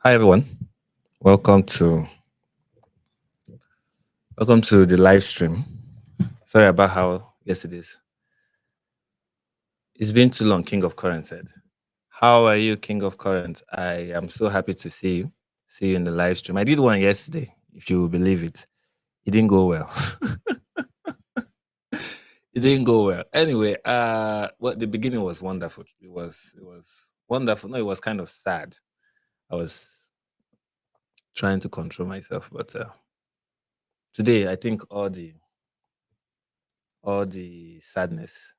Hi everyone. Welcome to welcome to the live stream. Sorry about how yesterday's. It's been too long, King of Current said. How are you, King of Current? I am so happy to see you. See you in the live stream. I did one yesterday, if you will believe it. It didn't go well. It didn't go well. Anyway, the beginning was wonderful. It was wonderful. No, it was kind of sad. I was trying to control myself, but today I think all the sadness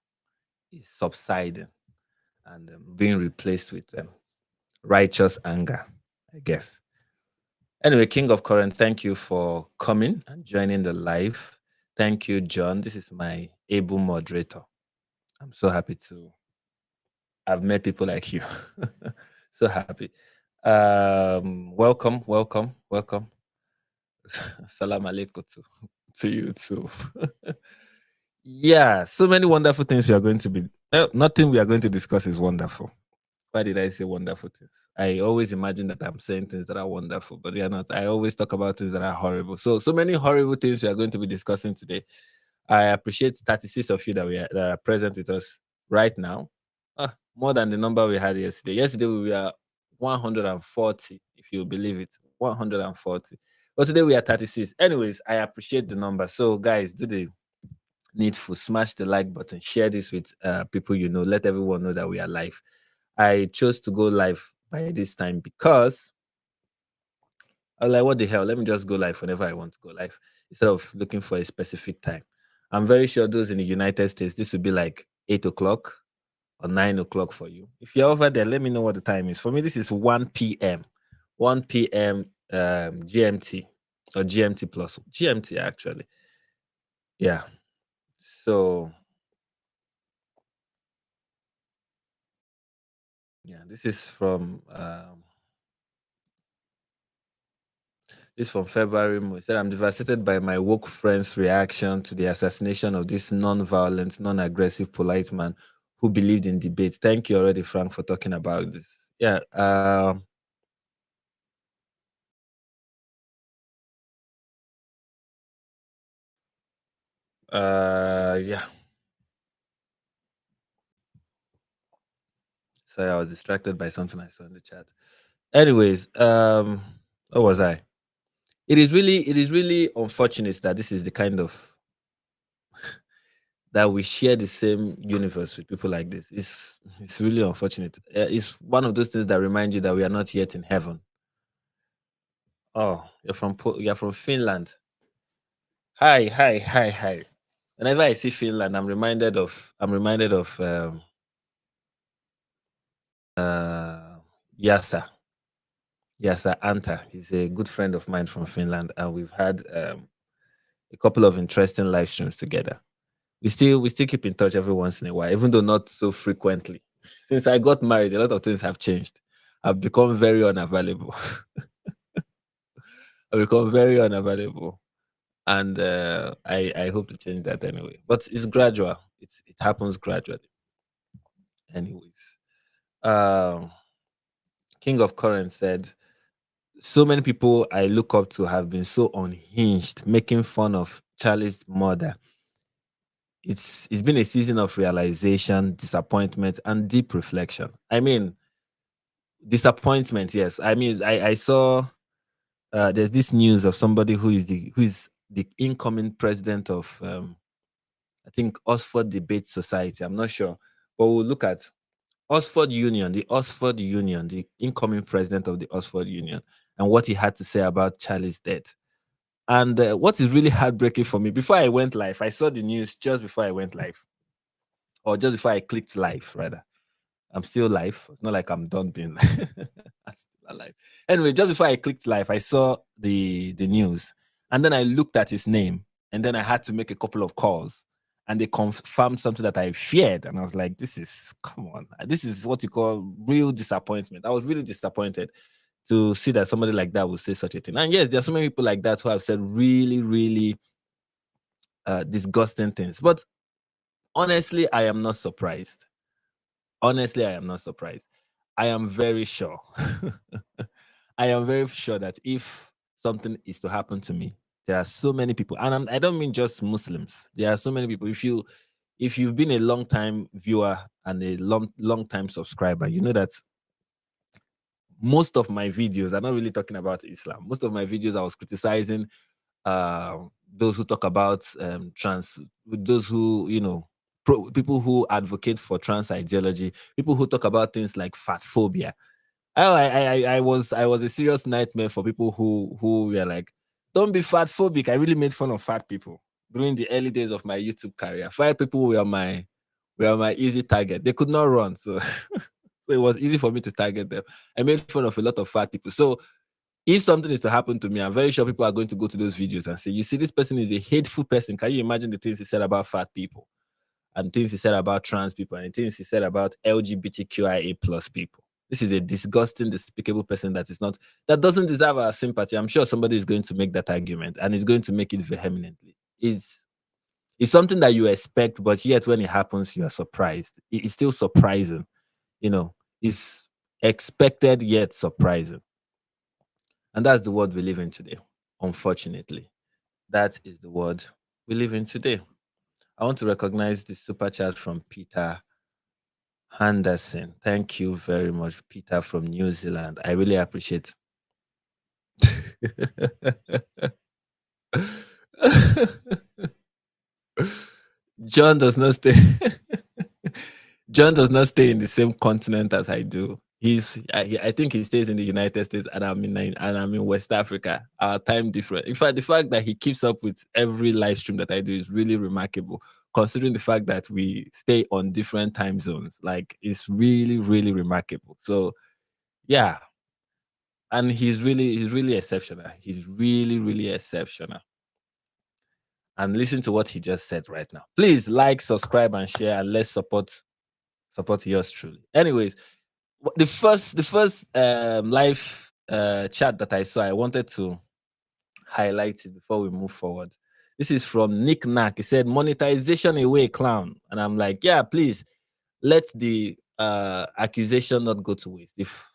is subsiding and being replaced with righteous anger, I guess. Anyway, King of Current, thank you for coming and joining the live. Thank you, John. This is my able moderator. I'm so happy to have met people like you. So happy. Welcome, welcome, welcome. Salam alaikum to you too. Yeah, so many wonderful things we are going to be. Nothing we are going to discuss is wonderful. Why did I say wonderful things? I always imagine that I'm saying things that are wonderful, but they are not. I always talk about things that are horrible. So many horrible things we are going to be discussing today. I appreciate 36 of you that are present with us right now. More than the number we had yesterday. Yesterday we were 140, if you believe it. 140. But today we are 36. Anyways, I appreciate the number. So guys, do the needful. Smash the like button. Share this with people you know. Let everyone know that we are live. I chose to go live by this time because I was like, what the hell? Let me just go live whenever I want to go live instead of looking for a specific time. I'm very sure those in the United States, this would be like 8 o'clock or 9 o'clock for you. If you're over there, let me know what the time is. For me, this is 1 p.m. 1 p.m. GMT or GMT plus GMT actually. Yeah. So yeah, this from February. He said, I'm devastated by my woke friend's reaction to the assassination of this non-violent, non-aggressive, polite man who believed in debate. Thank you already, Frank, for talking about this. Yeah. Yeah. Sorry, I was distracted by something I saw in the chat. Anyways, what was I? It is really unfortunate that this is the kind of that we share the same universe with people like this. It's really unfortunate. It's one of those things that remind you that we are not yet in heaven. Oh, you're from Finland. Hi, hi, hi, hi. Whenever I see Finland, I'm reminded of uh Yasa. Yasa Anta. He's a good friend of mine from Finland, and we've had a couple of interesting live streams together. We still keep in touch every once in a while, even though not so frequently. Since I got married, a lot of things have changed. I've become very unavailable. I've become very unavailable, and I hope to change that anyway. But it's gradual. It happens gradually. Anyways, um, King of Current said, "So many people I look up to have been so unhinged, making fun of Charlie's murder. It's been a season of realization, disappointment, and deep reflection. I mean, disappointment, yes. I mean, I saw there's this news of somebody who is the incoming president of I think Oxford Debate Society. I'm not sure, but we'll look at Oxford Union, the incoming president of the Oxford Union, and what he had to say about Charlie's death. And what is really heartbreaking for me, before I went live, I saw the news just before I went live, or just before I clicked live, rather. I'm still live. It's not like I'm done being I'm still alive. Anyway, just before I clicked live, I saw the news, and then I looked at his name, and then I had to make a couple of calls, and they confirmed something that I feared, and I was like, "This is come on, this is what you call real disappointment." I was really disappointed to see that somebody like that would say such a thing. And yes, there are so many people like that who have said really, really disgusting things. But honestly, I am not surprised. Honestly, I am not surprised. I am very sure. I am very sure that if something is to happen to me, there are so many people, and I don't mean just Muslims. There are so many people. If you've been a long time viewer and a long time subscriber, you know that most of my videos are not really talking about Islam. Most of my videos I was criticizing those who talk about those who people who advocate for trans ideology, people who talk about things like fat phobia. I was a serious nightmare for people who were like, don't be fat phobic. I really made fun of fat people during the early days of my YouTube career. Fat people were my easy target. They could not run, so so it was easy for me to target them. I made fun of a lot of fat people. So if something is to happen to me, I'm very sure people are going to go to those videos and say, you see, this person is a hateful person. Can you imagine the things he said about fat people and things he said about trans people and the things he said about LGBTQIA plus people? This is a disgusting, despicable person that doesn't deserve our sympathy. I'm sure somebody is going to make that argument and is going to make it vehemently. It's something that you expect, but yet when it happens, you are surprised. It's still surprising, you know. It's expected yet surprising. And that's the world we live in today, unfortunately. That is the world we live in today. I want to recognize the super chat from Peter Henderson. Thank you very much, Peter from New Zealand. I really appreciate John does not stay. John does not stay in the same continent as I do. I think he stays in the United States, and I'm in West Africa. Our time different. In fact, the fact that he keeps up with every live stream that I do is really remarkable, considering the fact that we stay on different time zones. Like, it's really, really remarkable. So, yeah, and he's really exceptional. He's really, really exceptional. And listen to what he just said right now. Please like, subscribe, and share, and let's support yours truly. Anyways, the first live chat that I saw, I wanted to highlight it before we move forward. This is from Nick Knack. He said, monetization away, clown. And I'm like, yeah, please let the accusation not go to waste. If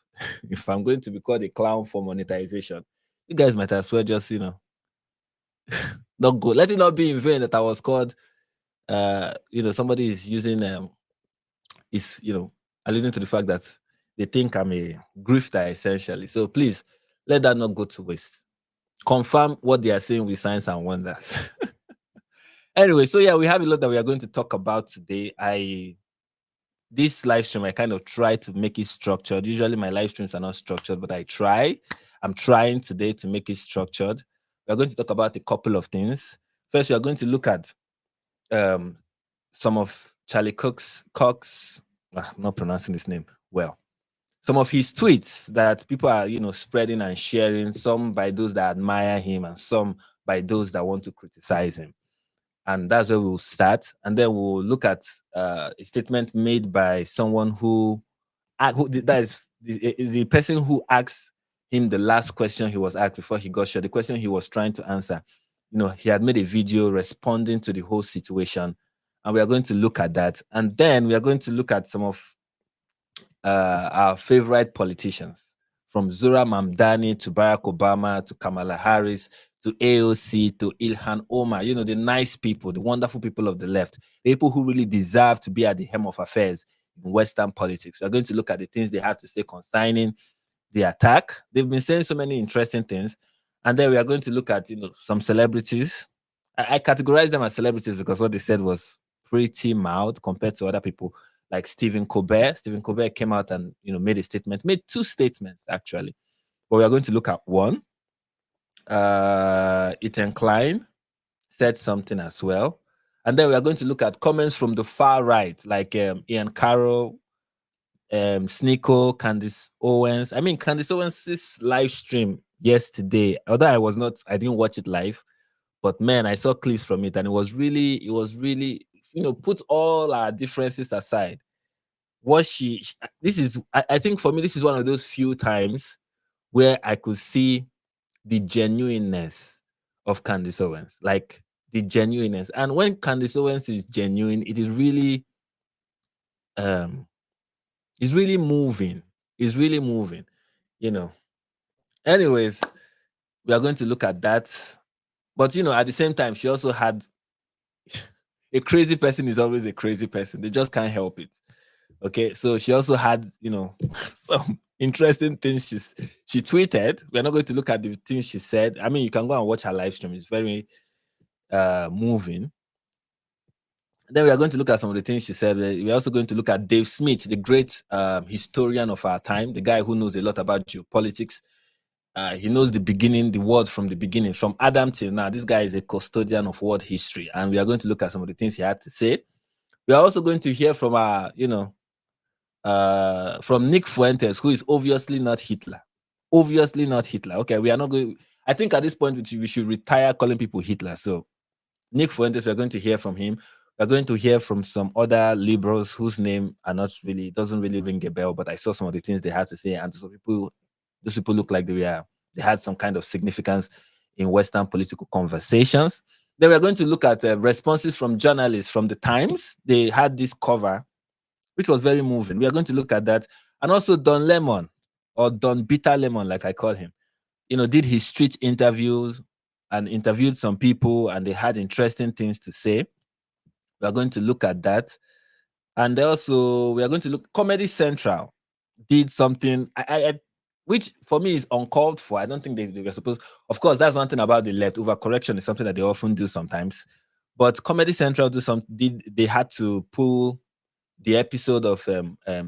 if I'm going to be called a clown for monetization, you guys might as well just not go. Let it not be in vain that I was called. Somebody is using is alluding to the fact that they think I'm a grifter essentially. So please let that not go to waste. Confirm what they are saying with signs and wonders. Anyway, so yeah, we have a lot that we are going to talk about today. This live stream, I kind of try to make it structured. Usually my live streams are not structured, but I'm trying today to make it structured. We're going to talk about a couple of things. First, we are going to look at some of Charlie Cox. I'm not pronouncing this name well. Some of his tweets that people are, spreading and sharing, some by those that admire him and some by those that want to criticize him. And that's where we'll start. And then we'll look at a statement made by someone who that is the person who asked him the last question he was asked before he got shot, the question he was trying to answer. He had made a video responding to the whole situation. And we are going to look at that. And then we are going to look at some of our favorite politicians, from Zura Mamdani to Barack Obama to Kamala Harris to AOC to Ilhan Omar, the nice people, the wonderful people of the left, the people who really deserve to be at the helm of affairs in Western politics. We're going to look at the things they have to say concerning the attack. They've been saying so many interesting things. And then we are going to look at, some celebrities. I categorize them as celebrities because what they said was pretty mild compared to other people like Stephen Colbert. Stephen Colbert came out and made a statement, made two statements actually. But we are going to look at one. Ethan Klein said something as well. And then we are going to look at comments from the far right, like Ian Carroll, Sneeko, Candice Owens. I mean, Candice Owens' live stream yesterday, although I didn't watch it live, but man, I saw clips from it, and it was really, put all our differences aside. I think for me, this is one of those few times where I could see the genuineness of Candice Owens, like the genuineness. And when Candice Owens is genuine, it is really, it's really moving. It's really moving, you know. Anyways, we are going to look at that. But at the same time, she also had a crazy person is always a crazy person. They just can't help it. Okay, so she also had, some interesting things she tweeted. We're not going to look at the things she said. I mean, you can go and watch her live stream. It's very moving. Then we are going to look at some of the things she said. We're also going to look at Dave Smith, the great historian of our time, the guy who knows a lot about geopolitics. He knows the world from the beginning, from Adam till now. This guy is a custodian of world history, and we are going to look at some of the things he had to say. We are also going to hear from from Nick Fuentes, who is obviously not Hitler. Obviously not Hitler. Okay, we are not going. I think at this point we should retire calling people Hitler. So Nick Fuentes, we're going to hear from him. We're going to hear from some other liberals whose name doesn't really ring a bell, but I saw some of the things they had to say, and those people look like they had some kind of significance in Western political conversations. Then we're going to look at responses from journalists from the Times. They had this cover, which was very moving. We are going to look at that. And also Don Lemon, or Don Bitter Lemon, like I call him, did his street interviews and interviewed some people, and they had interesting things to say. We are going to look at that. And also, we are going to look, Comedy Central did something which for me is uncalled for. I don't think they were supposed. Of course, that's one thing about the left. Overcorrection is something that they often do sometimes. But Comedy Central they had to pull the episode of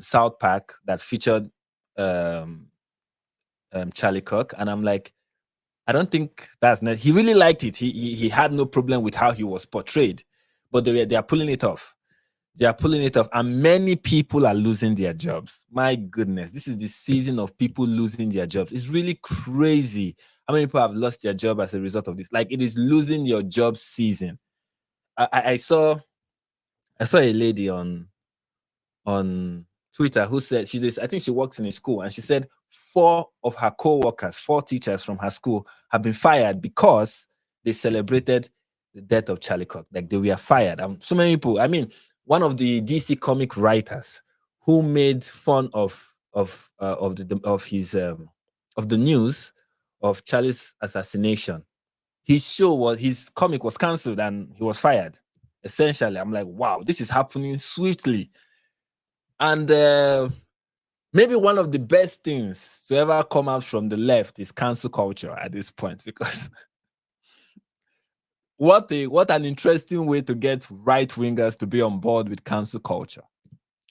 South Park that featured Charlie Kirk, and I'm like, I don't think that's not. He really liked it. He had no problem with how he was portrayed, but they are pulling it off. They are pulling it off, and many people are losing their jobs. My goodness, this is the season of people losing their jobs. It's really crazy how many people have lost their job as a result of this. Like, it is losing your job season. I saw a lady on Twitter who said I think she works in a school, and she said 4 of her co-workers, 4 teachers from her school, have been fired because they celebrated the death of Charlie Kirk. Like, they were fired. So many people. I mean, one of the DC comic writers who made fun of the news of Charlie's assassination. His comic was cancelled and he was fired. Essentially, I'm like, wow, this is happening swiftly. And maybe one of the best things to ever come out from the left is cancel culture at this point, because what an interesting way to get right-wingers to be on board with cancel culture.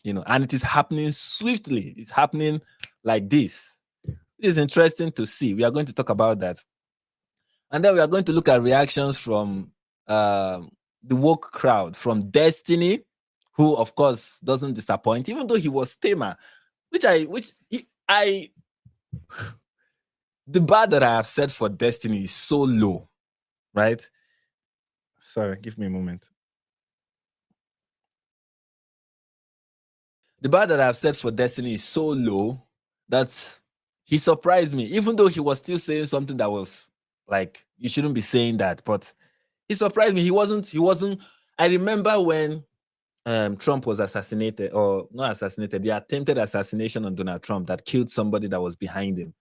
And it is happening swiftly. It's happening like this. It is interesting to see. We are going to talk about that. And then we are going to look at reactions from the woke crowd, from Destiny, who of course doesn't disappoint, even though he was tamer, the bar that I have set for Destiny is so low, right? Sorry, give me a moment. The bar that I've set for Destiny is so low that he surprised me, even though he was still saying something that was like, you shouldn't be saying that, but he surprised me. He wasn't. I remember when Trump was assassinated, or not assassinated, the attempted assassination on Donald Trump that killed somebody that was behind him.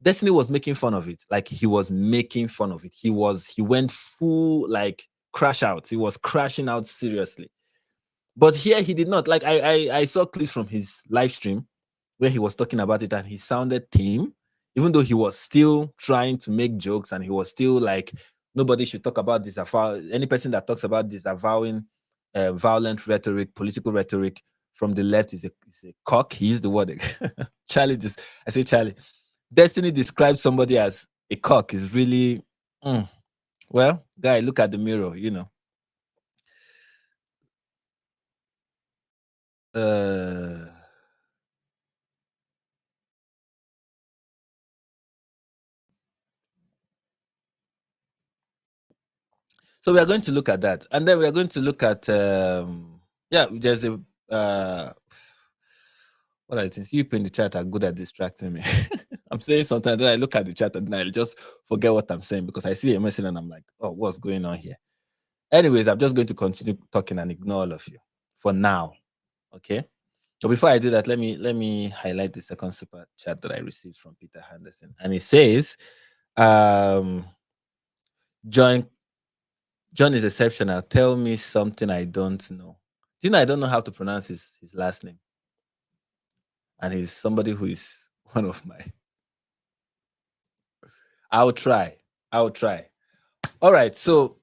Destiny was making fun of it. Like, he was making fun of it. He went full, like, crash out. He was crashing out seriously. But here he did not. Like, I saw clips from his live stream where he was talking about it, and he sounded tame, even though he was still trying to make jokes, and he was still like, nobody should talk about this. Any person that talks about disavowing violent rhetoric, political rhetoric from the left is a cock. He used the word Charlie. I say Charlie. Destiny describes somebody as a cock is really well, guy, look at the mirror, So we are going to look at that, and then we are going to look at there's a what are the things you in the chat are good at distracting me. I'm saying sometimes then I look at the chat and I just forget what I'm saying because I see a message and I'm like, oh, what's going on here? Anyways, I'm just going to continue talking and ignore all of you for now. Okay. But before I do that, let me highlight the second super chat that I received from Peter Henderson, and it says, um, "John John is exceptional. Tell me something I don't know. Do you know I don't know how to pronounce his last name, and he's somebody who is one of my. I'll try. I'll try. All right. So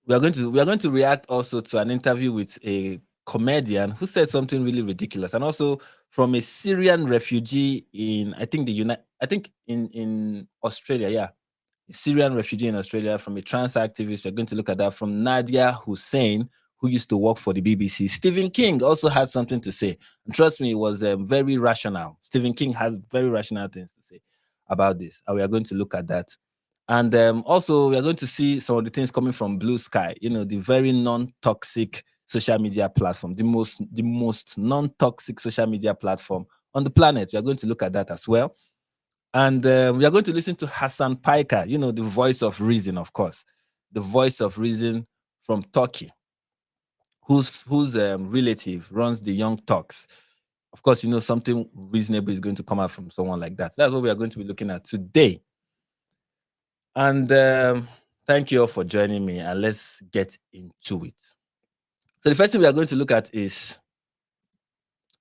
we are going to react also to an interview with a comedian who said something really ridiculous, and also from a Syrian refugee in, I think, in Australia. Yeah, a Syrian refugee in Australia, from a trans activist. We're going to look at that from Nadia Hussein, who used to work for the BBC. Stephen King also had something to say. And trust me, it was very rational. Stephen King has very rational things to say about this. And we are going to look at that. And also, we are going to see some of the things coming from Blue Sky, the very non-toxic social media platform, the most non-toxic social media platform on the planet. We are going to look at that as well. And we are going to listen to Hassan Piker, the voice of reason, of course, the voice of reason from Turkey, whose relative runs the Young Turks. Of course, something reasonable is going to come out from someone like that. That's what we are going to be looking at today. And thank you all for joining me, and let's get into it. So the first thing we are going to look at is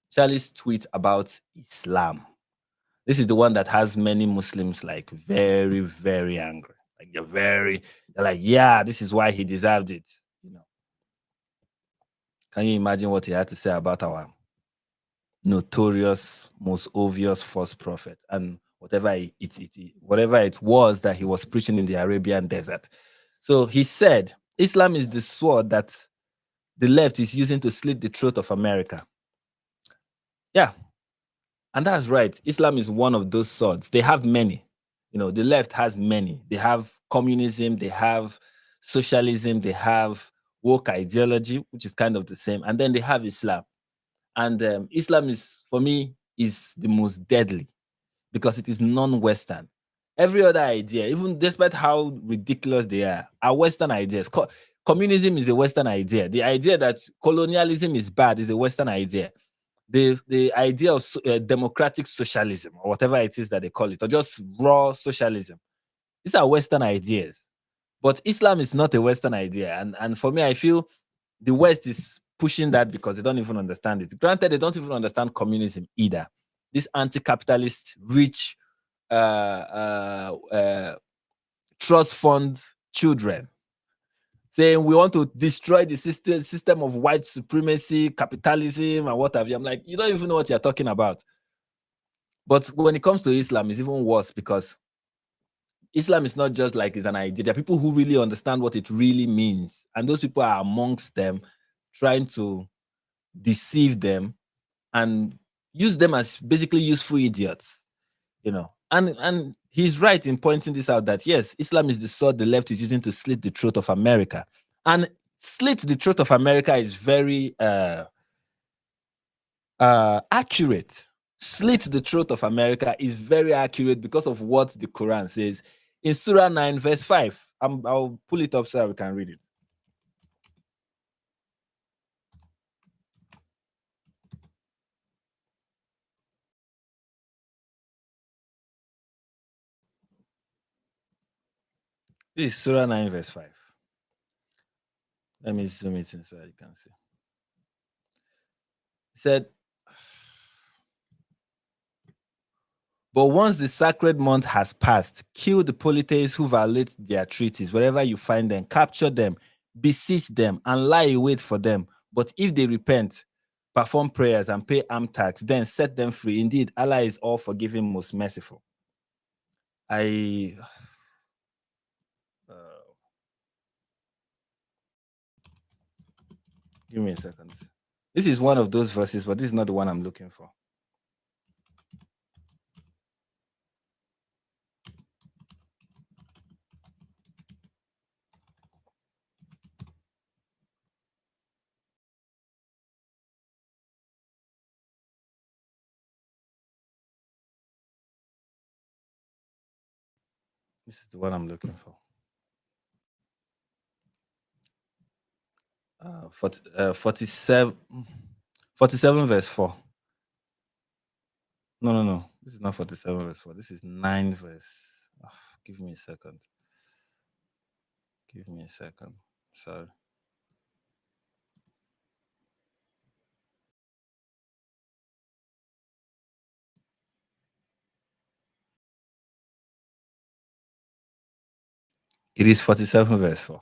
Charlie's tweet about Islam. This is the one that has many Muslims like very, very angry. Like they're like, yeah, this is why he deserved it. Can you imagine what he had to say about our notorious, most obvious false prophet and whatever it was that he was preaching in the Arabian desert? So he said, Islam is the sword that the left is using to slit the throat of America. Yeah, and that's right. Islam is one of those swords. They have many. The left has many. They have communism, they have socialism, they have woke ideology, which is kind of the same. And then they have Islam. And Islam for me, is the most deadly because it is non-Western. Every other idea, even despite how ridiculous they are Western ideas. Communism is a Western idea. The idea that colonialism is bad is a Western idea. The idea of democratic socialism, or whatever it is that they call it, or just raw socialism, these are Western ideas. But Islam is not a Western idea. And for me, I feel the West is pushing that because they don't even understand it. Granted, they don't even understand communism either. This anti-capitalist, rich, trust fund children saying we want to destroy the system of white supremacy, capitalism, and what have you. I'm like, you don't even know what you're talking about. But when it comes to Islam, it's even worse because Islam is not just like it's an idea. There are people who really understand what it really means. And those people are amongst them trying to deceive them and use them as basically useful idiots, And he's right in pointing this out that yes, Islam is the sword the left is using to slit the throat of America. And slit the throat of America is very accurate. Slit the throat of America is very accurate because of what the Quran says in Surah 9, verse 5. I'll pull it up so that we can read it. This is Surah 9, verse 5. Let me zoom it in so that you can see. It said, but once the sacred month has passed, kill the polytheists who violate their treaties. Wherever you find them, capture them, besiege them, and lie in wait for them. But if they repent, perform prayers, and pay armed tax, then set them free. Indeed, Allah is all forgiving, most merciful. Give me a second. This is one of those verses, but this is not the one I'm looking for. This is the one I'm looking for. 47. 47 verse 4. No, no, no. This is not 47 verse 4. This is 9 verse. Give me a second. Give me a second. Sorry. It is 47 verse 4.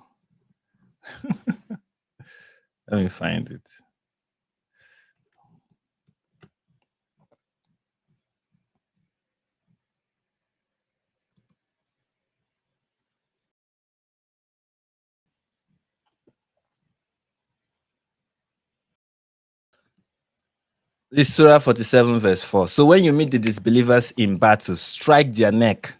Let me find it. This Surah 47 verse 4. So when you meet the disbelievers in battle, strike their neck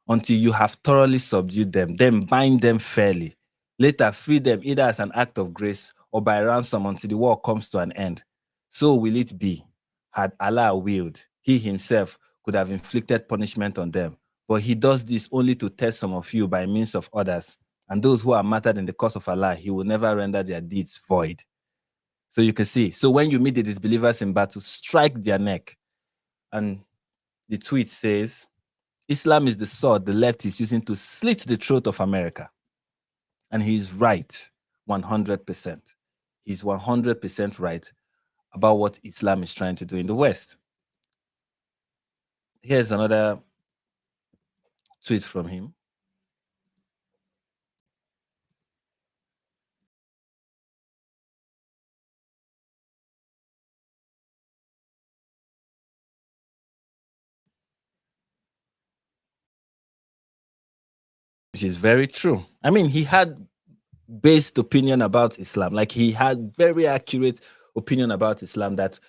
until you have thoroughly subdued them. Then bind them fairly. Later, free them either as an act of grace or by ransom until the war comes to an end. So will it be. Had Allah willed, he himself could have inflicted punishment on them. But he does this only to test some of you by means of others. And those who are martyred in the cause of Allah, he will never render their deeds void. So you can see. So when you meet the disbelievers in battle, strike their neck. And the tweet says, Islam is the sword the left is using to slit the throat of America. And he's right, 100%. He's 100% right about what Islam is trying to do in the West. Here's another tweet from him. Which is very true. I mean, he had based opinion about Islam. Like he had very accurate opinion about Islam that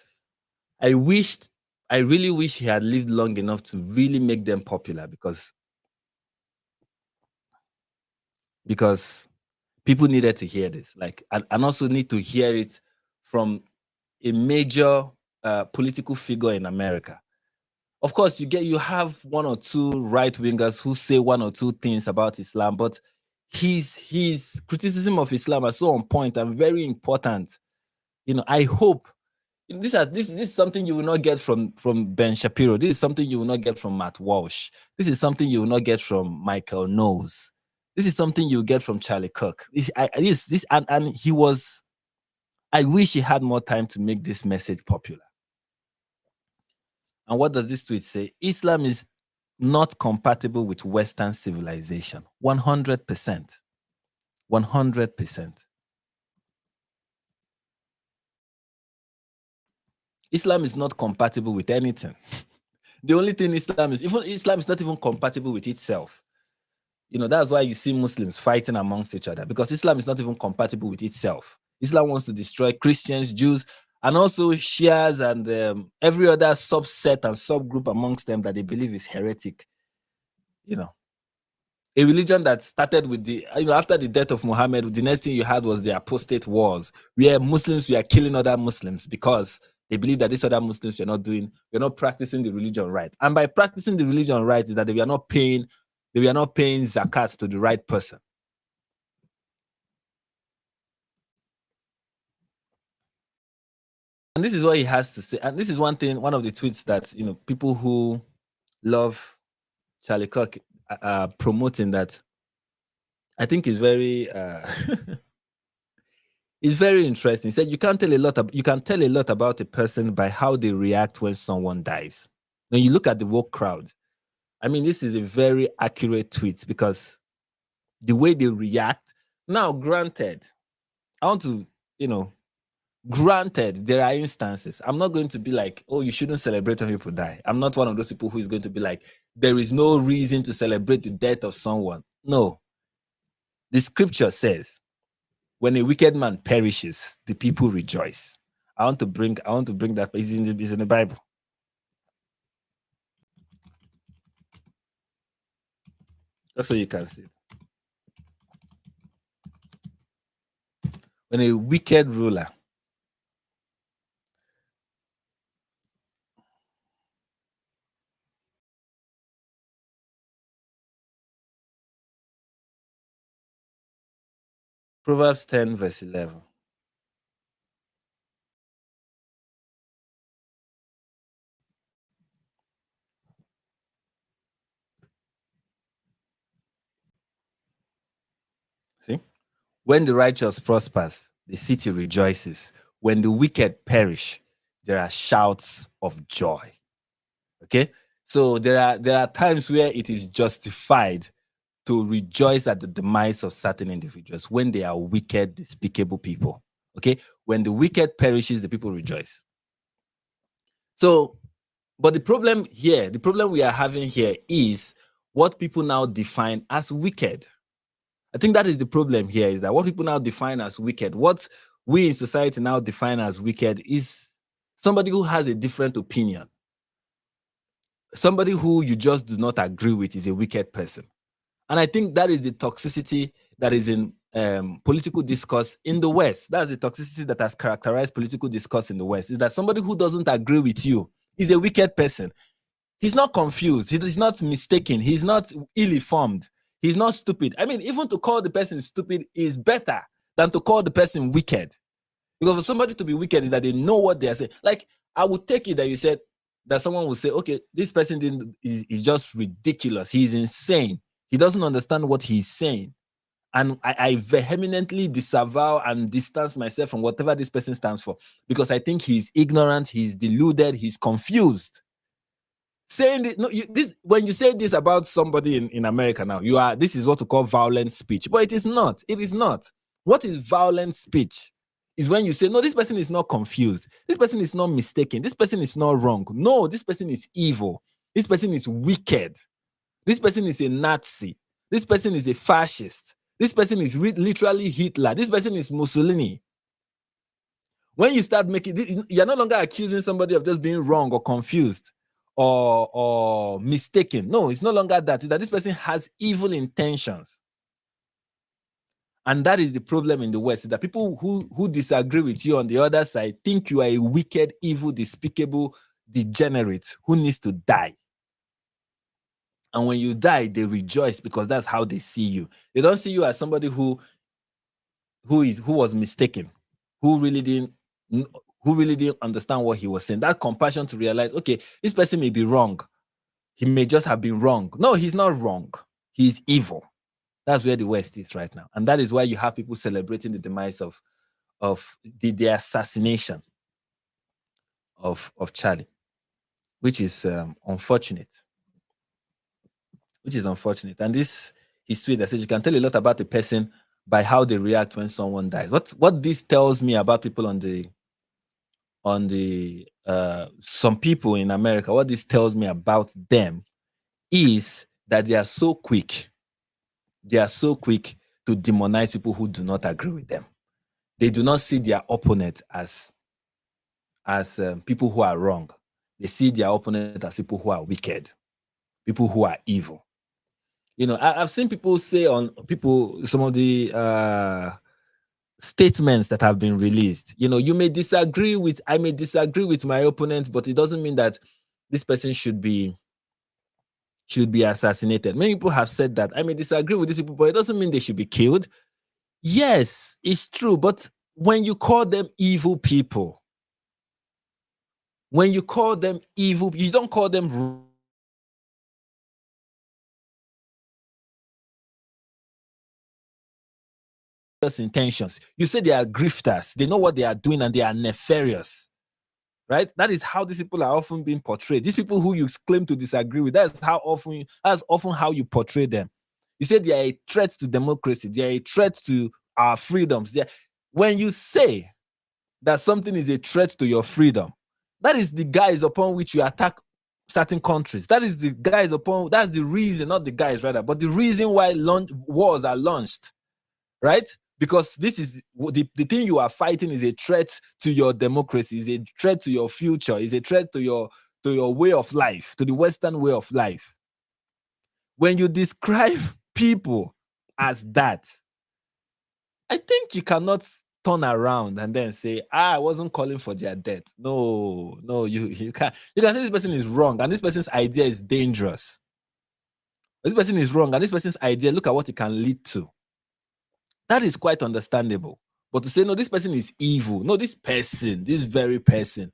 I really wish he had lived long enough to really make them popular because people needed to hear this, like, and also need to hear it from a major political figure in America. Of course, you have one or two right wingers who say one or two things about Islam, but his criticism of Islam are so on point and very important. I hope this is something you will not get from Ben Shapiro. This is something you will not get from Matt Walsh. This is something you will not get from Michael Knowles. This is something you get from Charlie Kirk. And he was. I wish he had more time to make this message popular. And what does this tweet say? Islam is not compatible with Western civilization. 100%. 100%. Islam is not compatible with anything. The only thing Islam is not even compatible with itself. That's why you see Muslims fighting amongst each other, because Islam is not even compatible with itself. Islam wants to destroy Christians, Jews, and also Shias and every other subset and subgroup amongst them that they believe is heretic. A religion that started with after the death of Muhammad, the next thing you had was the apostate wars, where Muslims were killing other Muslims because they believe that these other Muslims were not practicing the religion right. And by practicing the religion right is that they were not paying zakat to the right person. And this is what he has to say. And this is one of the tweets that people who love Charlie Kirk promoting that I think is very it's very interesting. He said you can tell a lot about a person by how they react when someone dies. When you look at the woke crowd, I mean, this is a very accurate tweet because the way they react. Now, granted, I want to, granted, there are instances. I'm not going to be like, oh, you shouldn't celebrate when people die. I'm not one of those people who is going to be like, there is no reason to celebrate the death of someone. No. The scripture says, when a wicked man perishes, the people rejoice. I want to bring that. It's in the Bible. That's so you can see. When a wicked ruler Proverbs 10 verse 11. When the righteous prospers, the city rejoices. When the wicked perish, there are shouts of joy. Okay? So there are times where it is justified to rejoice at the demise of certain individuals when they are wicked, despicable people. Okay? When the wicked perishes, the people rejoice. So, but the problem we are having here is what people now define as wicked. I think that is the problem here, is that what people now define as wicked, what we in society now define as wicked, is somebody who has a different opinion. Somebody who you just do not agree with is a wicked person. And I think that is the toxicity that is in political discourse in the West. That's the toxicity that has characterized political discourse in the West, is that somebody who doesn't agree with you is a wicked person. He's not confused. He's not mistaken. He's not ill-informed. He's not stupid. I mean, even to call the person stupid is better than to call the person wicked. Because for somebody to be wicked is that they know what they are saying. Like, I would take it that you said that someone will say, okay, this person is just ridiculous. He's insane. He doesn't understand what he's saying. And I vehemently disavow and distance myself from whatever this person stands for, because I think he's ignorant, he's deluded, he's confused. Saying this, no, when you say this about somebody in America now, this is what we call violent speech. But it is not. It is not. What is violent speech? Is when you say, no, this person is not confused. This person is not mistaken. This person is not wrong. No, this person is evil. This person is wicked. This person is a Nazi. This person is a fascist. This person is literally Hitler. This person is Mussolini. When you start making, you're no longer accusing somebody of just being wrong or confused or mistaken. No, it's no longer that. It's that this person has evil intentions. And that is the problem in the West, is that people who disagree with you on the other side think you are a wicked, evil, despicable degenerate who needs to die. And when you die, they rejoice because that's how they see you. They don't see you as somebody who was mistaken, who really didn't understand what he was saying. That compassion to realize, okay, this person may be wrong. He may just have been wrong. No, he's not wrong. He's evil. That's where the West is right now. And that is why you have people celebrating the demise of the assassination of Charlie, which is unfortunate. And this history that says you can tell a lot about a person by how they react when someone dies. What this tells me about people on the some people in America, what this tells me about them is that they are so quick. They are so quick to demonize people who do not agree with them. They do not see their opponent as people who are wrong. They see their opponent as people who are wicked, people who are evil. You know, I've seen people say some of the statements that have been released. You know, I may disagree with my opponent, but it doesn't mean that this person should be assassinated. Many people have said that. I may disagree with these people, but it doesn't mean they should be killed. Yes, it's true. But when you call them evil people, you don't call them intentions. You say they are grifters. They know what they are doing and they are nefarious. Right? That is how these people are often being portrayed. These people who you claim to disagree with, that's often how you portray them. You say they are a threat to democracy. They are a threat to our freedoms. When you say that something is a threat to your freedom, that is the guise upon which you attack certain countries. That's the reason, not the guise rather, but the reason why wars are launched, right? Because this is the thing you are fighting is a threat to your democracy, is a threat to your future, is a threat to your way of life, to the Western way of life. When you describe people as that, I think you cannot turn around and then say, I wasn't calling for their death. No, you can't. You can say this person is wrong and this person's idea is dangerous. This person is wrong and this person's idea, look at what it can lead to. That is quite understandable. But to say, no, this person is evil. No, this very person,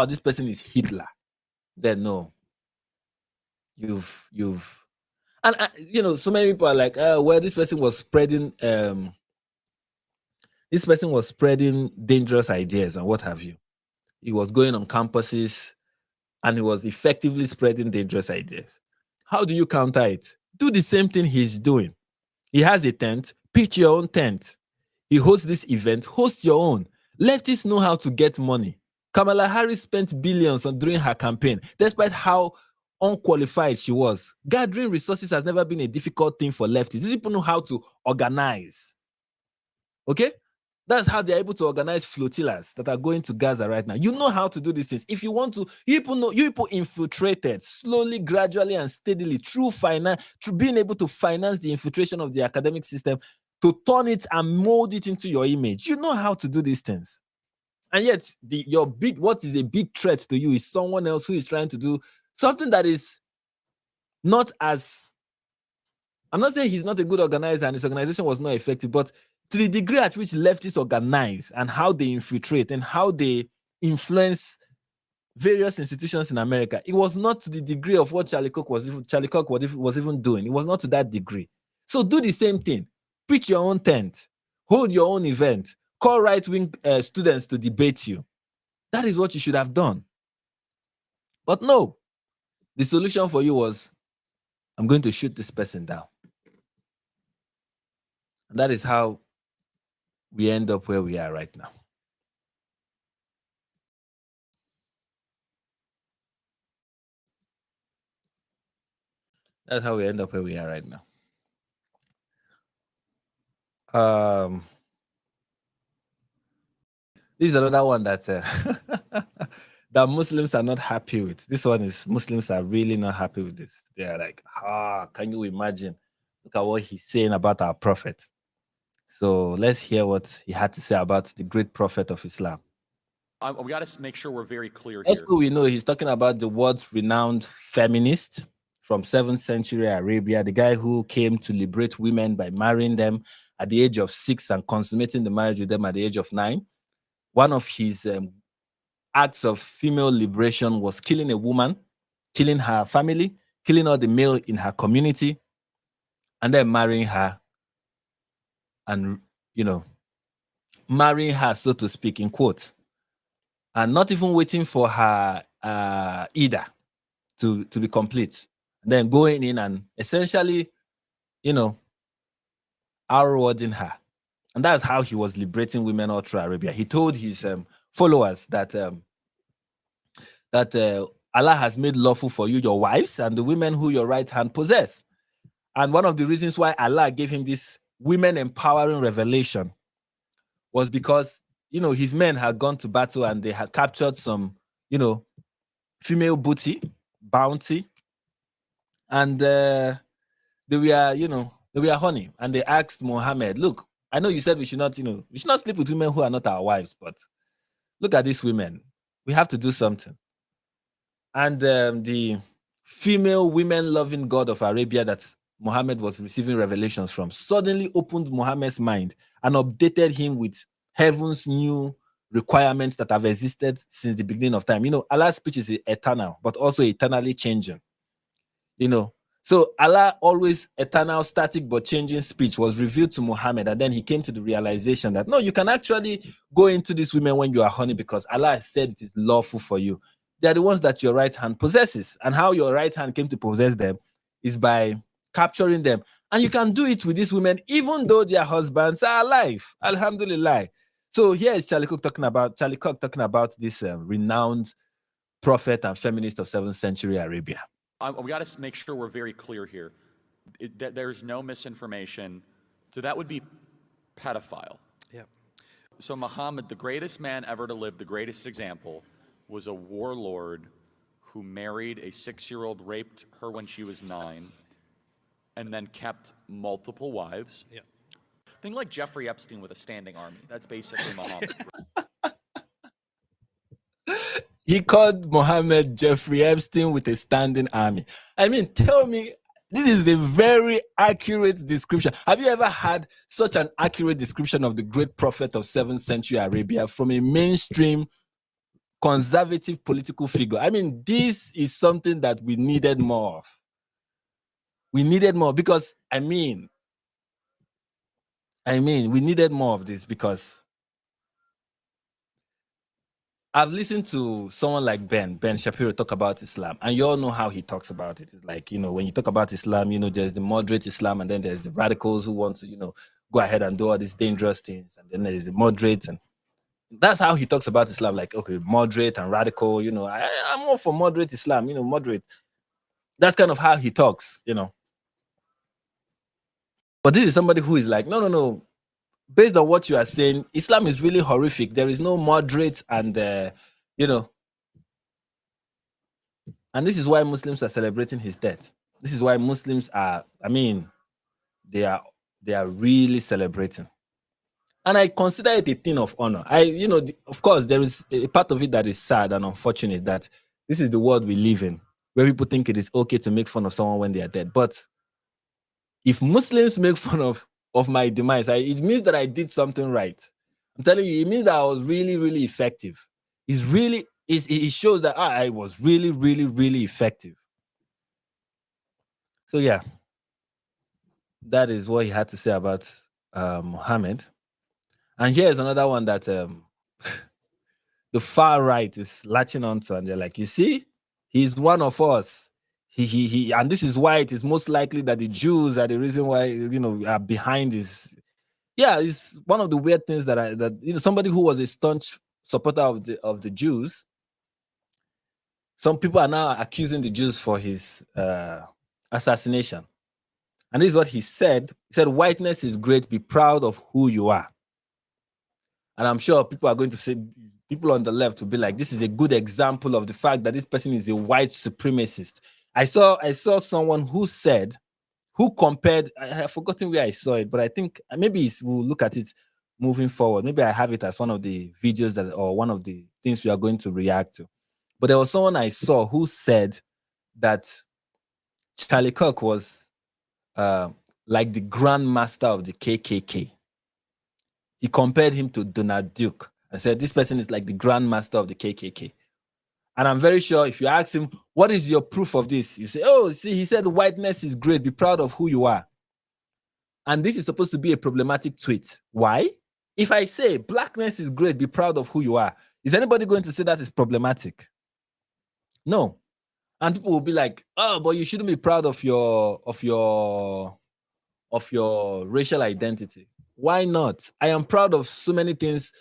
this person is Hitler. Then no. And so many people are like, well, this person was spreading This person was spreading dangerous ideas and what have you. He was going on campuses and he was effectively spreading dangerous ideas. How do you counter it? Do the same thing he's doing. He has a tent, pitch your own tent. He hosts this event, host your own. Leftists know how to get money. Kamala Harris spent billions on during her campaign, despite how unqualified she was. Gathering resources has never been a difficult thing for leftists. These people know how to organize. Okay? That's how they're able to organize flotillas that are going to Gaza right now. You know how to do these things. If you want to, you people infiltrated slowly, gradually, and steadily through being able to finance the infiltration of the academic system to turn it and mold it into your image. You know how to do these things. And yet, what is a big threat to you is someone else who is trying to do something that is not as. I'm not saying he's not a good organizer and his organization was not effective, but to the degree at which leftists organize and how they infiltrate and how they influence various institutions in America, it was not to the degree of what Charlie Kirk was even doing. It was not to that degree. So do the same thing. Pitch your own tent. Hold your own event. Call right-wing students to debate you. That is what you should have done. But no, the solution for you was, I'm going to shoot this person down. And that is how we end up where we are right now. That's how we end up where we are right now. This is another one that that Muslims are not happy with. This one is Muslims are really not happy with this. They are like, can you imagine? Look at what he's saying about our prophet. So let's hear what he had to say about the great prophet of Islam. We got to make sure we're very clear here. Also, we know he's talking about the world's renowned feminist from 7th century Arabia, the guy who came to liberate women by marrying them at the age of 6 and consummating the marriage with them at the age of 9. One of his acts of female liberation was killing a woman, killing her family, killing all the male in her community, and then marrying her and, marrying her, so to speak, in quotes, and not even waiting for her Ida to be complete. And then going in and essentially, rewarding her. And that's how he was liberating women all through Arabia. He told his followers that Allah has made lawful for you your wives and the women who your right hand possess. And one of the reasons why Allah gave him this women empowering revelation was because, his men had gone to battle and they had captured some, female booty, bounty, and they were honey. And they asked Muhammad, look, I know you said we should not sleep with women who are not our wives, but look at these women. We have to do something. And the female women-loving God of Arabia that Muhammad was receiving revelations from suddenly opened Muhammad's mind and updated him with heaven's new requirements that have existed since the beginning of time. Allah's speech is eternal, but also eternally changing. So Allah always eternal, static, but changing speech was revealed to Muhammad, and then he came to the realization that no, you can actually go into these women when you are honey because Allah has said it is lawful for you. They are the ones that your right hand possesses, and how your right hand came to possess them is by capturing them. And you can do it with these women even though their husbands are alive. Alhamdulillah. So here is Charlie Kirk talking about this renowned prophet and feminist of 7th century Arabia. We got to make sure we're very clear here. There's no misinformation. So that would be pedophile. Yeah. So Muhammad, the greatest man ever to live, the greatest example, was a warlord who married a 6-year-old, raped her when she was 9, and then kept multiple wives. Yeah. Think like Jeffrey Epstein with a standing army. That's basically Muhammad. He called Muhammad Jeffrey Epstein with a standing army. I mean, tell me, this is a very accurate description. Have you ever had such an accurate description of the great prophet of 7th century Arabia from a mainstream conservative political figure? I mean, this is something that we needed more of. We needed more because, we needed more of this because I've listened to someone like Ben Shapiro talk about Islam, and you all know how he talks about it. It's like, when you talk about Islam, there's the moderate Islam, and then there's the radicals who want to, go ahead and do all these dangerous things, and then there's the moderates, and that's how he talks about Islam. Like, okay, moderate and radical. I'm all for moderate Islam. Moderate. That's kind of how he talks. But this is somebody who is like, no, no, no. Based on what you are saying, Islam is really horrific. There is no moderate, and and this is why Muslims are celebrating his death. This is why Muslims are, they are really celebrating. And I consider it a thing of honor. Of course, there is a part of it that is sad and unfortunate that this is the world we live in, where people think it is okay to make fun of someone when they are dead. But if Muslims make fun of my demise, it means that I did something right. I'm telling you, it means that I was really, really effective. It shows that I was really, really, really effective. So yeah, that is what he had to say about Muhammad. And here's another one that the far right is latching onto, and they're like, you see, he's one of us. He and this is why it is most likely that the Jews are the reason why are behind this. Yeah, it's one of the weird things that somebody who was a staunch supporter of the Jews. Some people are now accusing the Jews for his assassination. And this is what he said. He said, whiteness is great. Be proud of who you are. And I'm sure people are going to say, people on the left will be like, this is a good example of the fact that this person is a white supremacist. I saw someone who compared, I have forgotten where I saw it, but I think maybe we'll look at it moving forward. Maybe I have it as one of the videos or one of the things we are going to react to. But there was someone I saw who said that Charlie Kirk was like the grandmaster of the KKK. He compared him to Donald Duke and said, this person is like the grandmaster of the KKK. And I'm very sure if you ask him, what is your proof of this? You say, oh, see, he said whiteness is great. Be proud of who you are. And this is supposed to be a problematic tweet. Why? If I say blackness is great, be proud of who you are, is anybody going to say that is problematic? No. And people will be like, oh, but you shouldn't be proud of your racial identity. Why not? I am proud of so many things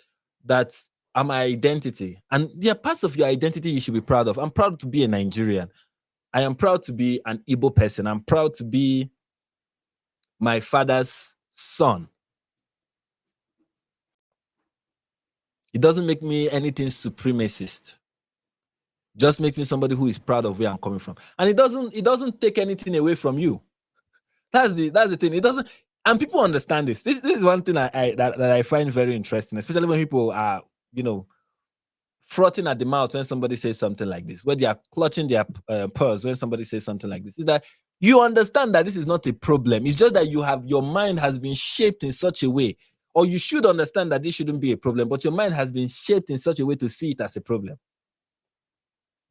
that are my identity. And there are parts of your identity you should be proud of. I'm proud to be a Nigerian. I am proud to be an Igbo person. I'm proud to be my father's son. It doesn't make me anything supremacist. Just make me somebody who is proud of where I'm coming from. And it doesn't take anything away from you. That's the thing. It doesn't, and people understand this. This is one thing that I find very interesting, especially when people are, frothing at the mouth when somebody says something like this, where they are clutching their purse when somebody says something like this, is that you understand that this is not a problem. It's just that your mind has been shaped in such a way, or you should understand that this shouldn't be a problem, but your mind has been shaped in such a way to see it as a problem.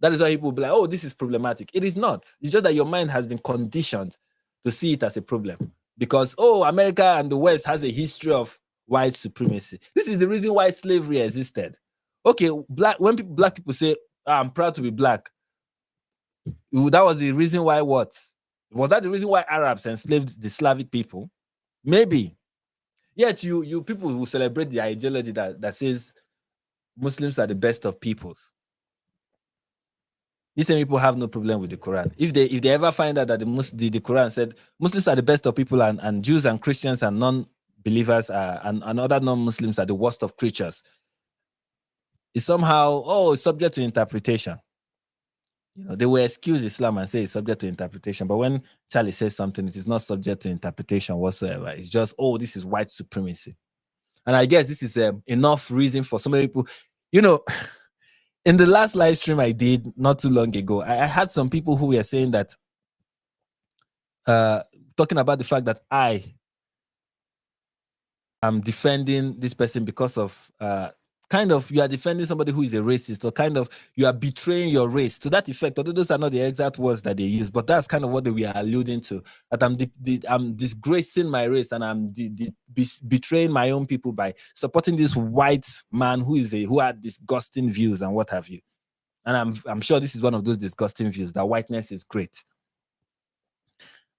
That is why people will be like, oh, this is problematic. It is not. It's just that your mind has been conditioned to see it as a problem. Because, oh, America and the West has a history of white supremacy. This is the reason why slavery existed. Okay, when black people say, I'm proud to be black, that was the reason why what? Was that the reason why Arabs enslaved the Slavic people? Maybe. Yet you people who celebrate the ideology that says Muslims are the best of peoples. These same people have no problem with the Quran. If they ever find out that the Quran said Muslims are the best of people and Jews and Christians and non-believers and other non-Muslims are the worst of creatures, it's somehow, it's subject to interpretation. They will excuse Islam and say it's subject to interpretation. But when Charlie says something, it is not subject to interpretation whatsoever. It's just, this is white supremacy. And I guess this is enough reason for so many people, in the last live stream I did not too long ago, I had some people who were saying that, talking about the fact that I am defending this person because of kind of you are defending somebody who is a racist, or kind of you are betraying your race to that effect. Although those are not the exact words that they use, but that's kind of what we are alluding to. That I'm disgracing my race, and I'm betraying my own people by supporting this white man who had disgusting views and what have you. And I'm sure this is one of those disgusting views that whiteness is great.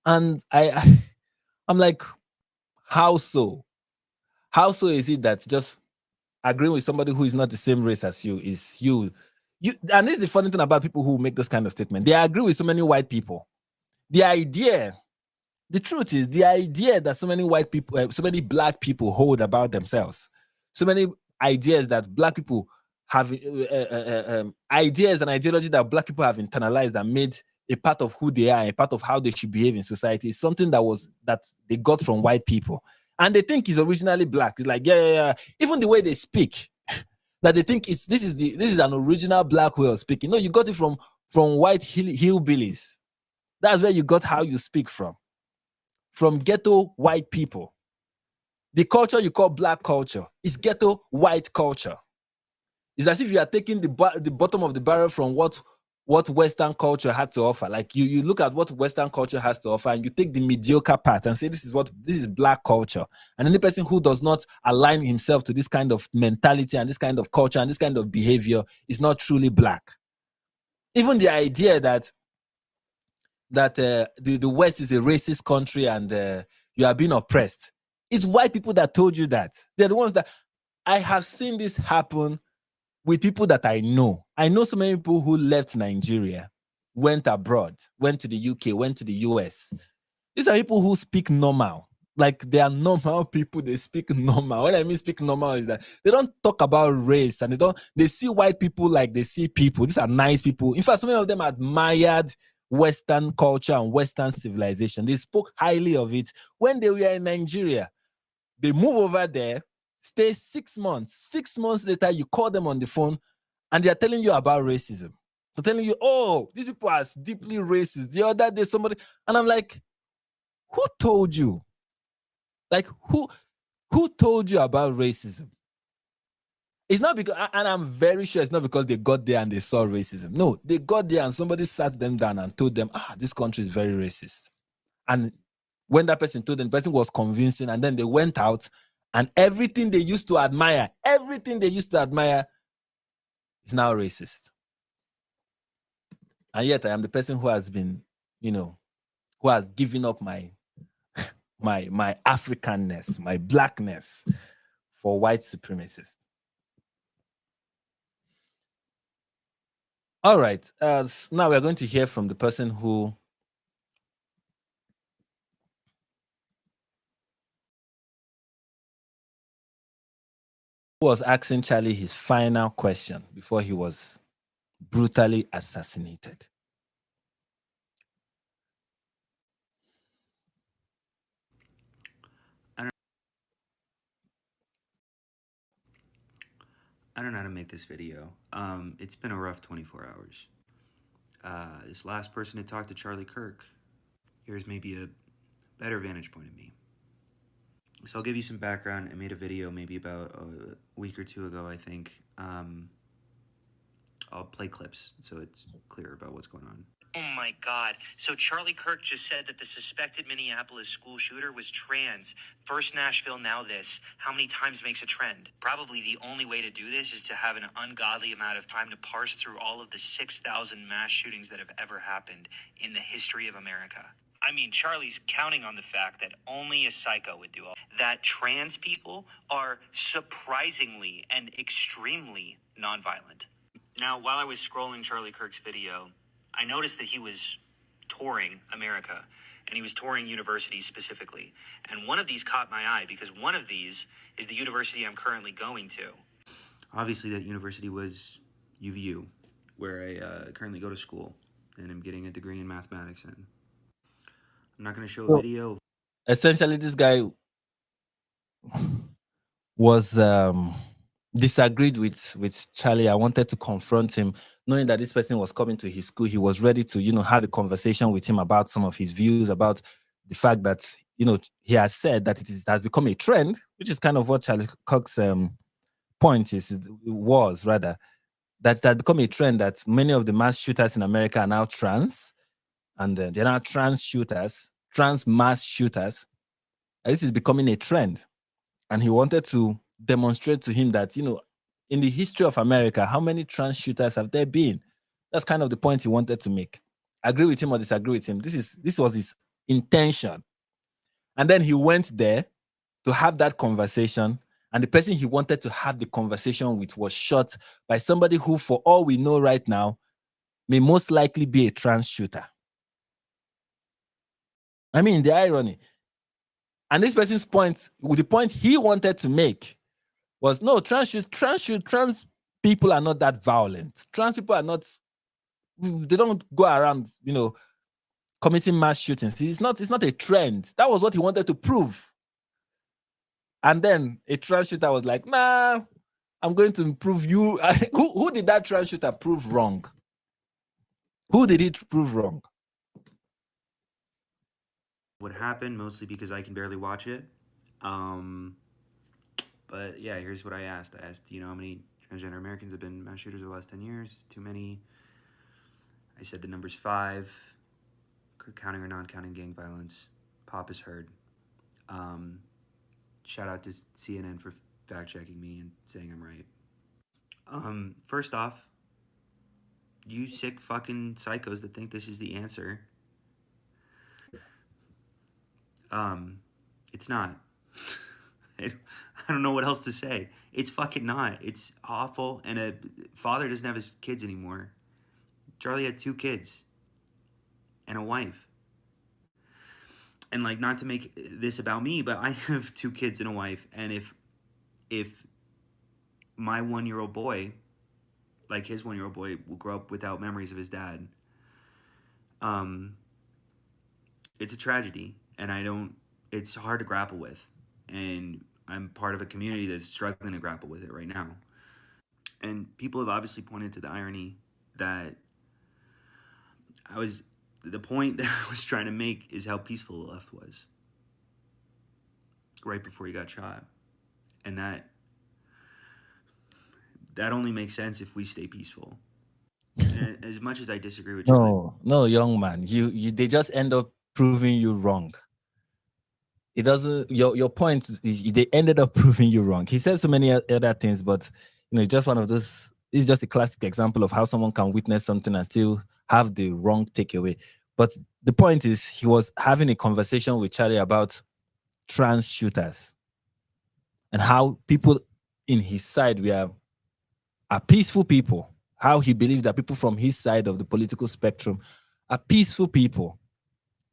And I'm like, how so? How so is it that just agreeing with somebody who is not the same race as you is you? And this is the funny thing about people who make this kind of statement. They agree with so many white people. The truth is, the idea that so many white people, so many black people hold about themselves, so many ideas that black people have, ideas and ideology that black people have internalized and made a part of who they are, a part of how they should behave in society, is something that they got from white people, and they think is originally black. It's like, yeah. Even the way they speak, that they think this is an original black way of speaking. No, you got it from white hillbillies. That's where you got how you speak from ghetto white people. The culture you call black culture is ghetto white culture. It's as if you are taking the bottom of the barrel from what Western culture had to offer. Like you look at what Western culture has to offer, and you take the mediocre part and say this is black culture. And any person who does not align himself to this kind of mentality and this kind of culture and this kind of behavior is not truly black. Even the idea that the West is a racist country and you are being oppressed, it's white people that told you that. They're the ones that I have seen this happen with people that I know. I know so many people who left Nigeria, went abroad, went to the UK, went to the US. These are people who speak normal. Like they are normal people, they speak normal. What I mean speak normal is that they don't talk about race, and they see white people like they see people. These are nice people. In fact, so many of them admired Western culture and Western civilization. They spoke highly of it when they were in Nigeria. They move over there, stay 6 months. 6 months later, you call them on the phone and they're telling you about racism. They're telling you, oh, these people are deeply racist. The other day, somebody, and I'm like, who told you? Like, who told you about racism? It's not because, and I'm very sure it's not because they got there and they saw racism. No, they got there and somebody sat them down and told them, this country is very racist. And when that person told them, the person was convincing, and then they went out, and everything they used to admire is now racist. And yet I am the person who has been, who has given up my Africanness, my blackness for white supremacists. All right. Now we're going to hear from the person who was asking Charlie his final question before he was brutally assassinated. I don't know how to make this video. It's been a rough 24 hours. This last person to talk to Charlie Kirk, here's maybe a better vantage point of me. So I'll give you some background. I made a video maybe about a week or two ago, I think. I'll play clips so it's clear about what's going on. Oh my God. So Charlie Kirk just said that the suspected Minneapolis school shooter was trans. First Nashville, now this. How many times makes a trend? Probably the only way to do this is to have an ungodly amount of time to parse through all of the 6,000 mass shootings that have ever happened in the history of America. I mean, Charlie's counting on the fact that only a psycho would do all that. Trans people are surprisingly and extremely nonviolent. Now, while I was scrolling Charlie Kirk's video, I noticed that he was touring America, and he was touring universities specifically. And one of these caught my eye because one of these is the university I'm currently going to. Obviously, that university was UVU, where I currently go to school, and I'm getting a degree in mathematics in. I'm not going to show a video. Essentially, this guy was disagreed with Charlie. I wanted to confront him, knowing that this person was coming to his school. He was ready to, have a conversation with him about some of his views, about the fact that, he has said that it has become a trend, which is kind of what Charlie Kirk's point was rather that it had become a trend that many of the mass shooters in America are now trans, and they're now trans shooters, trans mass shooters. And this is becoming a trend. And he wanted to demonstrate to him that, in the history of America, how many trans shooters have there been? That's kind of the point he wanted to make. Agree with him or disagree with him. This was his intention. And then he went there to have that conversation. And the person he wanted to have the conversation with was shot by somebody who, for all we know right now, may most likely be a trans shooter. I mean, the irony. And this person's point, the point he wanted to make was, no, trans people are not that violent. Trans people are not, they don't go around, committing mass shootings. It's not a trend. That was what he wanted to prove. And then a trans shooter was like, nah, I'm going to prove you. Who did that trans shooter prove wrong? Who did it prove wrong? What happened, mostly because I can barely watch it. But yeah, here's what I asked. I asked, how many transgender Americans have been mass shooters over the last 10 years? Too many. I said the number's 5. Counting or non-counting gang violence. Pop is heard. Shout out to CNN for fact-checking me and saying I'm right. First off, you sick fucking psychos that think this is the answer. It's not. I don't know what else to say. It's fucking not. It's awful, and a father doesn't have his kids anymore. Charlie had 2 kids and a wife. And not to make this about me, but I have 2 kids and a wife, and if my 1-year-old boy, his 1-year-old boy, will grow up without memories of his dad, it's a tragedy, and it's hard to grapple with, and I'm part of a community that's struggling to grapple with it right now. And people have obviously pointed to the irony that the point that I was trying to make is how peaceful the left was right before he got shot. And that only makes sense if we stay peaceful. And as much as I disagree with No, young man, they just end up proving you wrong. It doesn't. Your point is they ended up proving you wrong. He said so many other things, but it's just one of those. It's just a classic example of how someone can witness something and still have the wrong takeaway. But the point is, he was having a conversation with Charlie about trans shooters and how people in his side are peaceful people. How he believes that people from his side of the political spectrum are peaceful people,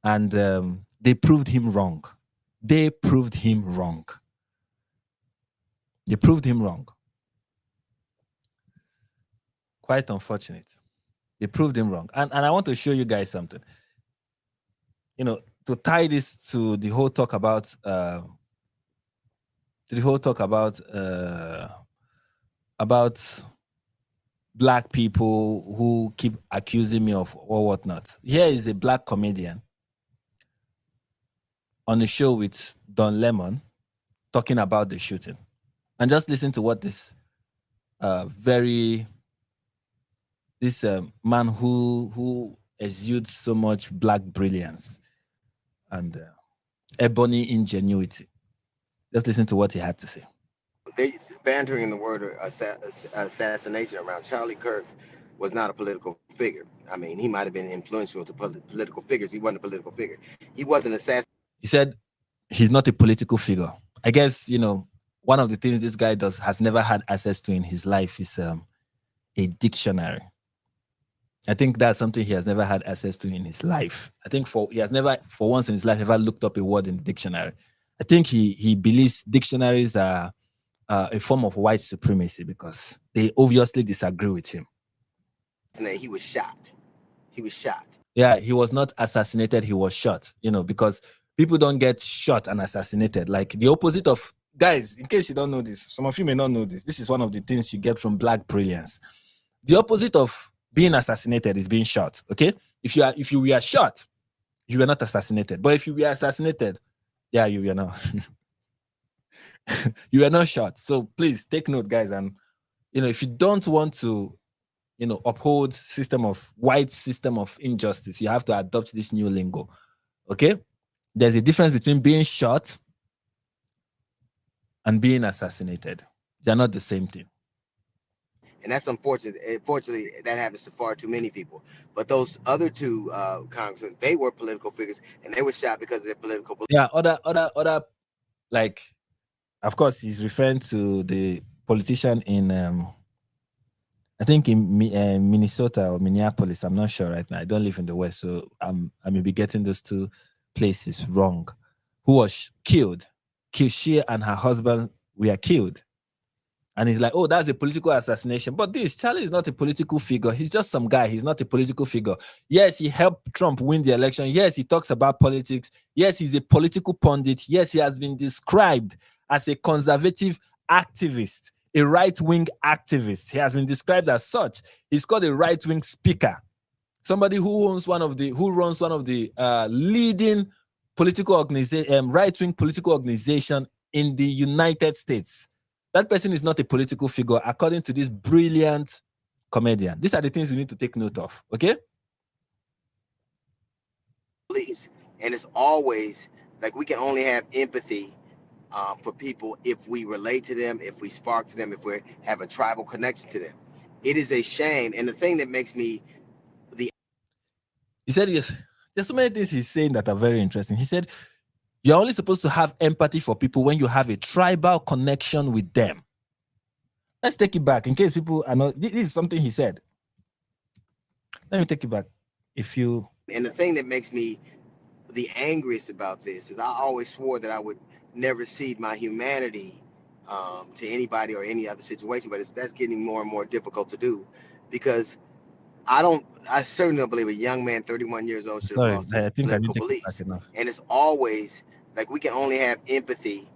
and they proved him wrong. They proved him wrong. They proved him wrong. Quite unfortunate. They proved him wrong. And I want to show you guys something. To tie this to the whole talk about about black people who keep accusing me of or whatnot. Here is a black comedian on a show with Don Lemon talking about the shooting. And just listen to what this man who exudes so much black brilliance and ebony ingenuity. Just listen to what he had to say. They bantering the word assassination around. Charlie Kirk was not a political figure. I mean, he might have been influential to political figures. He wasn't a political figure. He wasn't assassinated. He said he's not a political figure. I guess, one of the things this guy has never had access to in his life is a dictionary. I think that's something he has never had access to in his life. I think he has never, for once in his life, ever looked up a word in the dictionary. I think he believes dictionaries are a form of white supremacy because they obviously disagree with him. He was shot. He was shot. Yeah, he was not assassinated. He was shot, because people don't get shot and assassinated. Like the opposite of, guys, in case you don't know this, some of you may not know this. This is one of the things you get from black brilliance. The opposite of being assassinated is being shot. Okay, if you were shot, you were not assassinated. But if you were assassinated, yeah, you were not. You were not shot. So please take note, guys. And if you don't want to, uphold white system of injustice, you have to adopt this new lingo. Okay? There's a difference between being shot and being assassinated. They're not the same thing. And that's unfortunate. Unfortunately, that happens to far too many people. But those other two congressmen, they were political figures, and they were shot because of their political beliefs. Yeah, other, like, of course, he's referring to the politician in, I think in Minnesota or Minneapolis. I'm not sure right now. I don't live in the West, so I may be getting those two places wrong. Who was killed? She and her husband were killed. And he's like, oh, that's a political assassination. But Charlie is not a political figure. He's just some guy. He's not a political figure. Yes, he helped Trump win the election. Yes, he talks about politics. Yes, he's a political pundit. Yes, he has been described as a conservative activist, a right-wing activist. He has been described as such. He's called a right-wing speaker. Somebody who runs one of the leading political organization, right-wing political organization in the United States. That person is not a political figure, according to this brilliant comedian. These are the things we need to take note of, okay? And it's always like we can only have empathy for people if we relate to them, if we spark to them, if we have a tribal connection to them. It is a shame. And the thing that makes me He said, yes, there's so many things he's saying that are very interesting. He said, you're only supposed to have empathy for people when you have a tribal connection with them. Let's take it back in case people are not. This is something he said. Let me take it back. And the thing that makes me the angriest about this is I always swore that I would never cede my humanity to anybody or any other situation, but that's getting more and more difficult to do because I certainly don't believe a young man, 31 years old, should have lost his political beliefs. And it's always like we can only have empathy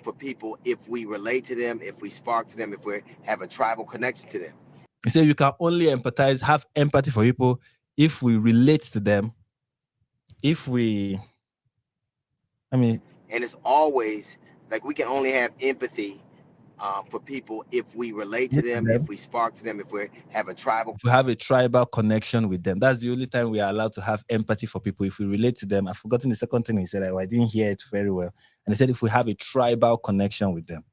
for people if we relate to them, if we spark to them, if we have a tribal connection to them. He said you can only have empathy for people if we relate to them, and it's always like we can only have empathy for people if we relate to them, if we spark to them, if we have a tribal connection with them. That's the only time we are allowed to have empathy for people, if we relate to them. I've forgotten the second thing he said. I didn't hear it very well. And he said if we have a tribal connection with them.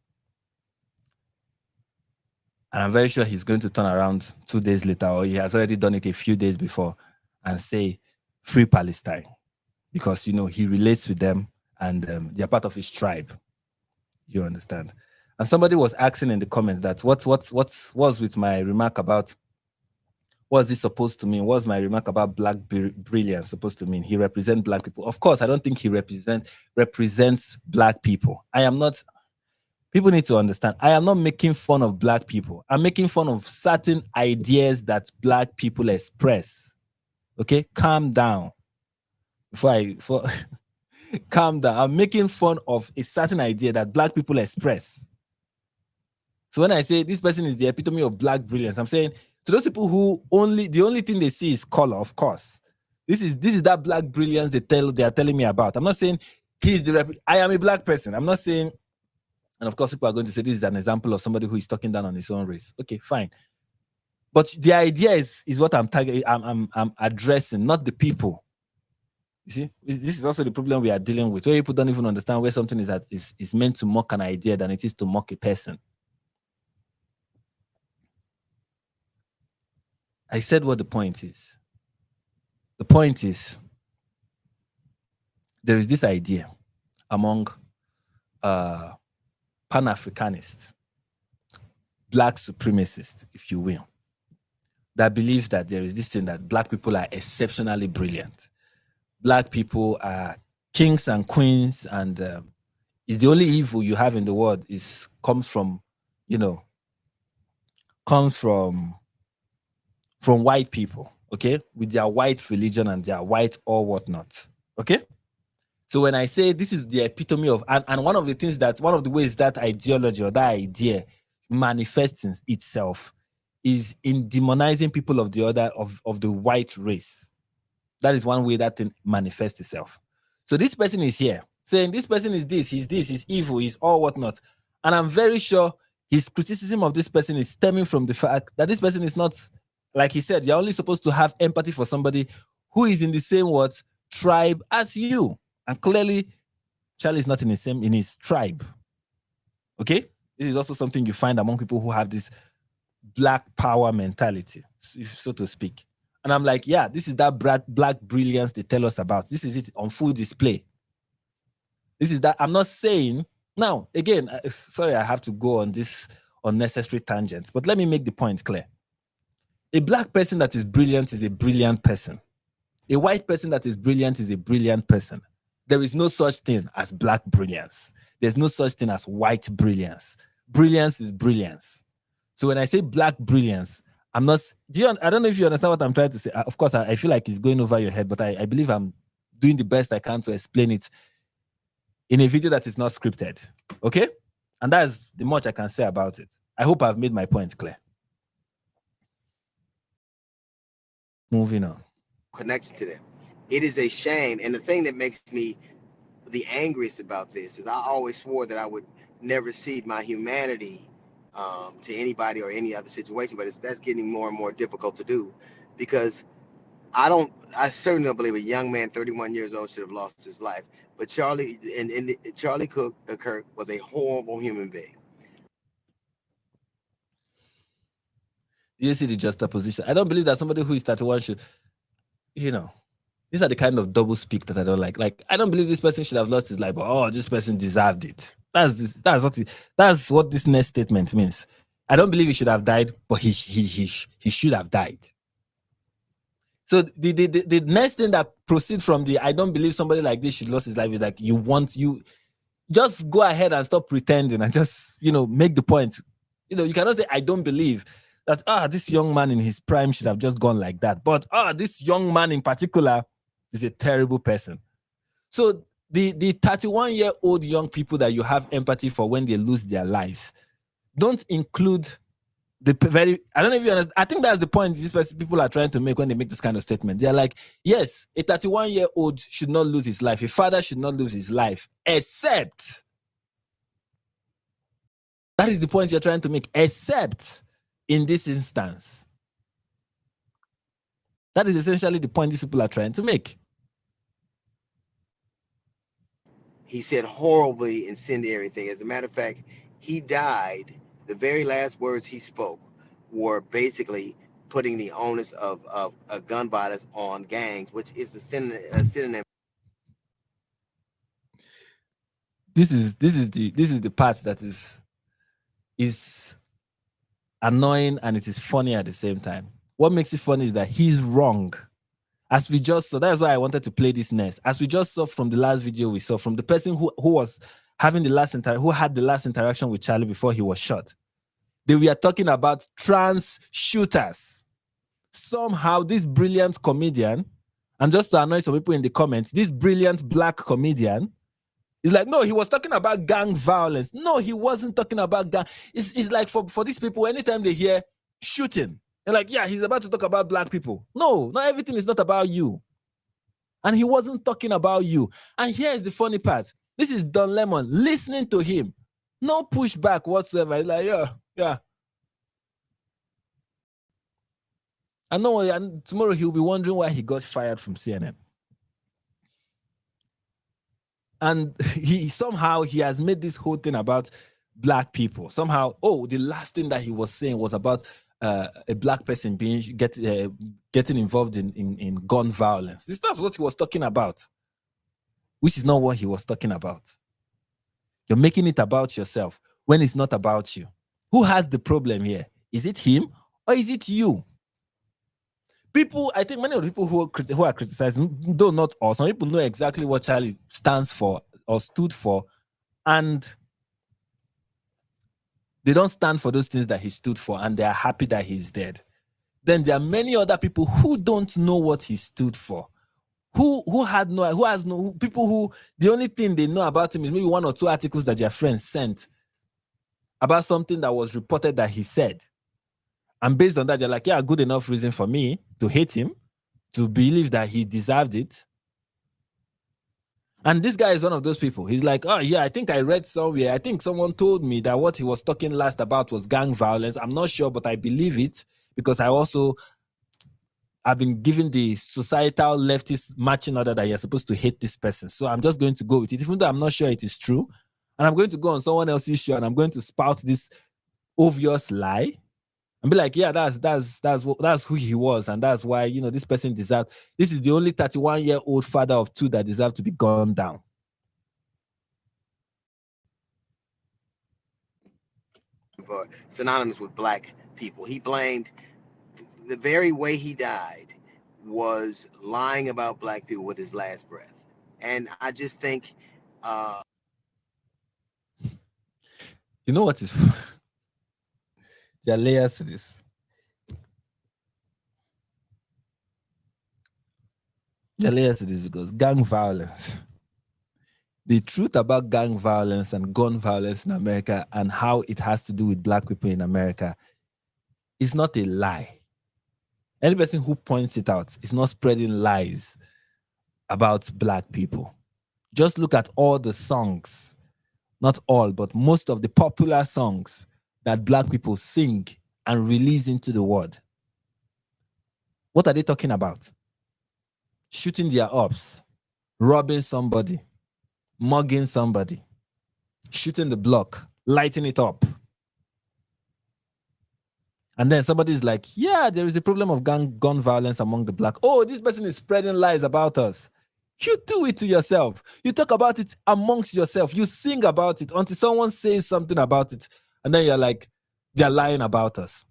And I'm very sure he's going to turn around 2 days later, or he has already done it a few days before, and say, free Palestine. Because, he relates with them and they're part of his tribe. You understand? And somebody was asking in the comments that what was with my remark about, what's this supposed to mean? What's my remark about black brilliance supposed to mean? He represents black people. Of course, I don't think he represents black people. I am not. People need to understand, I am not making fun of black people. I'm making fun of certain ideas that black people express. Okay? Calm down. Calm down. I'm making fun of a certain idea that black people express. So when I say this person is the epitome of black brilliance, I'm saying to those people who the only thing they see is color, of course. This is that black brilliance they are telling me about. I'm not saying I am a black person. I'm not saying. And of course, people are going to say this is an example of somebody who is talking down on his own race. Okay, fine. But the idea is what I'm addressing, not the people. You see, this is also the problem we are dealing with, where people don't even understand where something is meant to mock an idea than it is to mock a person. I said what the point is. The point is, there is this idea among Pan-Africanists, black supremacists, if you will, that believe that there is this thing that black people are exceptionally brilliant. Black people are kings and queens, and is the only evil you have in the world comes from white people, okay, with their white religion and their white or whatnot, okay. So when I say this is the epitome of, and one of the ways that ideology or that idea manifests itself is in demonizing people of the white race. That is one way that thing manifests itself. So this person is here. saying this person is this, he's evil, he's all whatnot. And I'm very sure his criticism of this person is stemming from the fact that this person is not, like he said, you're only supposed to have empathy for somebody who is in the same tribe as you. And clearly, Charlie is not in his tribe. Okay? This is also something you find among people who have this black power mentality, so to speak. And I'm like, yeah, this is that black brilliance they tell us about. This is it on full display. This is that. I'm not saying, now, again, sorry, I have to go on this unnecessary tangents, but let me make the point clear. A black person that is brilliant is a brilliant person. A white person that is brilliant is a brilliant person. There is no such thing as black brilliance. There's no such thing as white brilliance. Brilliance is brilliance. So when I say black brilliance, I'm not, I don't know if you understand what I'm trying to say. Of course, I feel like it's going over your head, but I believe I'm doing the best I can to explain it in a video that is not scripted. Okay? And that's the much I can say about it. I hope I've made my point clear. Moving on. Connection to them. It is a shame. And the thing that makes me the angriest about this is I always swore that I would never cede my humanity to anybody or any other situation, but that's getting more and more difficult to do, because I certainly don't believe a young man 31 years old should have lost his life. But Charlie Kirk was a horrible human being. Do you see the juxtaposition? I don't believe that somebody who is 31 should, these are the kind of double speak that I don't like. Like, I don't believe this person should have lost his life, but this person deserved it. That's what this next statement means. I don't believe he should have died, but he should have died. So the next thing that proceeds from the I don't believe somebody like this should lose his life is like, you just go ahead and stop pretending and just make the point. You cannot say I don't believe that this young man in his prime should have just gone like that, but this young man in particular is a terrible person. So the 31-year-old young people that you have empathy for when they lose their lives, don't include the very, I don't know if you understand. I think that's the point these people are trying to make when they make this kind of statement. They're like, yes, a 31-year-old should not lose his life. A father should not lose his life, except, that is the point you're trying to make, except in this instance. That is essentially the point these people are trying to make. He said horribly incendiary thing. As a matter of fact, he died. The very last words he spoke were basically putting the onus of gun violence on gangs, which is a synonym. This is the part that is annoying and it is funny at the same time. What makes it funny is that he's wrong. As we just saw, that's why I wanted to play this next. As we just saw from the last video we saw from the person who was having who had the last interaction with Charlie before he was shot. They were talking about trans shooters. Somehow this brilliant comedian, and just to annoy some people in the comments, this brilliant black comedian is like, no, he was talking about gang violence. No, he wasn't talking about gang. It's like for these people, anytime they hear shooting, they're like, yeah, he's about to talk about black people. No, not everything is not about you. And he wasn't talking about you. And here's the funny part. This is Don Lemon listening to him. No pushback whatsoever. He's like, yeah. I know, and tomorrow he'll be wondering why he got fired from CNN. And he has made this whole thing about black people. Somehow, the last thing that he was saying was about a black person getting involved in gun violence. This is what he was talking about, which is not what he was talking about. You're making it about yourself when it's not about you. Who has the problem here? Is it him or is it you? People, I think many of the people who are criticizing, though not all, some people know exactly what Charlie stands for or stood for, and they don't stand for those things that he stood for, and they are happy that he's dead. Then there are many other people who don't know what he stood for, people who the only thing they know about him is maybe 1 or 2 articles that their friends sent about something that was reported that he said. And based on that, they're like, yeah, good enough reason for me to hate him, to believe that he deserved it. And this guy is one of those people. He's like, oh yeah, I think I read somewhere. I think someone told me that what he was talking last about was gang violence. I'm not sure, but I believe it because I've been given the societal leftist marching order that you're supposed to hate this person. So I'm just going to go with it, even though I'm not sure it is true. And I'm going to go on someone else's show and I'm going to spout this obvious lie and be like, yeah, that's who he was, and that's why this person deserved. This is the only 31-year-old father of two that deserved to be gunned down. For synonymous with black people, he blamed the very way he died was lying about black people with his last breath, and I just think, you know what is? There are layers to this. There are layers to this because gang violence. The truth about gang violence and gun violence in America and how it has to do with black people in America is not a lie. Any person who points it out is not spreading lies about black people. Just look at all the songs, not all, but most of the popular songs that black people sing and release into the world. What are they talking about? Shooting their ops, robbing somebody, mugging somebody, shooting the block, lighting it up. And then somebody's like, yeah, there is a problem of gun violence among the black. Oh, this person is spreading lies about us. You do it to yourself. You talk about it amongst yourself. You sing about it until someone says something about it. And then you're like, they're lying about us.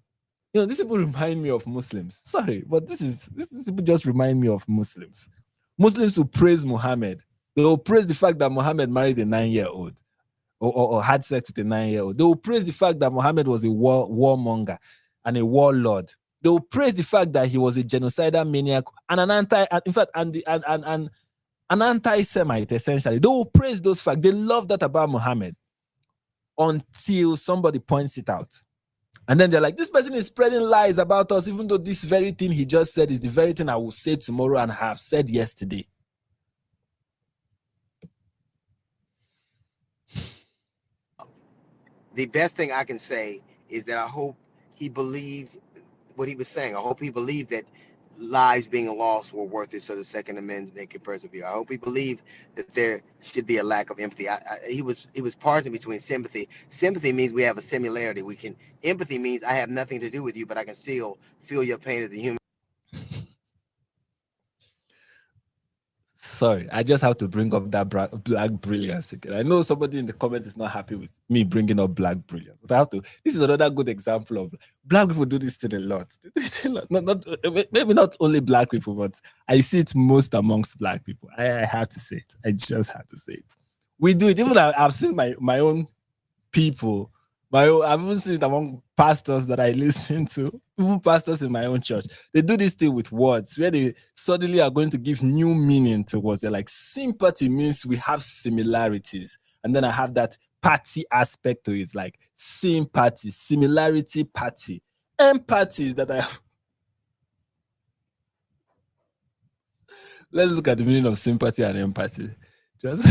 These people remind me of Muslims. Sorry, but this people just remind me of Muslims. Muslims who praise Muhammad. They will praise the fact that Muhammad married a 9-year-old or had sex with a 9-year-old. They will praise the fact that Muhammad was a warmonger and a warlord. They will praise the fact that he was a genocidal maniac and an anti-Semite, essentially. They will praise those facts. They love that about Muhammad until somebody points it out. And then they're like, this person is spreading lies about us, even though this very thing he just said is the very thing I will say tomorrow and have said yesterday. The best thing I can say is that I hope he believed what he was saying. I hope he believed that lives being lost were worth it, so the Second Amendment make it persevere. I hope he believed that there should be a lack of empathy. He was parsing between sympathy. Sympathy means we have a similarity. Empathy means I have nothing to do with you, but I can still feel your pain as a human. Sorry, I just have to bring up that black brilliance again. I know somebody in the comments is not happy with me bringing up black brilliance, but I have to. This is another good example of black people do this thing a lot. Maybe not only black people, but I see it most amongst black people. I have to say it. I just have to say it. We do it. Even I've seen my own people. I've even seen it among pastors that I listen to, even pastors in my own church. They do this thing with words where they suddenly are going to give new meaning to words. They're like, sympathy means we have similarities. And then I have that party aspect to it, like sympathy, similarity, party. Empathy is that I have. Let's look at the meaning of sympathy and empathy. Just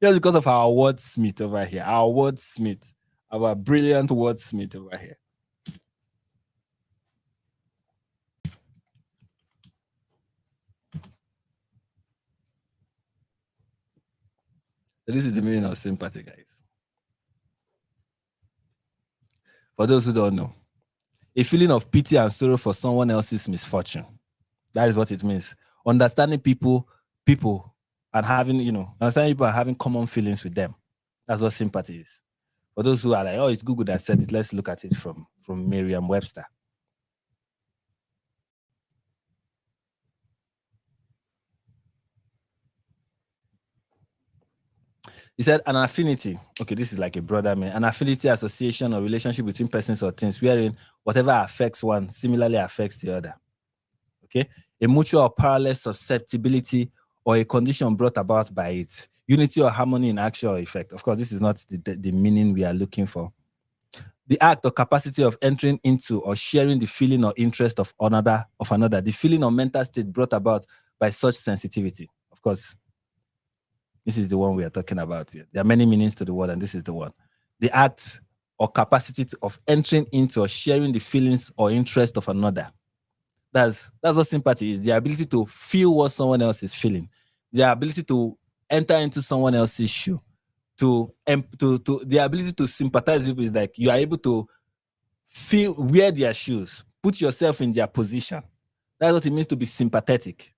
because of our wordsmith over here, our brilliant wordsmith over here. This is the meaning of sympathy, guys. For those who don't know, a feeling of pity and sorrow for someone else's misfortune. That is what it means. Understanding people, and understanding people and having common feelings with them. That's what sympathy is. For those who are like, oh, it's Google that said it, let's look at it from Merriam-Webster. He said an affinity. Okay, this is like a broader meaning. An affinity, association, or relationship between persons or things wherein whatever affects one similarly affects the other. Okay, a mutual or parallel susceptibility or a condition brought about by it. Unity or harmony in action or effect. Of course, this is not the meaning we are looking for. The act or capacity of entering into or sharing the feeling or interest of another, the feeling or mental state brought about by such sensitivity. Of course, This is the one we are talking about here. There are many meanings to the word, and this is the one. The act or capacity of entering into or sharing the feelings or interest of another. That's what sympathy is. The ability to feel what someone else is feeling. The ability to enter into someone else's shoe. To the ability to sympathize with people is like you are able to wear their shoes, put yourself in their position. That's what it means to be sympathetic.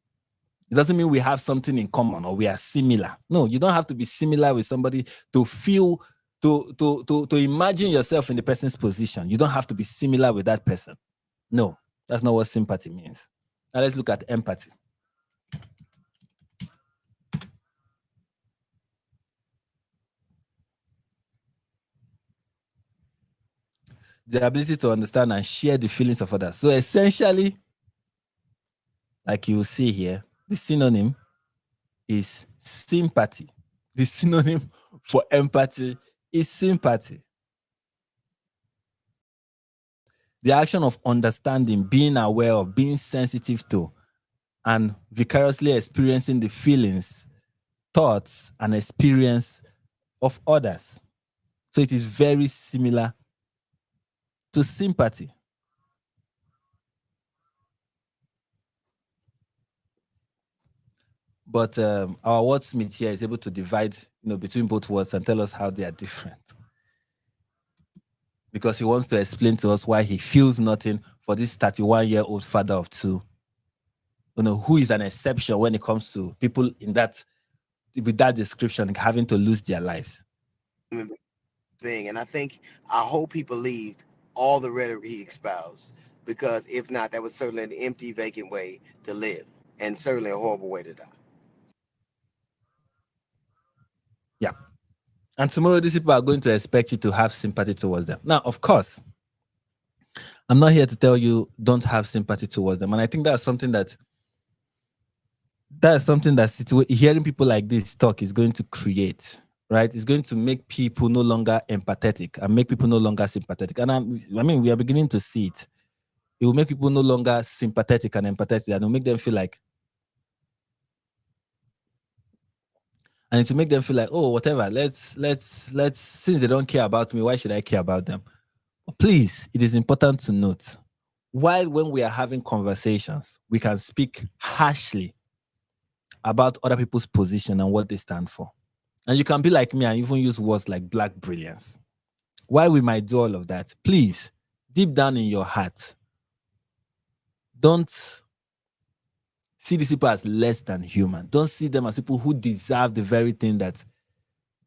It doesn't mean we have something in common or we are similar. No, you don't have to be similar with somebody to feel, to imagine yourself in the person's position. You don't have to be similar with that person. No, that's not what sympathy means. Now let's look at empathy. The ability to understand and share the feelings of others. So essentially, like you will see here, the synonym is sympathy. The synonym for empathy is sympathy. The action of understanding, being aware of, being sensitive to, and vicariously experiencing the feelings, thoughts, and experience of others. So it is very similar to sympathy. But our wordsmith here is able to divide, between both words and tell us how they are different. Because he wants to explain to us why he feels nothing for this 31-year-old father of two, who is an exception when it comes to people with that description having to lose their lives. And I hope he believed all the rhetoric he espoused, because if not, that was certainly an empty, vacant way to live, and certainly a horrible way to die. Yeah. And tomorrow, these people are going to expect you to have sympathy towards them. Now, of course, I'm not here to tell you don't have sympathy towards them. And I think that's something that hearing people like this talk is going to create, right? It's going to make people no longer empathetic and make people no longer sympathetic. And we are beginning to see it. It will make people no longer sympathetic and empathetic, and it will make them feel like, and to make them feel like, oh, whatever, let's, since they don't care about me, why should I care about them? But please, it is important to note, while when we are having conversations, we can speak harshly about other people's position and what they stand for. And you can be like me and even use words like black brilliance. While we might do all of that, please, deep down in your heart, don't see these people as less than human. Don't see them as people who deserve the very thing that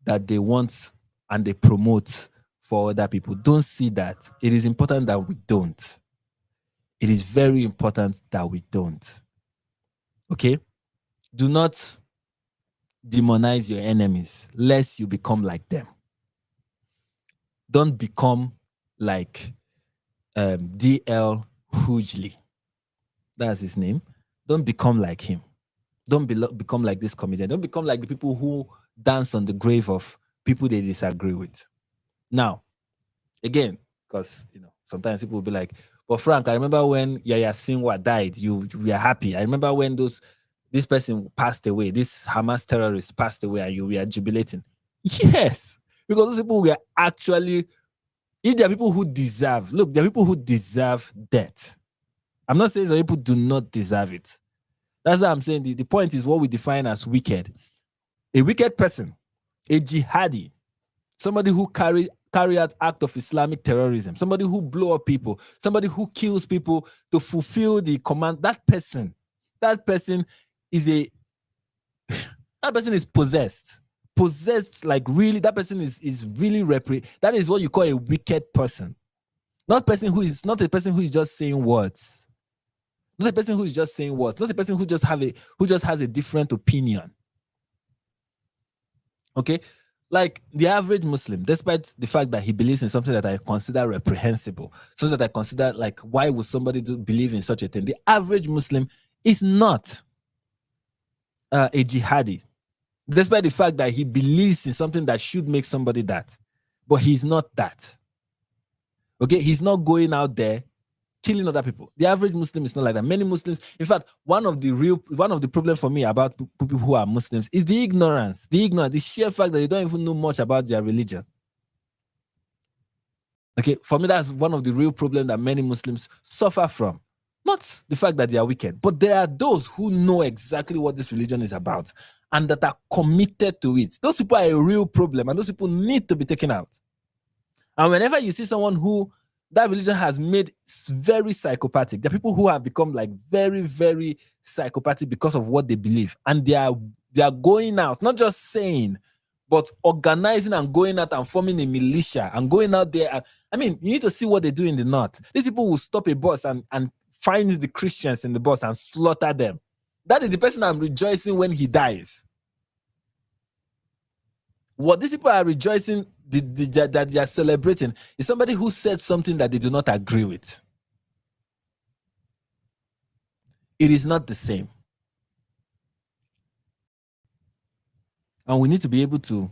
they want and they promote for other people. Don't see that. It is important that we don't. It is very important that we don't. Okay? Do not demonize your enemies lest you become like them. Don't become like D.L. Hughley. That's his name. Don't become like him. Don't become like this comedian. Don't become like the people who dance on the grave of people they disagree with. Now, again, because sometimes people will be like, "But Frank, I remember when Yahya Sinwar died. We are happy. I remember when this person passed away. This Hamas terrorist passed away, and we are jubilating." Yes, because those people were actually. If there are people who deserve, there are people who deserve death. I'm not saying that people do not deserve it. That's what I'm saying. The point is what we define as wicked. A wicked person, a jihadi, somebody who carry out act of Islamic terrorism, somebody who blow up people, somebody who kills people to fulfill the command. That person is that person is possessed. Possessed, like really, that person is really that is what you call a wicked person. Not a person who is just saying words. Not a person who is just saying words. Not a person who just has a different opinion. Okay? Like the average Muslim, despite the fact that he believes in something that I consider reprehensible, so that I consider like, why would somebody believe in such a thing? The average Muslim is not a jihadi, despite the fact that he believes in something that should make somebody that, but he's not that. Okay, he's not going out there killing other people. The average Muslim is not like that. Many Muslims, in fact, one of the problems for me about people who are Muslims is the ignorance, the sheer fact that they don't even know much about their religion. Okay, for me, that's one of the real problems that many Muslims suffer from. Not the fact that they are wicked, but there are those who know exactly what this religion is about and that are committed to it. Those people are a real problem, and those people need to be taken out. And whenever you see someone who that religion has made very psychopathic, there are people who have become like very, very psychopathic because of what they believe, and they are going out, not just saying, but organizing and going out and forming a militia and going out there. And, you need to see what they do in the north. These people will stop a bus and find the Christians in the bus and slaughter them. That is the person I'm rejoicing when he dies. What these people are rejoicing that they are celebrating is somebody who said something that they do not agree with. It is not the same. And we need to be able to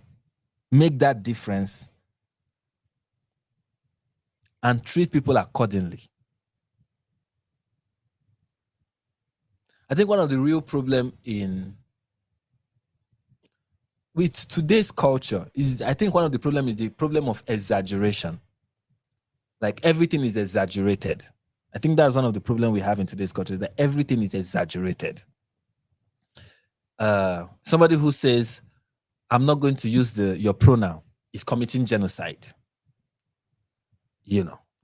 make that difference and treat people accordingly. I think one of the real problems with today's culture is, I think one of the problems is the problem of exaggeration. Like everything is exaggerated. I think that's one of the problems we have in today's culture, is that everything is exaggerated. Somebody who says, I'm not going to use your pronoun, is committing genocide.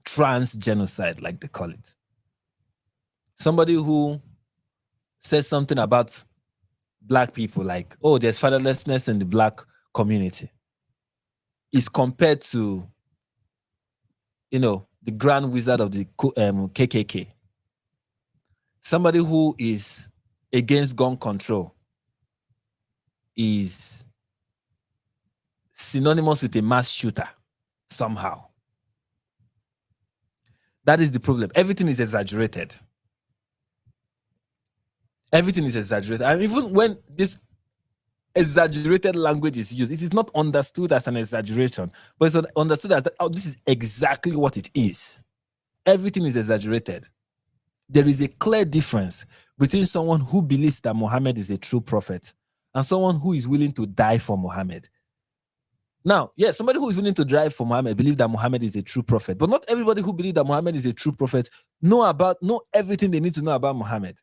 Trans genocide, like they call it. Somebody who says something about Black people, like, oh, there's fatherlessness in the Black community, is compared to, the Grand Wizard of the KKK. Somebody who is against gun control is synonymous with a mass shooter somehow. That is the problem. Everything is exaggerated. Everything is exaggerated. And even when this exaggerated language is used, it is not understood as an exaggeration, but it's understood as that, oh, this is exactly what it is. Everything is exaggerated. There is a clear difference between someone who believes that Muhammad is a true prophet and someone who is willing to die for Muhammad. Now, yes, somebody who is willing to die for Muhammad believes that Muhammad is a true prophet, but not everybody who believes that Muhammad is a true prophet know everything they need to know about Muhammad.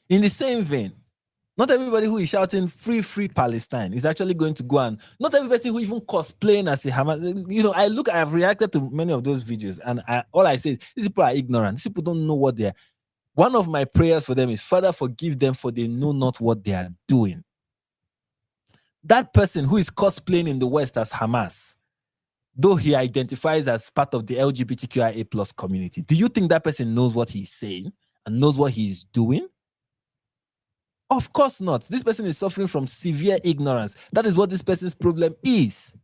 In the same vein, not everybody who is shouting free Palestine is actually going to go, and not everybody who even cosplaying as a Hamas. I have reacted to many of those videos, and all I say is these people are ignorant. These people don't know what they are. One of my prayers for them is, Father, forgive them, for they know not what they are doing. That person who is cosplaying in the West as Hamas, though he identifies as part of the LGBTQIA plus community, do you think that person knows what he's saying and knows what he's doing? Of course not. This person is suffering from severe ignorance. That is what this person's problem is.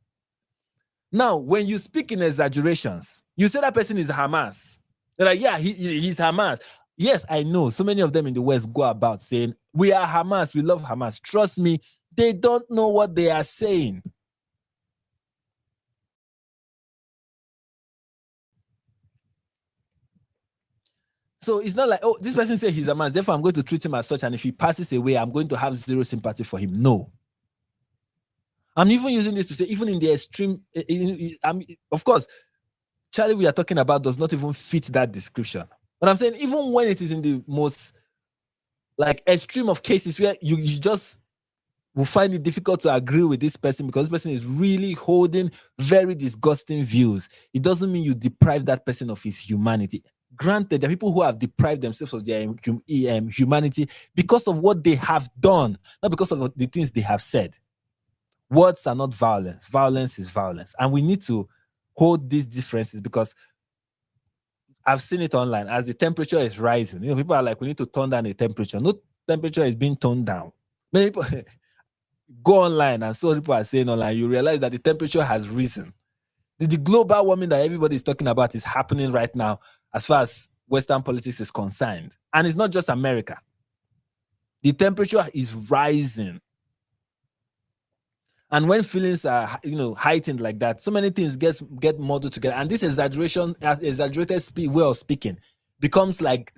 Now, when you speak in exaggerations, you say that person is Hamas. They're like, yeah, he's Hamas. Yes, I know. So many of them in the West go about saying, we are Hamas, we love Hamas. Trust me, they don't know what they are saying. So it's not like, oh, this person said he's Hamas, therefore I'm going to treat him as such, and if he passes away, I'm going to have zero sympathy for him. No. I'm even using this to say, even in the extreme, of course, Charlie we are talking about does not even fit that description. But I'm saying, even when it is in the most extreme of cases where you just will find it difficult to agree with this person because this person is really holding very disgusting views, it doesn't mean you deprive that person of his humanity. Granted, there are people who have deprived themselves of their humanity because of what they have done, not because of the things they have said. Words are not violence. Violence is violence. And we need to hold these differences, because I've seen it online. As the temperature is rising, people are like, we need to turn down the temperature. No temperature is being toned down. Many people go online and see what people are saying online. You realize that the temperature has risen. The global warming that everybody is talking about is happening right now as far as Western politics is concerned. And it's not just America. The temperature is rising. And when feelings are, heightened like that, so many things get muddled together. And this exaggerated way of speaking becomes like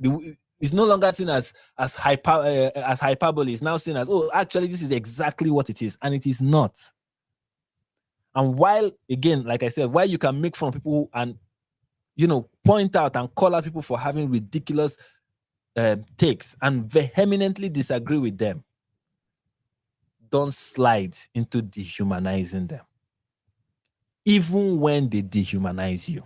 it's no longer seen as hyperbole. It's now seen as, oh, actually, this is exactly what it is, and it is not. And while, again, like I said, while you can make fun of people and point out and call out people for having ridiculous takes and vehemently disagree with them, don't slide into dehumanizing them, even when they dehumanize you.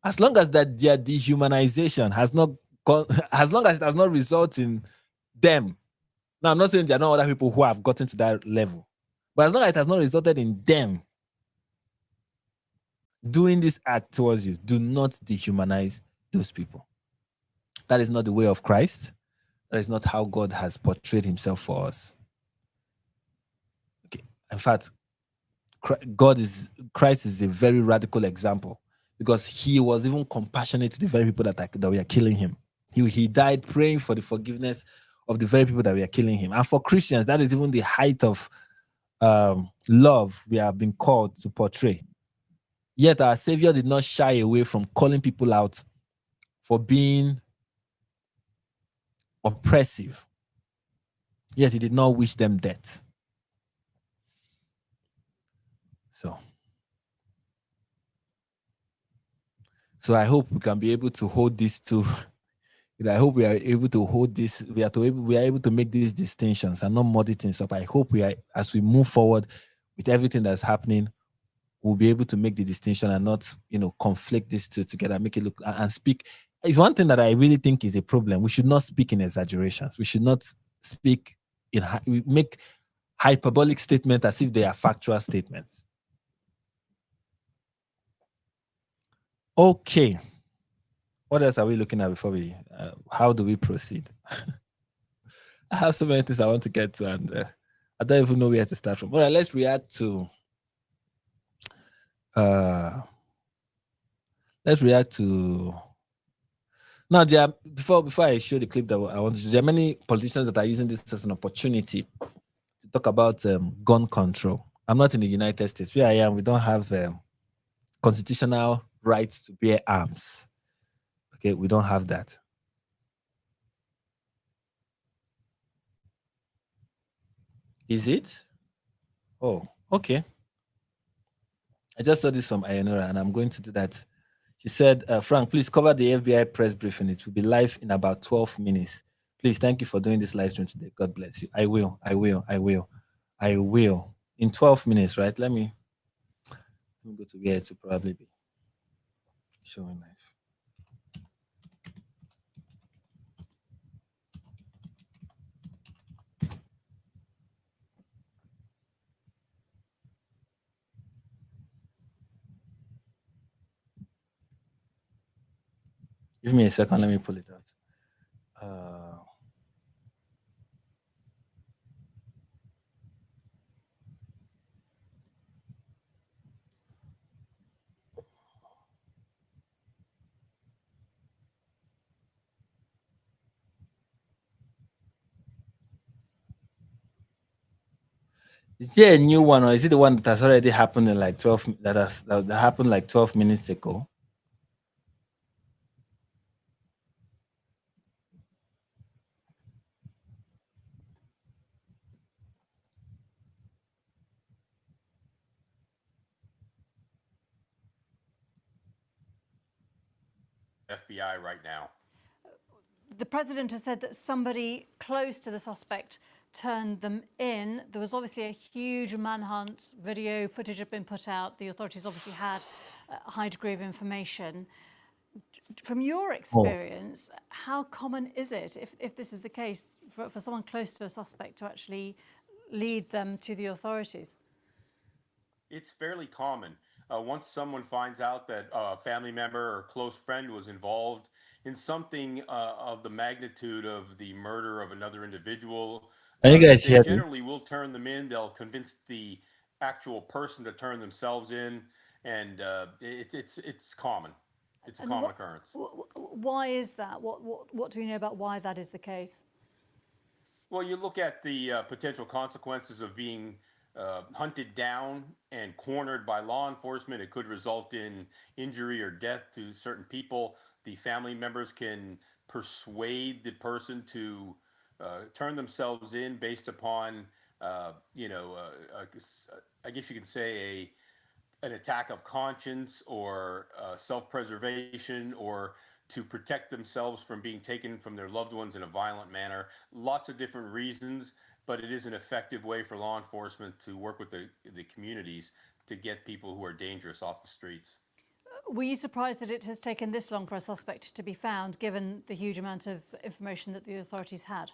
As long as that their dehumanization has not gone, as long as it has not resulted in them. Now, I'm not saying there are not other people who have gotten to that level, but as long as it has not resulted in them doing this act towards you, do not dehumanize those people. That is not the way of Christ. That is not how God has portrayed himself for us. Okay. In fact, Christ is a very radical example, because he was even compassionate to the very people that were killing him. He died praying for the forgiveness of the very people that were killing him. And for Christians, that is even the height of love we have been called to portray. Yet our Savior did not shy away from calling people out for being oppressive. Yet he did not wish them death. So I hope we can be able to hold these two. I hope we are able to hold this. We are able to make these distinctions and not muddy things up. I hope as we move forward with everything that's happening, we'll be able to make the distinction and not, conflict these two together, make it look and speak. It's one thing that I really think is a problem. We should not speak in exaggerations. We should not speak make hyperbolic statements as if they are factual statements. Okay. What else are we looking at before how do we proceed? I have so many things I want to get to, and I don't even know where to start from. All right, let's react to now. Before I show the clip that I want to show, there are many politicians that are using this as an opportunity to talk about gun control. I'm not in the United States. Where I am, we don't have constitutional rights to bear arms. Okay, we don't have that. Is it? Oh, okay. I just saw this from Ayanora, and I'm going to do that. She said, Frank, please cover the FBI press briefing. It will be live in about 12 minutes. Please, thank you for doing this live stream today. God bless you. I will. In 12 minutes, right? Let me go to where it will probably be showing live. Give me a second. Let me pull it out. Is there a new one, or is it the one that has already happened in like 12 that happened like 12 minutes ago? FBI right now. The president has said that somebody close to the suspect turned them in. There was obviously a huge manhunt. Video footage had been put out. The authorities obviously had a high degree of information. From your experience, how common is it, if this is the case, for someone close to a suspect to actually lead them to the authorities? It's fairly common. Once someone finds out that a family member or close friend was involved in something of the magnitude of the murder of another individual, you guys they generally will turn them in. They'll convince the actual person to turn themselves in, and it's common. It's a common occurrence. Why is that? What do we know about why that is the case? Well, you look at the potential consequences of being hunted down and cornered by law enforcement. It could result in injury or death to certain people. The family members can persuade the person to turn themselves in based upon, I guess you can say an attack of conscience or self-preservation or to protect themselves from being taken from their loved ones in a violent manner. Lots of different reasons, but it is an effective way for law enforcement to work with the communities to get people who are dangerous off the streets. Were you surprised that it has taken this long for a suspect to be found, given the huge amount of information that the authorities had?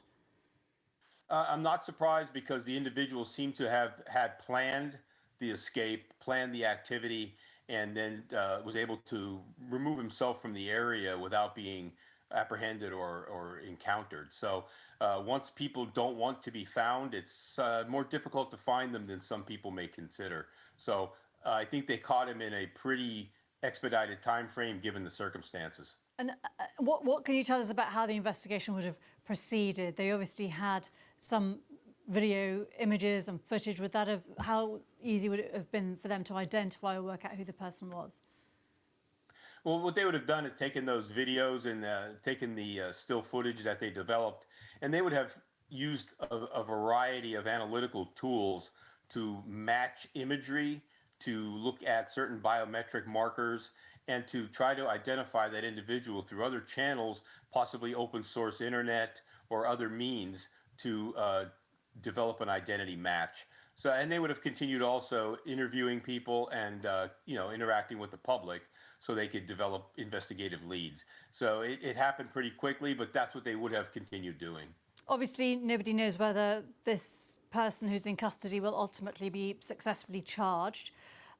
I'm not surprised because the individual seemed to have had planned the escape, planned the activity, and then was able to remove himself from the area without being apprehended or encountered. So once people don't want to be found, it's more difficult to find them than some people may consider. So I think they caught him in a pretty expedited time frame given the circumstances. And what can you tell us about how the investigation would have proceeded? They obviously had some video images and footage. Would that have, how easy would it have been for them to identify or work out who the person was? Well, what they would have done is taken those videos and taken the still footage that they developed, and they would have used a variety of analytical tools to match imagery, to look at certain biometric markers, and to try to identify that individual through other channels, possibly open source internet or other means to develop an identity match. So, and they would have continued also interviewing people and interacting with the public so they could develop investigative leads. So it happened pretty quickly, but that's what they would have continued doing. Obviously, nobody knows whether this person who's in custody will ultimately be successfully charged.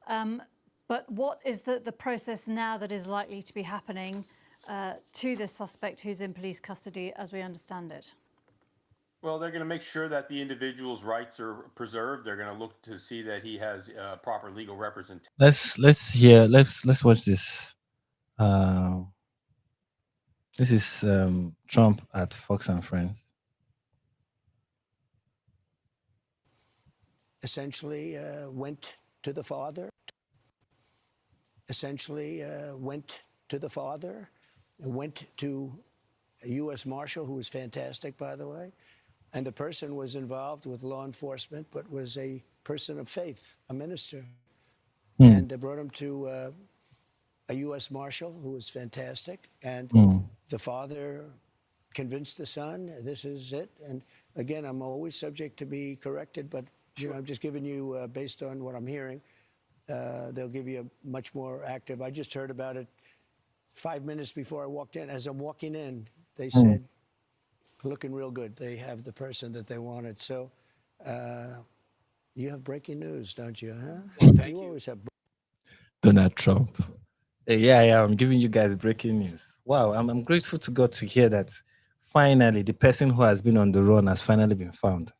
But what is the process now that is likely to be happening to this suspect who's in police custody, as we understand it? Well, they're going to make sure that the individual's rights are preserved. They're going to look to see that he has proper legal representation. Let's watch this. This is Trump at Fox and Friends. Essentially went to the father. Essentially went to the father, went to a U.S. Marshal, who was fantastic, by the way. And the person was involved with law enforcement, but was a person of faith, a minister. And they brought him to a U.S. Marshal, who was fantastic. And the father convinced the son, this is it. And again, I'm always subject to be corrected, but I'm just giving you, based on what I'm hearing, they'll give you a much more active. I just heard about it 5 minutes before I walked in. As I'm walking in, they said, looking real good. They have the person that they wanted. So you have breaking news, don't you? Huh? Thank you. Always have. Donald Trump. Yeah, I'm giving you guys breaking news. Wow, I'm grateful to God to hear that finally the person who has been on the run has finally been found.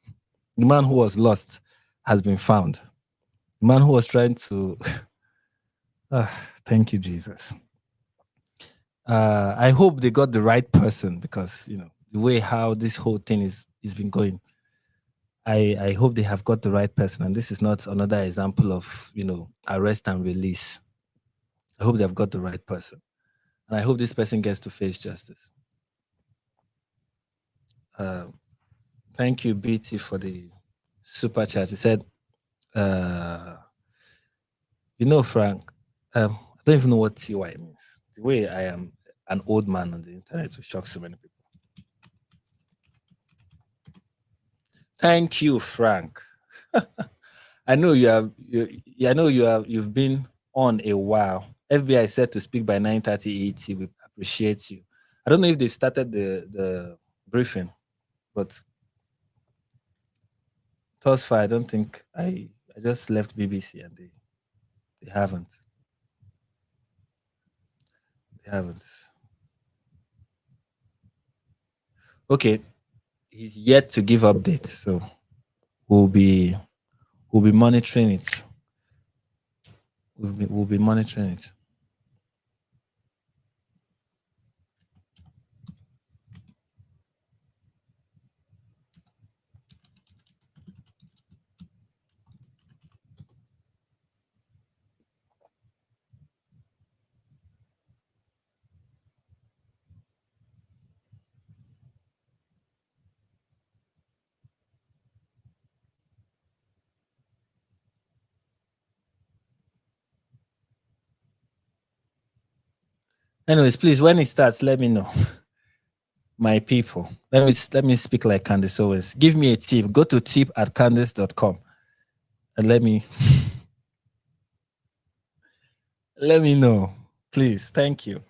The man who was lost has been found. The man who was trying to... thank you, Jesus. I hope they got the right person because, the way how this whole thing is been going, I hope they have got the right person. And this is not another example of, arrest and release. I hope they've got the right person. And I hope this person gets to face justice. Thank you, BT, for the super chat. He said, Frank, I don't even know what TY means. The way I am an old man on the internet will shock so many people. Thank you, Frank. I know you've been on a while. FBI said to speak by 9:30 ET. We appreciate you. I don't know if they've started the briefing, but thus far, I don't think I just left BBC and they haven't. They haven't. Okay. He's yet to give updates, so we'll be monitoring it. We'll be monitoring it. Anyways, please, when it starts, let me know. My people, let me speak like Candace Owens. Give me a tip. Go to tip@candace.com and let me know. Please. Thank you.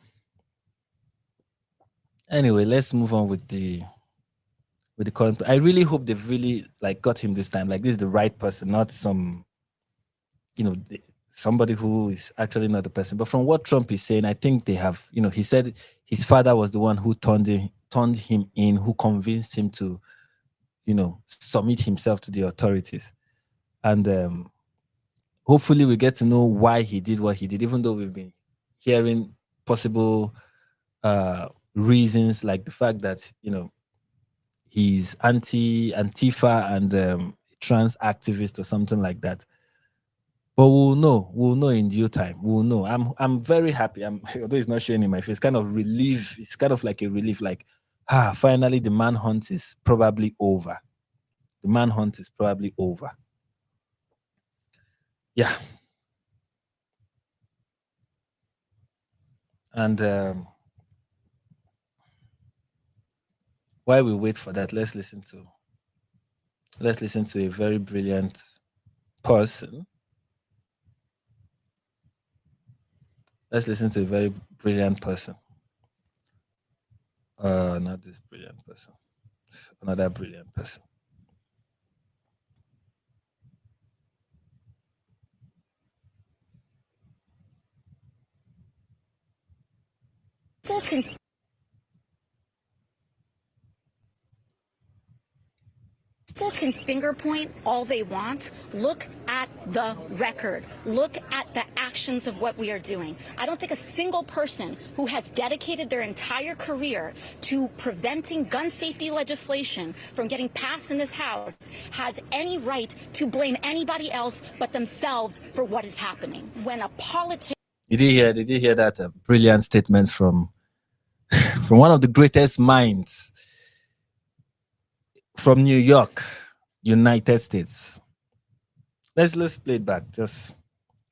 Anyway, let's move on with the current. I really hope they've really like got him this time. Like this is the right person, not some, somebody who is actually not the person. But from what Trump is saying, I think they have, he said his father was the one who turned him in, who convinced him to, submit himself to the authorities. And hopefully we get to know why he did what he did, even though we've been hearing possible reasons, like the fact that, he's Antifa and trans activist or something like that. But we'll know in due time. We'll know. I'm very happy. Although it's not showing in my face, kind of relief. It's kind of like a relief, like, finally the manhunt is probably over. The manhunt is probably over. Yeah. And while we wait for that, let's listen to a very brilliant person. Let's listen to a very brilliant person. Not this brilliant person. Another brilliant person. People can finger point all they want. Look at the record. Look at the actions of what we are doing. I don't think a single person who has dedicated their entire career to preventing gun safety legislation from getting passed in this House has any right to blame anybody else but themselves for what is happening. When a politician... Did you hear that brilliant statement from one of the greatest minds from New York, United States? Let's play it back. Just,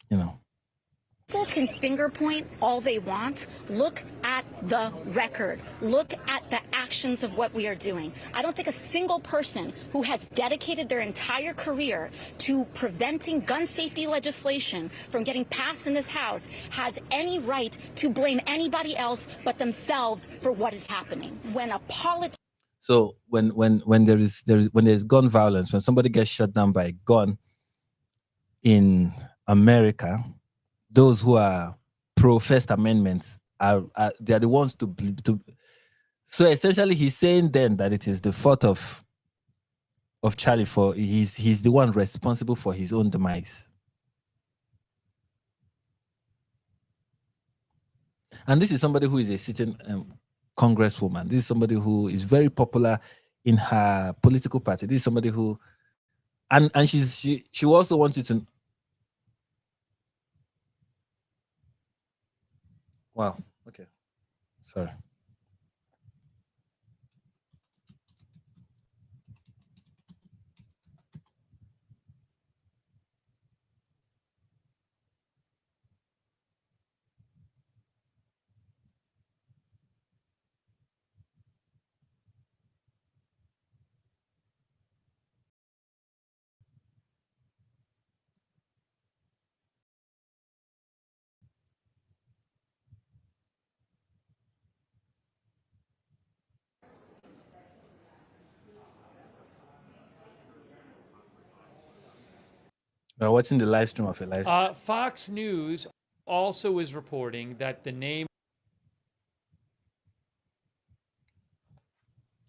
People can finger point all they want. Look at the record. Look at the actions of what we are doing. I don't think a single person who has dedicated their entire career to preventing gun safety legislation from getting passed in this House has any right to blame anybody else but themselves for what is happening. When a politician... So when there's gun violence, when somebody gets shot down by a gun in America, those who are pro First Amendment are they are the ones to. So essentially, he's saying then that it is the fault of Charlie, for he's the one responsible for his own demise. And this is somebody who is a sitting congresswoman. This is somebody who is very popular in her political party. This is somebody who, and she also wants you to. Wow. Okay. Sorry. We're watching the live stream of a live stream. Fox News also is reporting that the name...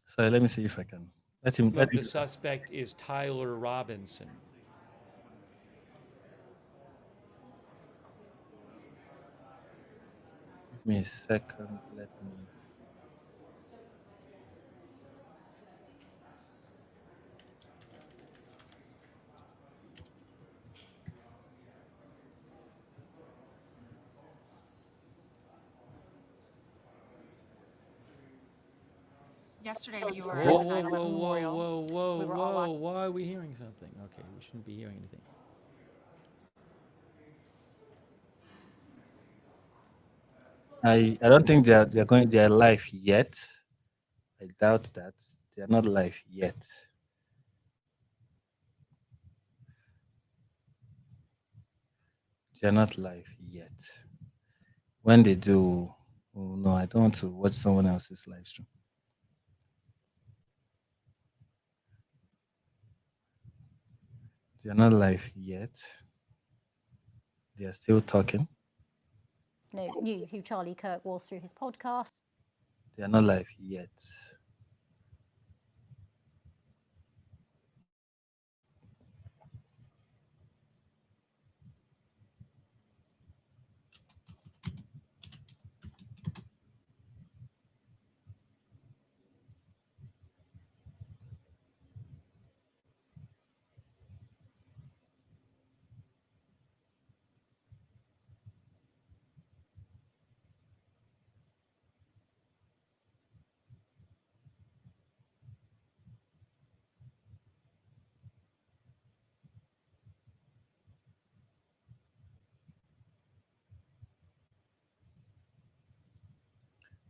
So let me see if I can let him. The suspect is Tyler Robinson. Give me a second. Let me. Yesterday, you were at the 9/11 memorial. Whoa. Why are we hearing something? Okay, we shouldn't be hearing anything. I don't think they're live yet. I doubt that. They're not live yet. They're not live yet. When they do, oh no, I don't want to watch someone else's live stream. They're not live yet. They're still talking. Knew who Charlie Kirk was through his podcast. They're not live yet.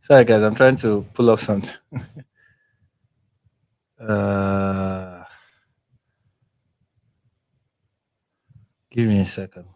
Sorry, guys, I'm trying to pull up something. Give me a second.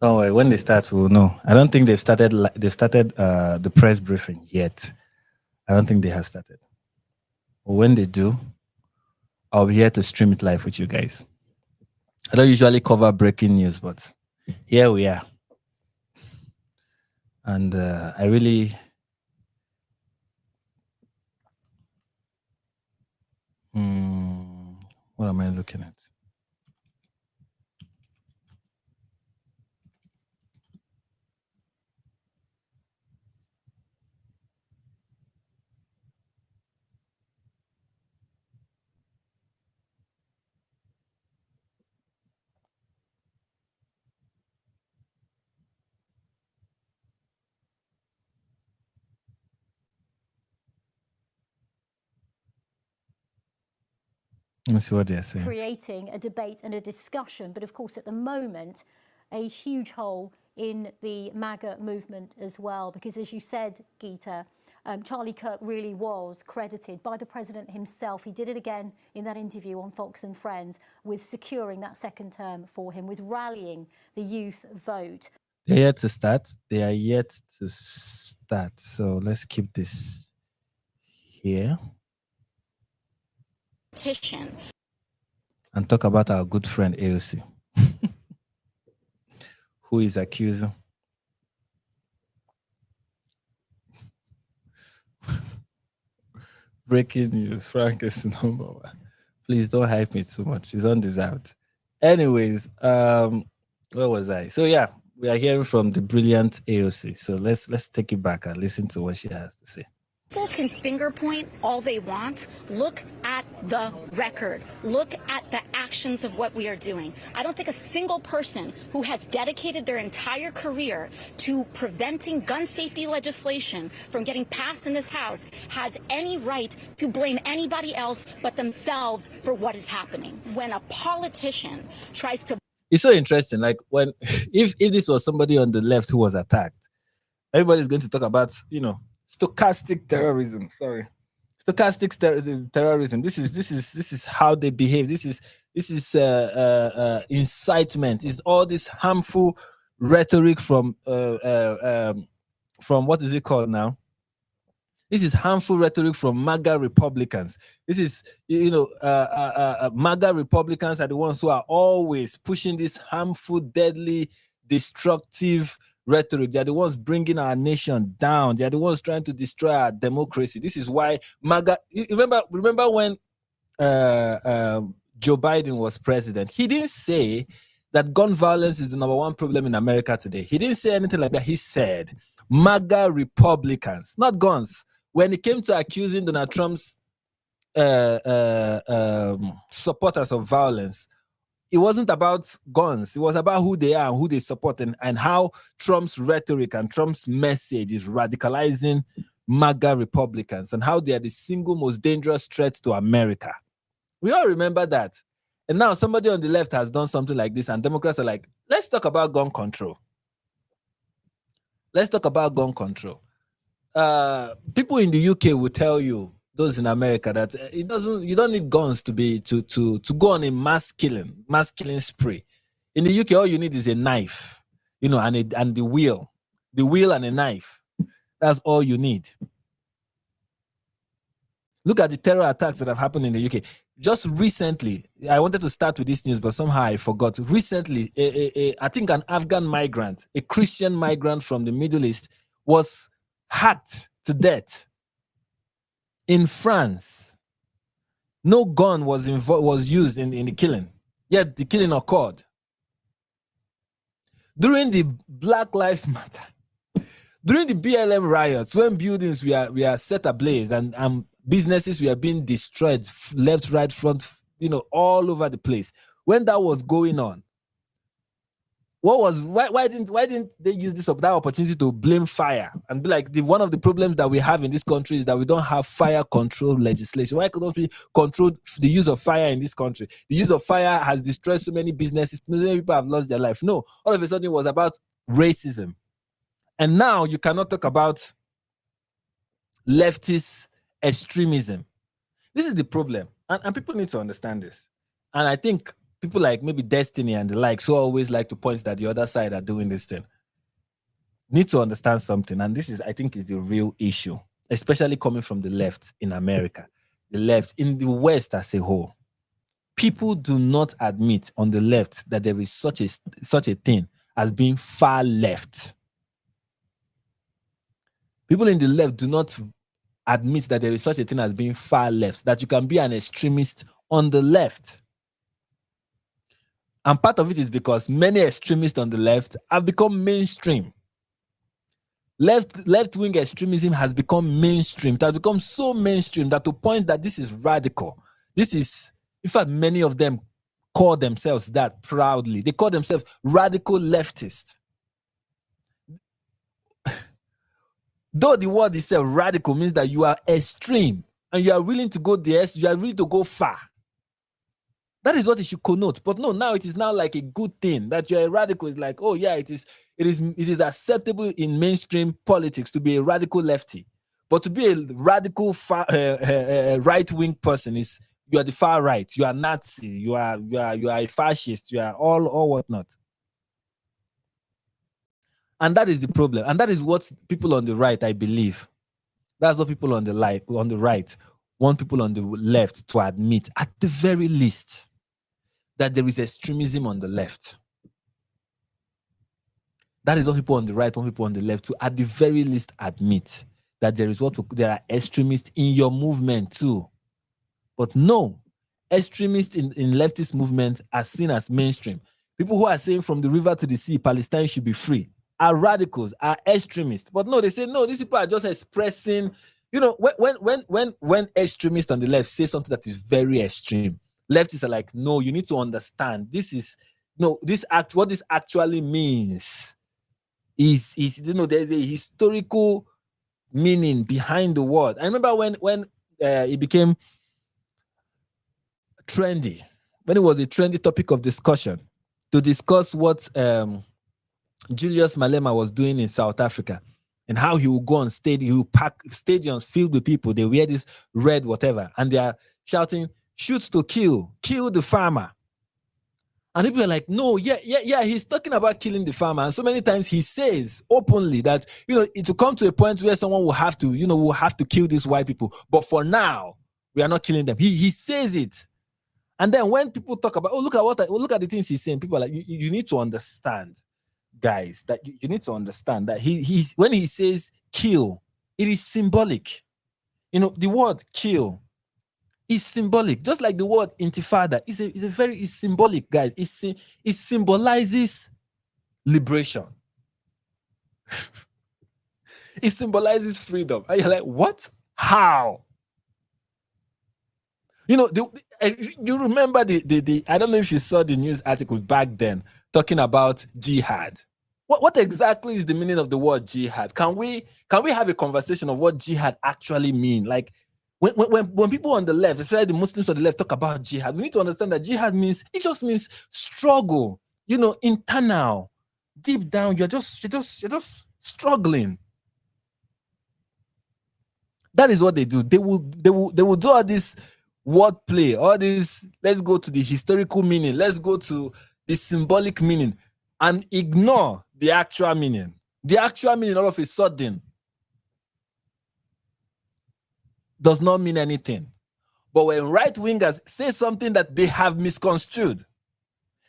Don't worry. When they start, we'll know. I don't think they've started. They've started the press briefing yet. I don't think they have started. But when they do, I'll be here to stream it live with you guys. I don't usually cover breaking news, but here we are. And I really. What am I looking at? Let me see what they're saying. Creating a debate and a discussion, but of course at the moment, a huge hole in the MAGA movement as well, because as you said, Geeta, Charlie Kirk really was credited by the president himself. He did it again in that interview on Fox and Friends with securing that second term for him, with rallying the youth vote. They're yet to start. They are yet to start. So let's keep this here. And talk about our good friend AOC, who is accusing. Breaking news, Frank is number one. Please don't hype me too much. It's undeserved. Anyways, where was I? So yeah, we are hearing from the brilliant AOC. So let's take it back and listen to what she has to say. People can finger point all they want. Look at the record. Look at the actions of what we are doing. I don't think a single person who has dedicated their entire career to preventing gun safety legislation from getting passed in this House has any right to blame anybody else but themselves for what is happening. When a politician tries to... It's so interesting. Like when, if this was somebody on the left who was attacked, Everybody's going to talk about, stochastic terrorism. Sorry, stochastic terrorism. This is how they behave. This is incitement. It's all this harmful rhetoric from what is it called now? This is harmful rhetoric from MAGA Republicans. This is, MAGA Republicans are the ones who are always pushing this harmful, deadly, destructive rhetoric. They are the ones bringing our nation down. They are the ones trying to destroy our democracy. This is why MAGA. Remember when Joe Biden was president? He didn't say that gun violence is the number one problem in America today. He didn't say anything like that. He said MAGA Republicans, not guns. When it came to accusing Donald Trump's supporters of violence, it wasn't about guns. It was about who they are and who they support, and how Trump's rhetoric and Trump's message is radicalizing MAGA Republicans and how they are the single most dangerous threat to America. We all remember that. And now somebody on the left has done something like this, and Democrats are like, let's talk about gun control. Let's talk about gun control. People in the UK will tell you, those in America, that you don't need guns to go on a mass killing spree. In the UK, all you need is a knife, and the wheel and a knife. That's all you need. Look at the terror attacks that have happened in the UK. Just recently, I wanted to start with this news, but somehow I forgot. Recently, I think an Afghan migrant, a Christian migrant from the Middle East, was hacked to death in France. No gun was used in the killing, yet the killing occurred. During the Black Lives Matter, during the BLM riots, when buildings were set ablaze and businesses were being destroyed left, right, front, all over the place, when that was going on, why didn't they use that opportunity to blame fire and be like, one of the problems that we have in this country is that we don't have fire control legislation. Why couldn't we control the use of fire in this country? The use of fire has destroyed so many businesses. So many people have lost their life. No, all of a sudden it was about racism. And now you cannot talk about leftist extremism. This is the problem. And people need to understand this. And I think people like maybe Destiny and the likes, who always like to point that the other side are doing this thing, need to understand something. And this is, I think, is the real issue, especially coming from the left in America, the left in the West as a whole. People do not admit on the left that there is such a thing as being far left. People in the left do not admit that there is such a thing as being far left, that you can be an extremist on the left. And part of it is because many extremists on the left have become mainstream. Left-wing extremism has become mainstream. It has become so mainstream that to point that this is radical. This is, in fact, many of them call themselves that proudly. They call themselves radical leftists. Though the word itself, radical, means that you are extreme and you are willing to go there, you are willing to go far. That is what it should connote. But no, now it is now like a good thing that you're a radical. It's like, oh yeah, it is acceptable in mainstream politics to be a radical lefty. But to be a radical right-wing person is, you are the far right, you are Nazi, you are a fascist, you are all whatnot. And that is the problem. And that is what people on the right, I believe, that's what people on the right want people on the left to admit, at the very least, that there is extremism on the left. That is what people on the right want people on the left to, at the very least, admit that there are extremists in your movement too. But no, extremists in leftist movement are seen as mainstream. People who are saying from the river to the sea, Palestine should be free, are radicals, are extremists. But no, they say, no, these people are just expressing, when extremists on the left say something that is very extreme, leftists are like, no, you need to understand. What this actually means is there's a historical meaning behind the word. I remember when it became trendy, when it was a trendy topic of discussion, to discuss what Julius Malema was doing in South Africa. and how he will go on stage, he will pack stadiums filled with people. They wear this red whatever, and they are shouting, "Shoot to kill the farmer." And people are like, no, yeah, he's talking about killing the farmer. And so many times he says openly that, it will come to a point where someone will have to kill these white people. But for now, we are not killing them. He says it. And then when people talk about, look at the things he's saying, people are like, you need to understand, guys, that you need to understand that he's when he says kill, it is symbolic. The word kill is symbolic, just like the word intifada is symbolic, guys. It symbolizes liberation. It symbolizes freedom. And you're like, what? How? You remember the I don't know if you saw the news article back then talking about jihad. What exactly is the meaning of the word jihad? Can we have a conversation of what jihad actually mean? Like, when people on the left, especially the Muslims on the left, talk about jihad, we need to understand that jihad just means struggle, internal, deep down, you're just struggling. That is what they do. They will do all this wordplay, all this, let's go to the historical meaning, let's go to the symbolic meaning, and ignore the actual meaning. The actual meaning all of a sudden does not mean anything. But when right-wingers say something that they have misconstrued,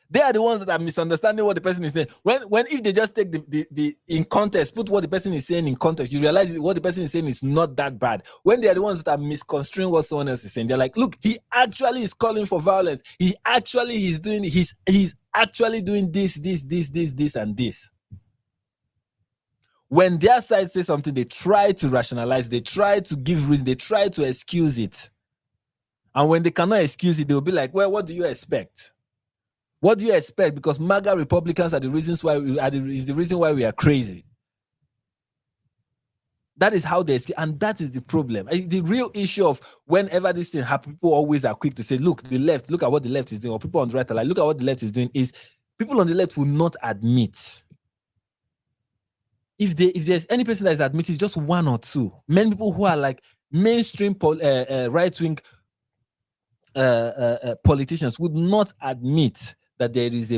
they are the ones that are misunderstanding what the person is saying. When if they just take the in context, put what the person is saying in context, you realize what the person is saying is not that bad. When they are the ones that are misconstruing what someone else is saying, they're like, look, he actually is calling for violence. He's actually doing this, and this. When their side says something, they try to rationalize, they try to give reason, they try to excuse it. And when they cannot excuse it, they'll be like, well, what do you expect? What do you expect? Because MAGA Republicans are the reasons why is the reason why we are crazy. That is how they, and that is the problem. The real issue of whenever this thing happens, people always are quick to say, look at what the left is doing, or people on the right are like, look at what the left is doing, is people on the left will not admit. If there's any person that is admitted, it's just one or two. Many people who are like mainstream right-wing politicians would not admit that there is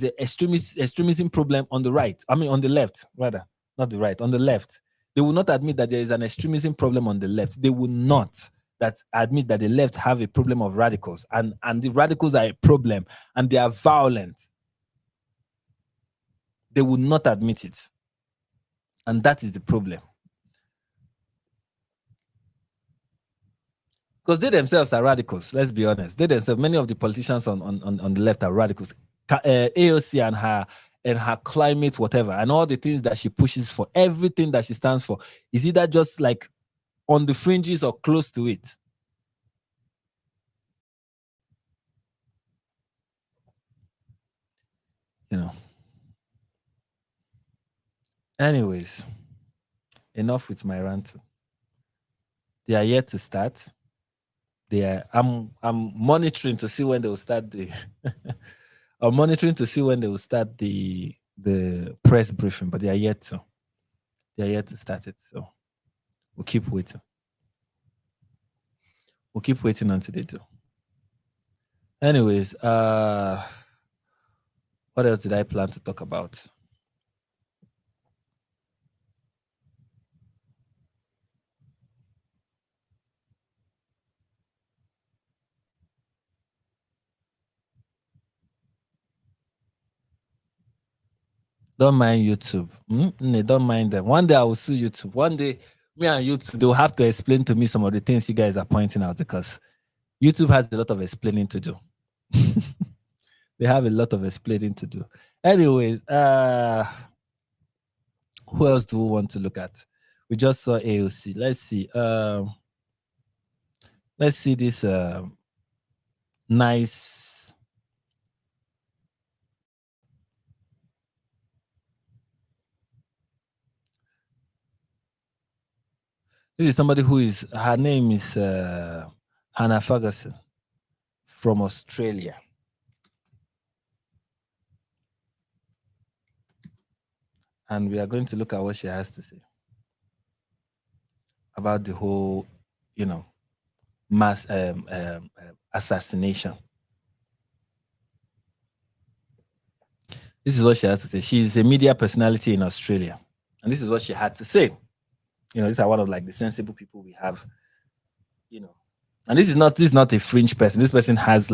an extremism problem on the right. I mean, on the left, rather, not the right, on the left. They will not admit that there is an extremism problem on the left. They will not admit that the left have a problem of radicals, and the radicals are a problem and they are violent. They will not admit it. And that is the problem. Because they themselves are radicals, let's be honest. They themselves, many of the politicians on the left are radicals. AOC and her climate, whatever, and all the things that she pushes for, everything that she stands for, is either just like on the fringes or close to it. Anyways, enough with my rant. They are yet to start. I'm monitoring to see when they will start the I'm monitoring to see when they will start the press briefing, but they are yet to start it. So we'll keep waiting. We'll keep waiting until they do. Anyways, what else did I plan to talk about? Don't mind YouTube. Don't mind them. One day I will sue YouTube. One day, me and YouTube, they'll have to explain to me some of the things you guys are pointing out, because YouTube has a lot of explaining to do. They have a lot of explaining to do. Anyways, who else do we want to look at? We just saw AOC. Let's see. Let's see this nice. This is somebody her name is Hannah Ferguson from Australia. and we are going to look at what she has to say about the whole, mass assassination. This is what she has to say. She is a media personality in Australia, and this is what she had to say. These are one of the sensible people we have. And this is not a fringe person. This person has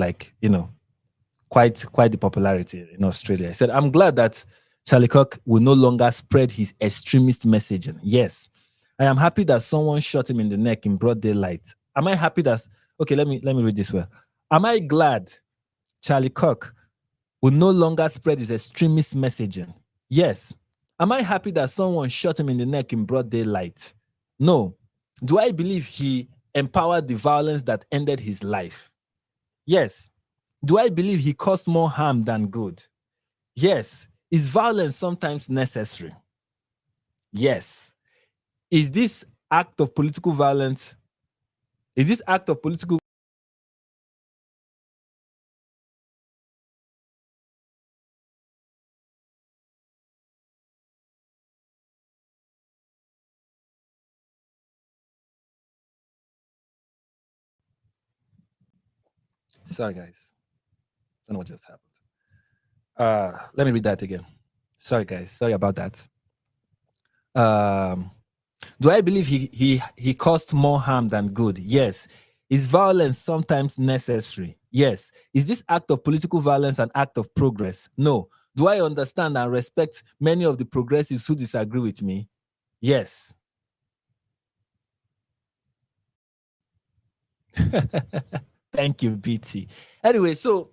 quite the popularity in Australia. He said, "I'm glad that Charlie Kirk will no longer spread his extremist messaging. Yes, I am happy that someone shot him in the neck in broad daylight. Am I happy that..." Okay, let me read this well. Am I glad Charlie Kirk will no longer spread his extremist messaging? Yes. Am I happy that someone shot him in the neck in broad daylight? No. Do I believe he empowered the violence that ended his life? Yes. Do I believe he caused more harm than good? Yes. Is violence sometimes necessary? Yes. Is this act of political violence? Is this act of political... Sorry, guys. I don't know what just happened. Let me read that again. Sorry, guys. Sorry about that. Do I believe he caused more harm than good? Yes. Is violence sometimes necessary? Yes. Is this act of political violence an act of progress? No. Do I understand and respect many of the progressives who disagree with me? Yes. Thank you, BT. Anyway, so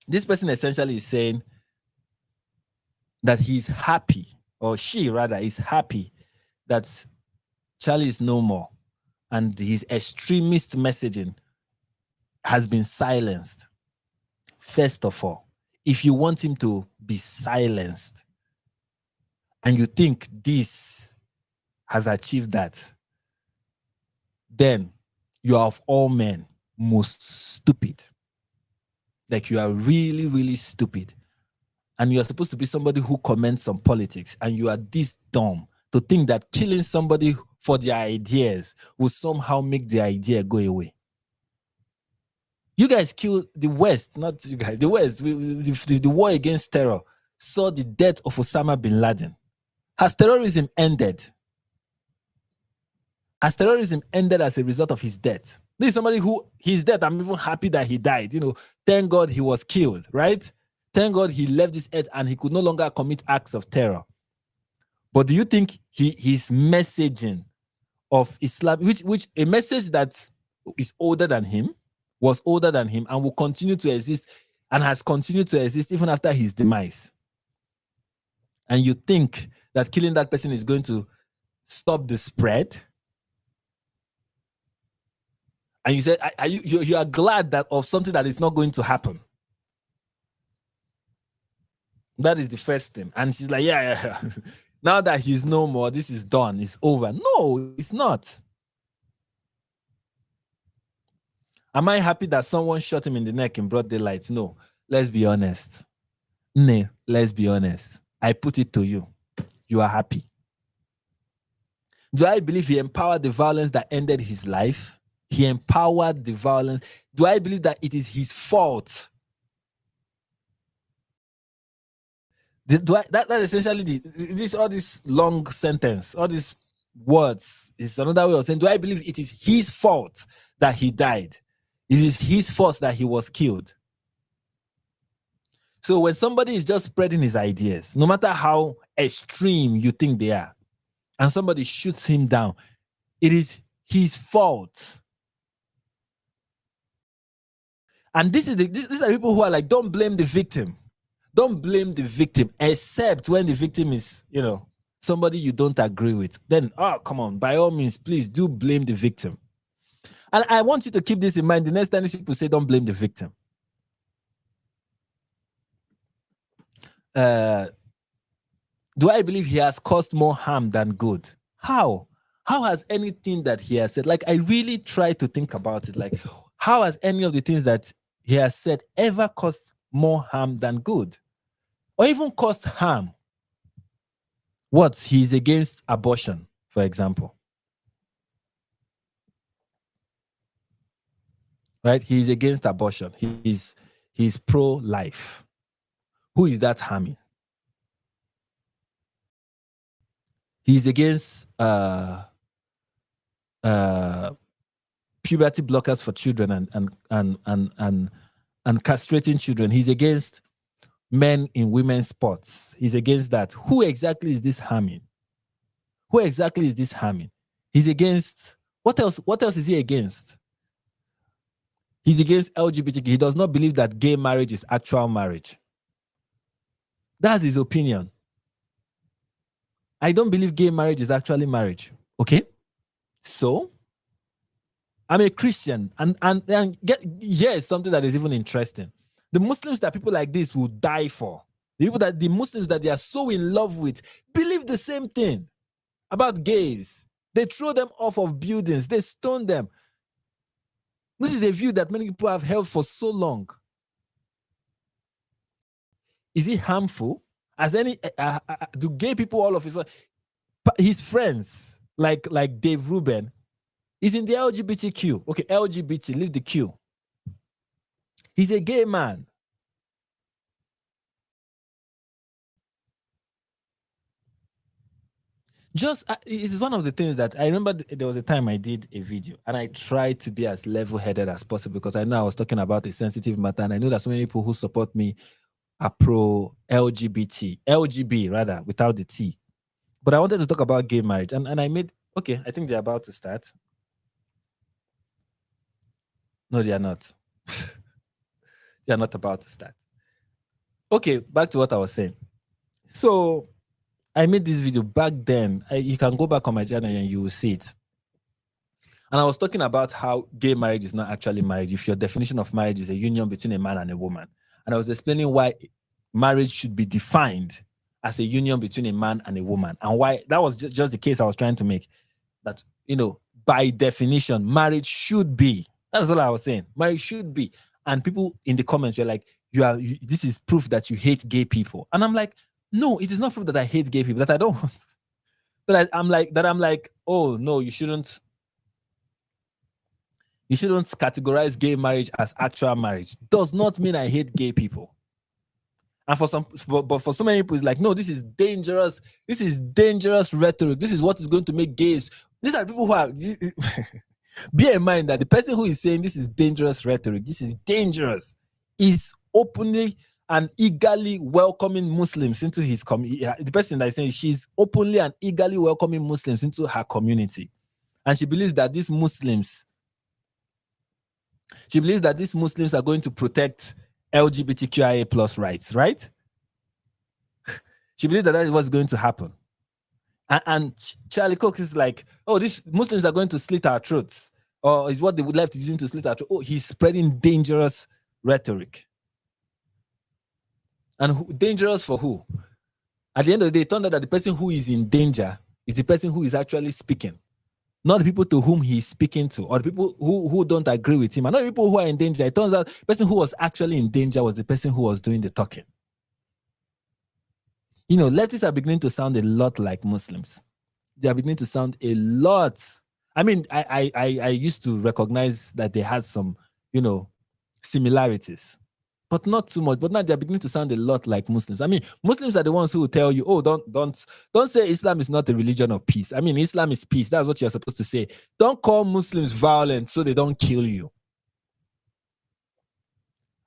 this person essentially is saying that he's happy, or she rather is happy, that Charlie is no more and his extremist messaging has been silenced. First of all, if you want him to be silenced and you think this has achieved that, then you are of all men most stupid. Like, you are really, really stupid. And you are supposed to be somebody who comments on politics, and you are this dumb to think that killing somebody for their ideas will somehow make the idea go away. You guys killed the West, not you guys, the West. The war against terror saw the death of Osama bin Laden. Has terrorism ended? Has terrorism ended as a result of his death? This is somebody who, his death, I'm even happy that he died. Thank God he was killed, right? Thank God he left this earth and he could no longer commit acts of terror. But do you think his messaging of Islam, which a message that is older than him, was older than him, and will continue to exist and has continued to exist even after his demise, and you think that killing that person is going to stop the spread? And you said you are glad that of something that is not going to happen. That is the first thing. And she's like, yeah. Now that he's no more, this is done, it's over. No, it's not. Am I happy that someone shot him in the neck in broad daylight? No. Let's be honest. No, let's be honest. I put it to you. You are happy. Do I believe he empowered the violence that ended his life? He empowered the violence. Do I believe that it is his fault? That essentially all this long sentence, all these words is another way of saying, do I believe it is his fault that he died? It is his fault that he was killed. So when somebody is just spreading his ideas, no matter how extreme you think they are, and somebody shoots him down, it is his fault. And these are people who are like, don't blame the victim. Don't blame the victim, except when the victim is, somebody you don't agree with. Then, come on, by all means, please do blame the victim. And I want you to keep this in mind the next time these people say don't blame the victim. Do I believe he has caused more harm than good? How? How has anything that he has said, I really try to think about it, how has any of the things that he has said ever caused more harm than good? Or even caused harm? What? He's against abortion, for example. Right? He's against abortion. He's pro-life. Who is that harming? He's against puberty blockers for children and castrating children. He's against men in women's sports. He's against that. Who exactly is this harming? Who exactly is this harming? He's against what else? What else is he against? He's against LGBTQ. He does not believe that gay marriage is actual marriage. That's his opinion. I don't believe gay marriage is actually marriage. Okay? So I'm a Christian, and here's something that is even interesting. The Muslims that people like this will die for, the Muslims that they are so in love with, believe the same thing about gays. They throw them off of buildings, they stone them. This is a view that many people have held for so long. Is it harmful? As any do gay people all of his friends like Dave Rubin? He's in the LGBTQ. Okay, LGBT, leave the Q. He's a gay man. It's one of the things that I remember. There was a time I did a video and I tried to be as level-headed as possible because I know I was talking about a sensitive matter, and I know that so many people who support me are pro-LGBT, LGB rather, without the T. But I wanted to talk about gay marriage, and I made, okay, I think they're about to start. No, they are not. They are not about to start. Okay, back to what I was saying. So I made this video back then. You can go back on my channel and you will see it. And I was talking about how gay marriage is not actually marriage. If your definition of marriage is a union between a man and a woman. And I was explaining why marriage should be defined as a union between a man and a woman. And why that was just the case I was trying to make. That, by definition, marriage should be. That's all I was saying. Marriage should be. And people in the comments were like, this is proof that you hate gay people. And I'm like, no, it is not proof that I hate gay people, that I don't. I'm like, oh no, you shouldn't categorize gay marriage as actual marriage. Does not mean I hate gay people. And for so many people, it's like, no, this is dangerous. This is dangerous rhetoric. This is what is going to make gays. These are people who are. Bear in mind that the person who is saying this is dangerous rhetoric, this is dangerous, is openly and eagerly welcoming Muslims into his community. The person that is saying she's openly and eagerly welcoming Muslims into her community. And she believes that these Muslims are going to protect LGBTQIA plus rights, right? She believes that is what's going to happen. And Charlie Kirk is like, oh, these Muslims are going to slit our throats. Or is what the left is using to slit our throats. Oh, he's spreading dangerous rhetoric. And dangerous for who? At the end of the day, it turned out that the person who is in danger is the person who is actually speaking. Not the people to whom he's speaking to, or the people who don't agree with him, and not the people who are in danger. It turns out the person who was actually in danger was the person who was doing the talking. Leftists are beginning to sound a lot like Muslims. They are beginning to sound a lot. I mean, I used to recognize that they had some, similarities, but not too much. But now they're beginning to sound a lot like Muslims. I mean, Muslims are the ones who will tell you, oh, don't say Islam is not a religion of peace. I mean, Islam is peace. That's what you're supposed to say. Don't call Muslims violent so they don't kill you.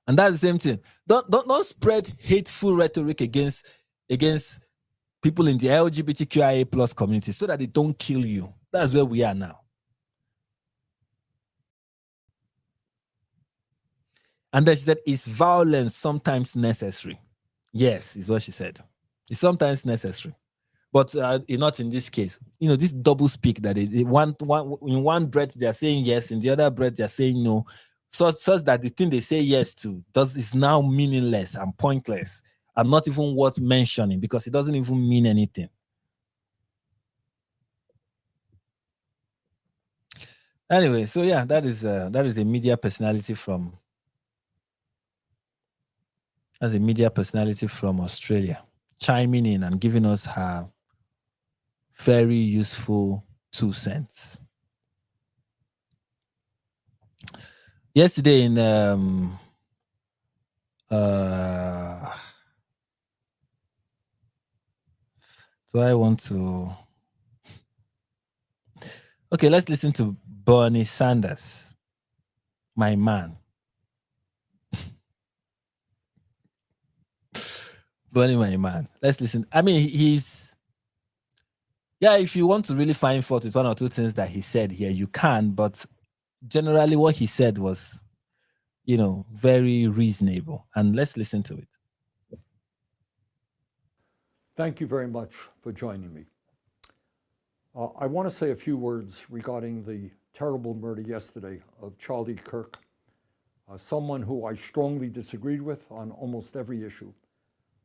And that's the same thing. Don't spread hateful rhetoric against people in the LGBTQIA plus community so that they don't kill you. That's where we are now. And then she said, is violence sometimes necessary? Yes, is what she said. It's sometimes necessary. But not in this case. This double speak that they want in one breath they're saying yes, in the other breath they're saying no. Such that the thing they say yes to is now meaningless and pointless and not even worth mentioning because it doesn't even mean anything. Anyway, so yeah, that is a media personality from Australia chiming in and giving us her very useful 2 cents. Yesterday in do I want to? Okay, let's listen to Bernie Sanders, my man. Bernie, my man. Let's listen. I mean, if you want to really find fault with 1 or 2 things that he said here, you can, but generally what he said was, very reasonable. And let's listen to it. Thank you very much for joining me. I want to say a few words regarding the terrible murder yesterday of Charlie Kirk, someone who I strongly disagreed with on almost every issue,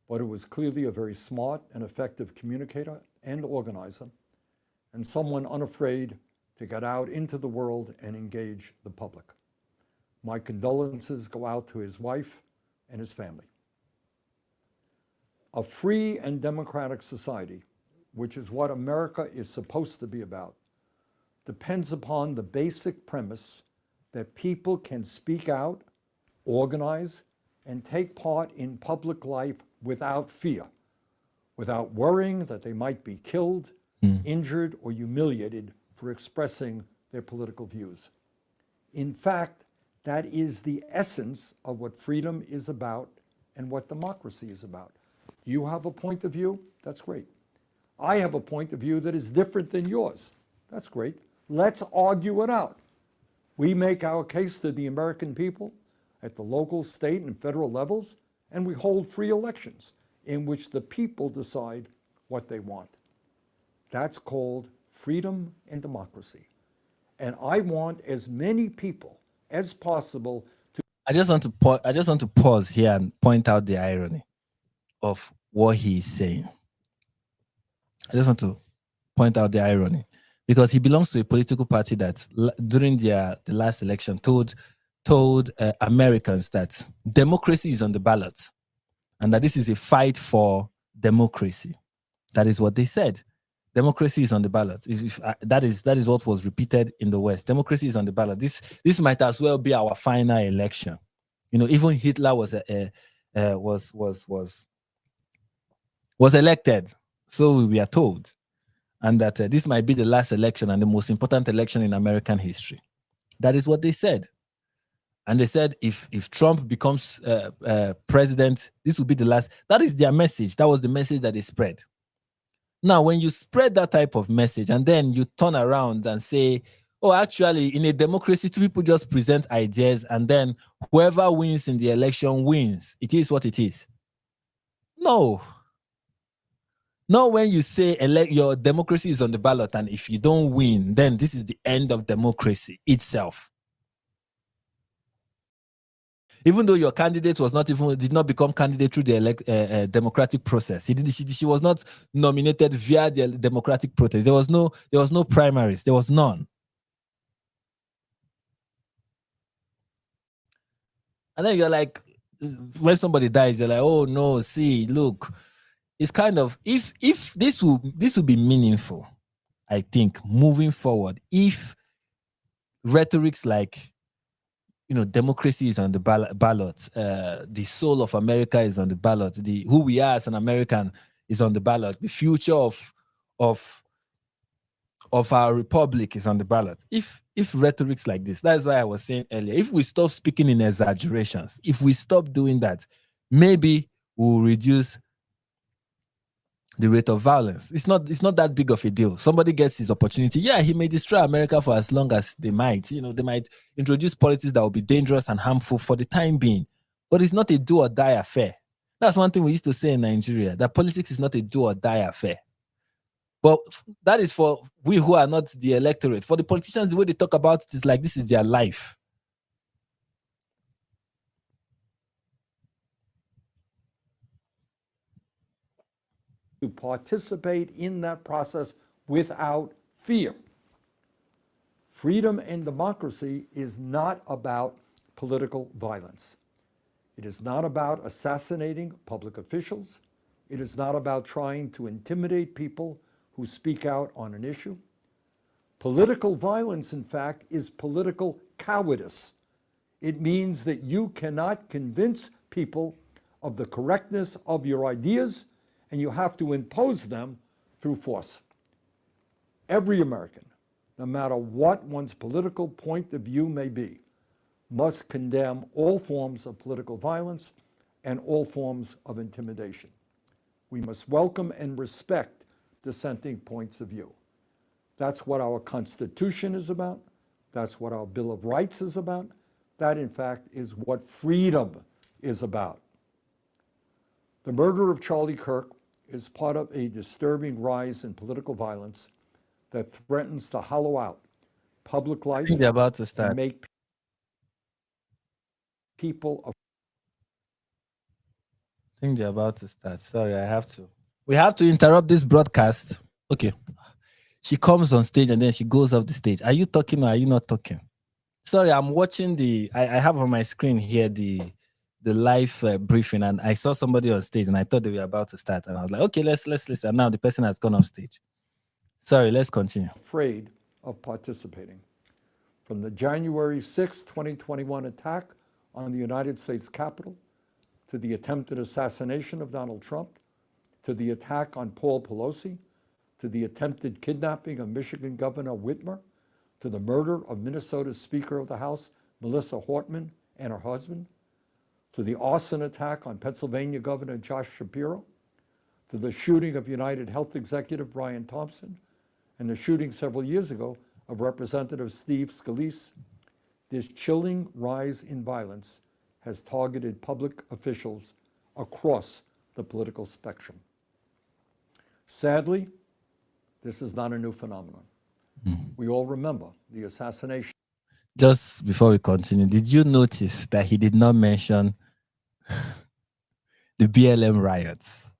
but who was clearly a very smart and effective communicator and organizer, and someone unafraid to get out into the world and engage the public. My condolences go out to his wife and his family. A free and democratic society, which is what America is supposed to be about, depends upon the basic premise that people can speak out, organize, and take part in public life without fear, without worrying that they might be killed, injured, or humiliated for expressing their political views. In fact, that is the essence of what freedom is about and what democracy is about. You have a point of view, that's great. I have a point of view that is different than yours, that's great. Let's argue it out. We make our case to the American people at the local, state, and federal levels, and we hold free elections in which the people decide what they want. That's called freedom and democracy. And I want as many people as possible to... I just want to pause here and point out the irony of what he is saying. I just want to point out the irony, because he belongs to a political party that during the last election told Americans that democracy is on the ballot and that this is a fight for democracy. That is what they said. Democracy is on the ballot. That is what was repeated in the West. Democracy is on the ballot. This might as well be our final election. Even Hitler was elected, so we are told, and that this might be the last election and the most important election in American history. That is what they said. And they said if Trump becomes president, this will be the last. That is their message. That was the message that they spread. Now, when you spread that type of message and then you turn around and say, oh, actually, in a democracy, two people just present ideas and then whoever wins in the election wins. It is what it is. No. Not when you say your democracy is on the ballot and if you don't win, then this is the end of democracy itself. Even though your candidate did not become candidate through the democratic process. She was not nominated via the democratic process. There was no primaries. There was none. And then you're like, when somebody dies, you're like, oh no, see, look, it's kind of if this will be meaningful, I think, moving forward, if rhetorics like, democracy is on the ballot. The soul of America is on the ballot. Who we are as an American is on the ballot. The future of our republic is on the ballot. If rhetorics like this, that's why I was saying earlier, if we stop speaking in exaggerations, if we stop doing that, maybe we'll reduce the rate of violence. It's not that big of a deal. Somebody gets his opportunity. Yeah, he may destroy America for as long as they might. They might introduce policies that will be dangerous and harmful for the time being. But it's not a do or die affair. That's one thing we used to say in Nigeria, that politics is not a do or die affair. But that is for we who are not the electorate. For the politicians, the way they talk about it is like this is their life. To participate in that process without fear. Freedom and democracy is not about political violence. It is not about assassinating public officials. It is not about trying to intimidate people who speak out on an issue. Political violence, in fact, is political cowardice. It means that you cannot convince people of the correctness of your ideas, and you have to impose them through force. Every American, no matter what one's political point of view may be, must condemn all forms of political violence and all forms of intimidation. We must welcome and respect dissenting points of view. That's what our Constitution is about. That's what our Bill of Rights is about. That, in fact, is what freedom is about. The murder of Charlie Kirk is part of a disturbing rise in political violence that threatens to hollow out public life I think they're about to start. and make people. I think they're about to start. Sorry, I have to. We have to interrupt this broadcast. Okay. She comes on stage and then she goes off the stage. Are you talking or are you not talking? Sorry, I'm watching I have on my screen here the live briefing, and I saw somebody on stage and I thought they were about to start. And I was like, okay, let's listen. And now the person has gone off stage. Sorry, let's continue. Afraid of participating. From the January 6, 2021 attack on the United States Capitol, to the attempted assassination of Donald Trump, to the attack on Paul Pelosi, to the attempted kidnapping of Michigan Governor Whitmer, to the murder of Minnesota's Speaker of the House, Melissa Hortman, and her husband, to the arson attack on Pennsylvania Governor Josh Shapiro, to the shooting of United Health Executive Brian Thompson, and the shooting several years ago of Representative Steve Scalise, this chilling rise in violence has targeted public officials across the political spectrum. Sadly, this is not a new phenomenon. We all remember the assassination. Just before we continue, did you notice that he did not mention the BLM riots?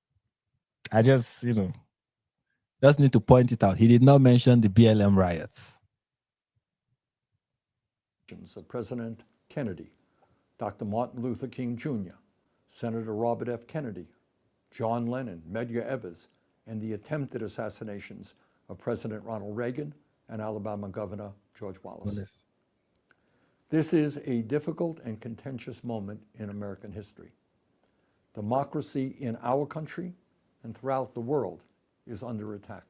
I just need to point it out. He did not mention the BLM riots. Of President Kennedy, Dr. Martin Luther King Jr., Senator Robert F. Kennedy, John Lennon, Medgar Evers, and the attempted assassinations of President Ronald Reagan and Alabama Governor George Wallace. This is a difficult and contentious moment in American history. Democracy in our country and throughout the world is under attack.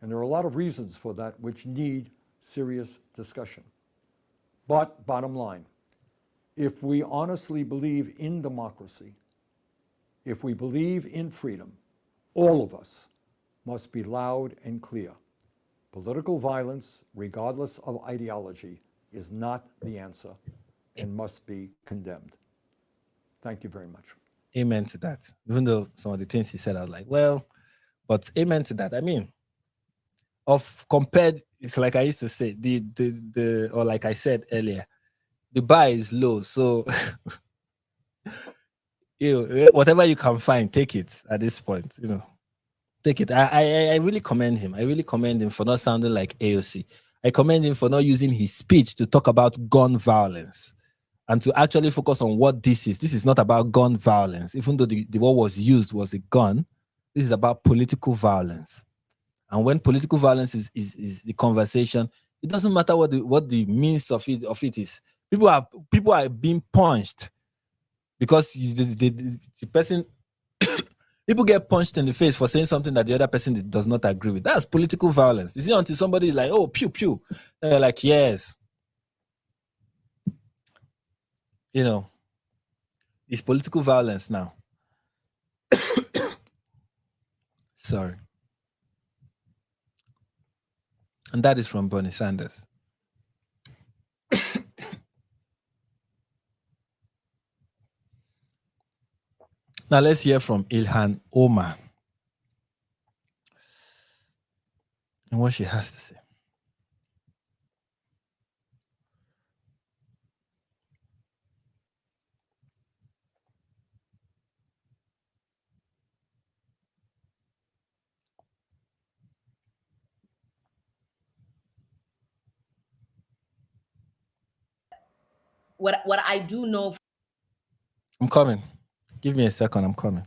And there are a lot of reasons for that which need serious discussion. But bottom line, if we honestly believe in democracy, if we believe in freedom, all of us must be loud and clear. Political violence, regardless of ideology, is not the answer and must be condemned. Thank you very much. Amen to that. Even though some of the things he said, I was like, well, but amen to that. I mean, it's like I used to say, or like I said earlier, the bar is low. So whatever you can find, take it at this point, take it. I really commend him. I really commend him for not sounding like AOC. I commend him for not using his speech to talk about gun violence and to actually focus on what this is. This is not about gun violence. Even though the word was used was a gun, this is about political violence. And when political violence is the conversation, it doesn't matter what the means of it is. People are being punched because the person people get punched in the face for saying something that the other person does not agree with. That's political violence. You see, until somebody is like, oh, pew pew, and they're like, yes, it's political violence now. Sorry. And that is from Bernie Sanders. Now let's hear from Ilhan Omar and what she has to say. What I do know. I'm coming. Give me a second. I'm coming.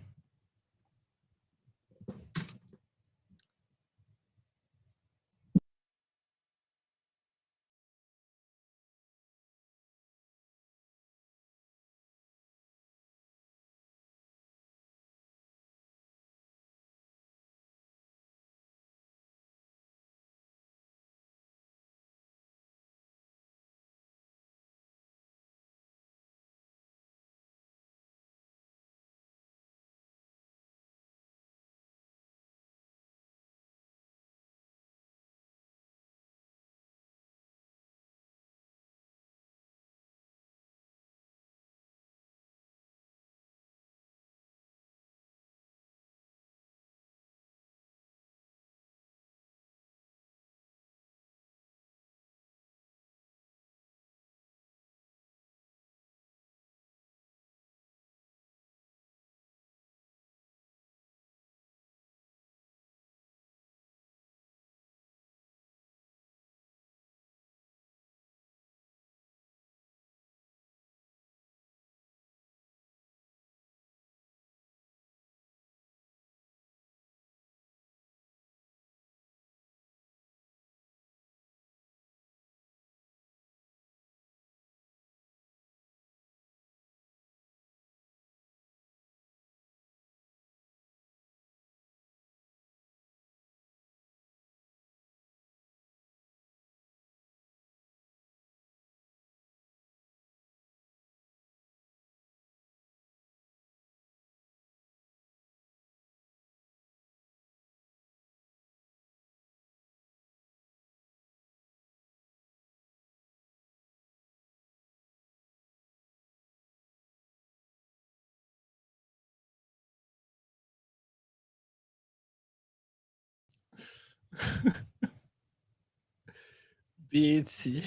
BT.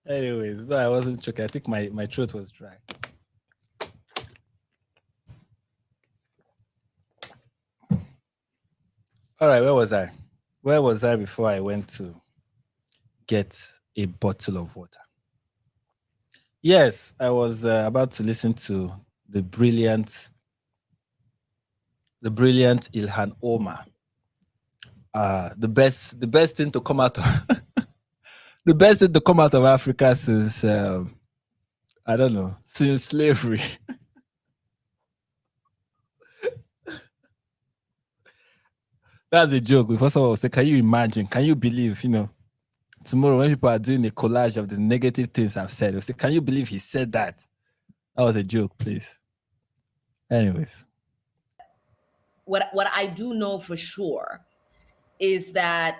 Anyways, no, I wasn't joking. I think my throat was dry. All right, where was I? Where was I before I went to get a bottle of water? Yes, I was about to listen to the brilliant Ilhan Omar. The best thing to come out of the best thing to come out of Africa since I don't know, since slavery. That's a joke. Before someone will say, can you imagine? Can you believe, tomorrow when people are doing a collage of the negative things I've said, they'll say, can you believe he said that? That was a joke, please. Anyways. What I do know for sure is that,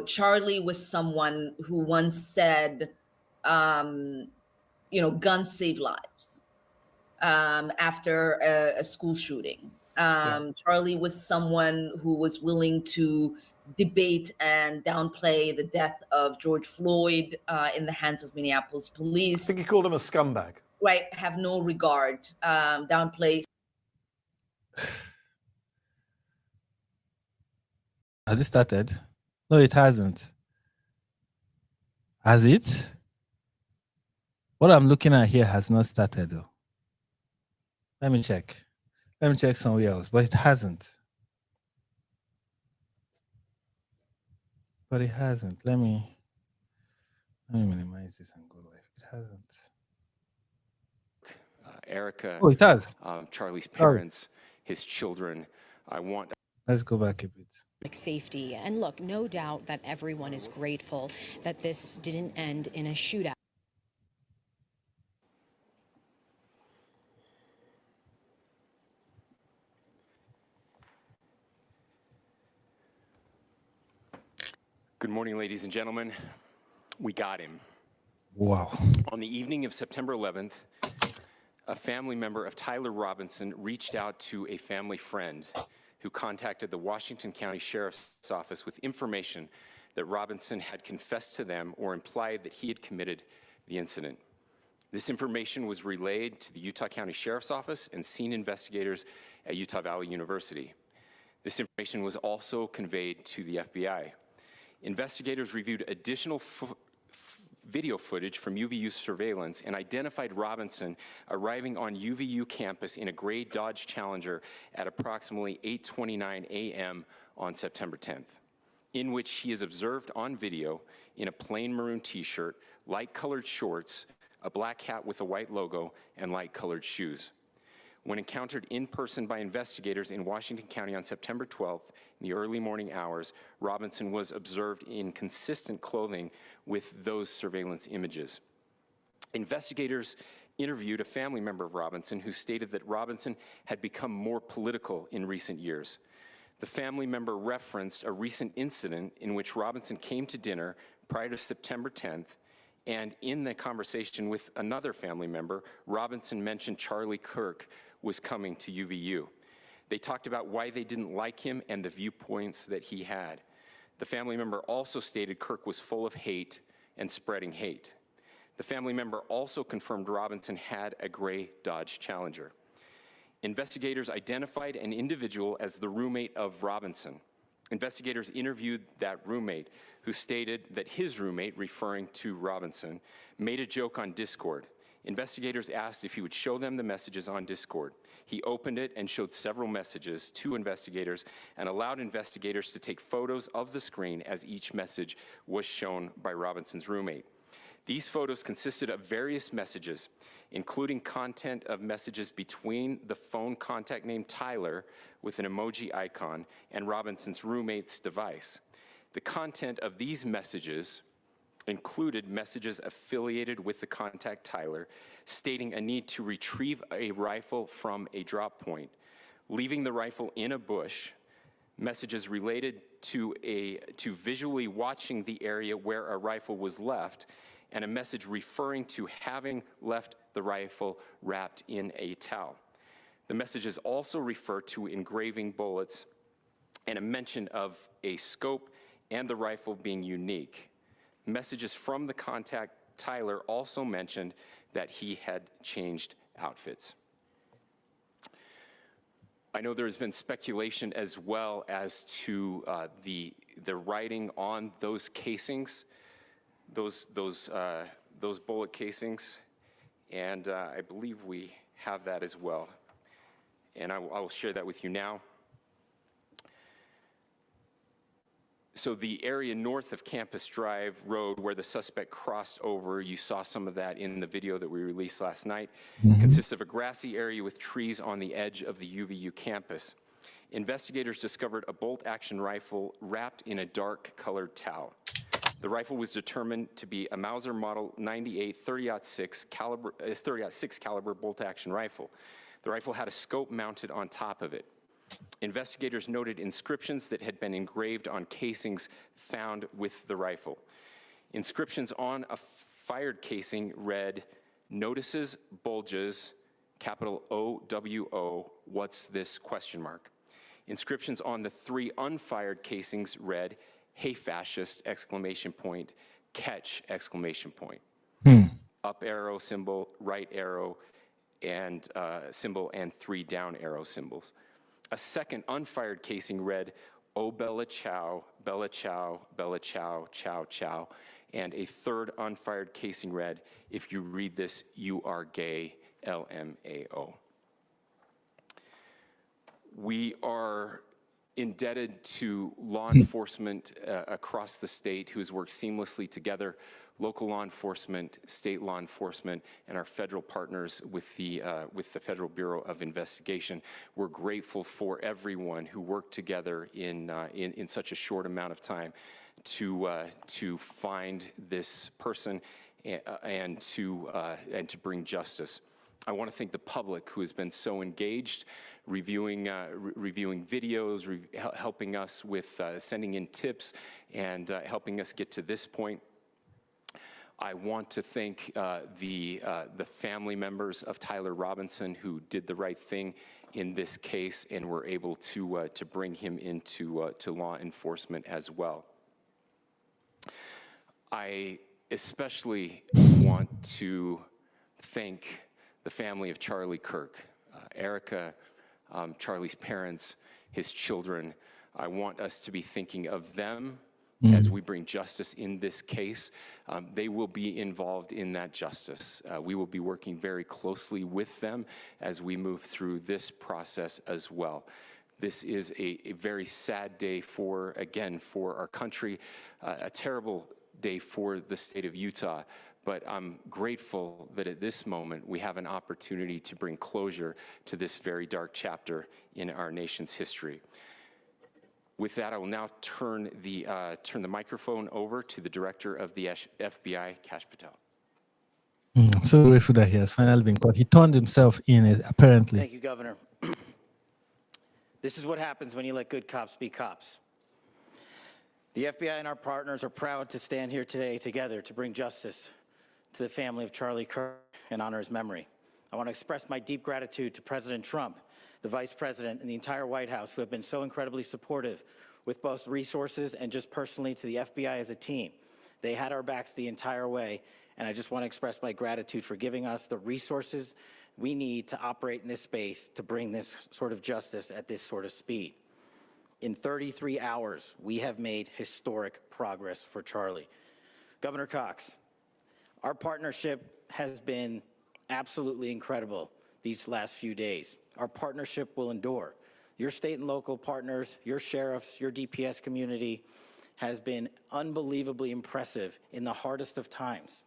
Charlie was someone who once said, guns save lives after a school shooting. Charlie was someone who was willing to debate and downplay the death of George Floyd in the hands of Minneapolis police. I think he called him a scumbag. Right, have no regard, downplay. Has it started? No, it hasn't. Has it? What I'm looking at here has not started, though. Let me check. Let me check somewhere else, but it hasn't. But it hasn't. Let me minimize this and go live. It hasn't. Erica. Oh, it has. Charlie's parents, his children. Let's go back a bit. Safety. And look, no doubt that everyone is grateful that this didn't end in a shootout. Good morning, ladies and gentlemen. We got him. Wow. On the evening of September 11th, a family member of Tyler Robinson reached out to a family friend who contacted the Washington County Sheriff's Office with information that Robinson had confessed to them or implied that he had committed the incident. This information was relayed to the Utah County Sheriff's Office and scene investigators at Utah Valley University. This information was also conveyed to the FBI. Investigators reviewed additional video footage from UVU surveillance and identified Robinson arriving on UVU campus in a gray Dodge Challenger at approximately 8:29 a.m. on September 10th, in which he is observed on video in a plain maroon t-shirt, light-colored shorts, a black hat with a white logo, and light-colored shoes. When encountered in person by investigators in Washington County on September 12th, in the early morning hours, Robinson was observed in consistent clothing with those surveillance images. Investigators interviewed a family member of Robinson who stated that Robinson had become more political in recent years. The family member referenced a recent incident in which Robinson came to dinner prior to September 10th, and in the conversation with another family member, Robinson mentioned Charlie Kirk was coming to UVU. They talked about why they didn't like him and the viewpoints that he had. The family member also stated Kirk was full of hate and spreading hate. The family member also confirmed Robinson had a gray Dodge Challenger. Investigators identified an individual as the roommate of Robinson. Investigators interviewed that roommate, who stated that his roommate, referring to Robinson, made a joke on Discord. Investigators asked if he would show them the messages on Discord. He opened it and showed several messages to investigators and allowed investigators to take photos of the screen as each message was shown by Robinson's roommate. These photos consisted of various messages, including content of messages between the phone contact named Tyler with an emoji icon and Robinson's roommate's device. The content of these messages included messages affiliated with the contact Tyler, stating a need to retrieve a rifle from a drop point, leaving the rifle in a bush, messages related to visually watching the area where a rifle was left, and a message referring to having left the rifle wrapped in a towel. The messages also refer to engraving bullets and a mention of a scope and the rifle being unique. Messages from the contact, Tyler, also mentioned that he had changed outfits. I know there's been speculation as well as to the writing on those casings, those bullet casings, and I believe we have that as well. And I will share that with you now. So the area north of Campus Drive Road where the suspect crossed over, you saw some of that in the video that we released last night, consists of a grassy area with trees on the edge of the UVU campus. Investigators discovered a bolt-action rifle wrapped in a dark-colored towel. The rifle was determined to be a Mauser Model 98 30-06 caliber bolt-action rifle. The rifle had a scope mounted on top of it. Investigators noted inscriptions that had been engraved on casings found with the rifle. Inscriptions on a fired casing read, "Notices, bulges, capital O-W-O, what's this, question mark." Inscriptions on the 3 unfired casings read, "Hey fascist, exclamation point, catch, exclamation point." Up arrow symbol, right arrow, and symbol, and 3 down arrow symbols. A second unfired casing read, "Oh Bella Chow, Bella Chow, Bella Chow, Chow Chow." And a third unfired casing read, "If you read this, you are gay, LMAO." We are indebted to law enforcement across the state who has worked seamlessly together, local law enforcement, state law enforcement, and our federal partners with the Federal Bureau of Investigation. We're grateful for everyone who worked together in such a short amount of time to find this person and to bring justice. I want to thank the public who has been so engaged, reviewing videos, helping us with sending in tips, and helping us get to this point. I want to thank the family members of Tyler Robinson who did the right thing in this case and were able to bring him into to law enforcement as well. I especially want to thank the family of Charlie Kirk, Erica, Charlie's parents, his children. I want us to be thinking of them as we bring justice in this case. They will be involved in that justice. We will be working very closely with them as we move through this process as well. This is a very sad day for our country, a terrible day for the state of Utah. But I'm grateful that at this moment we have an opportunity to bring closure to this very dark chapter in our nation's history. With that, I will now turn the microphone over to the director of the FBI, Kash Patel. I'm so grateful that he has finally been caught. He turned himself in, apparently. Thank you, Governor. This is what happens when you let good cops be cops. The FBI and our partners are proud to stand here today together to bring justice to the family of Charlie Kirk and honor his memory. I want to express my deep gratitude to President Trump, the Vice President, and the entire White House who have been so incredibly supportive with both resources and just personally to the FBI as a team. They had our backs the entire way, and I just want to express my gratitude for giving us the resources we need to operate in this space to bring this sort of justice at this sort of speed. In 33 hours, we have made historic progress for Charlie. Governor Cox, our partnership has been absolutely incredible these last few days. Our partnership will endure. Your state and local partners, your sheriffs, your DPS community has been unbelievably impressive in the hardest of times.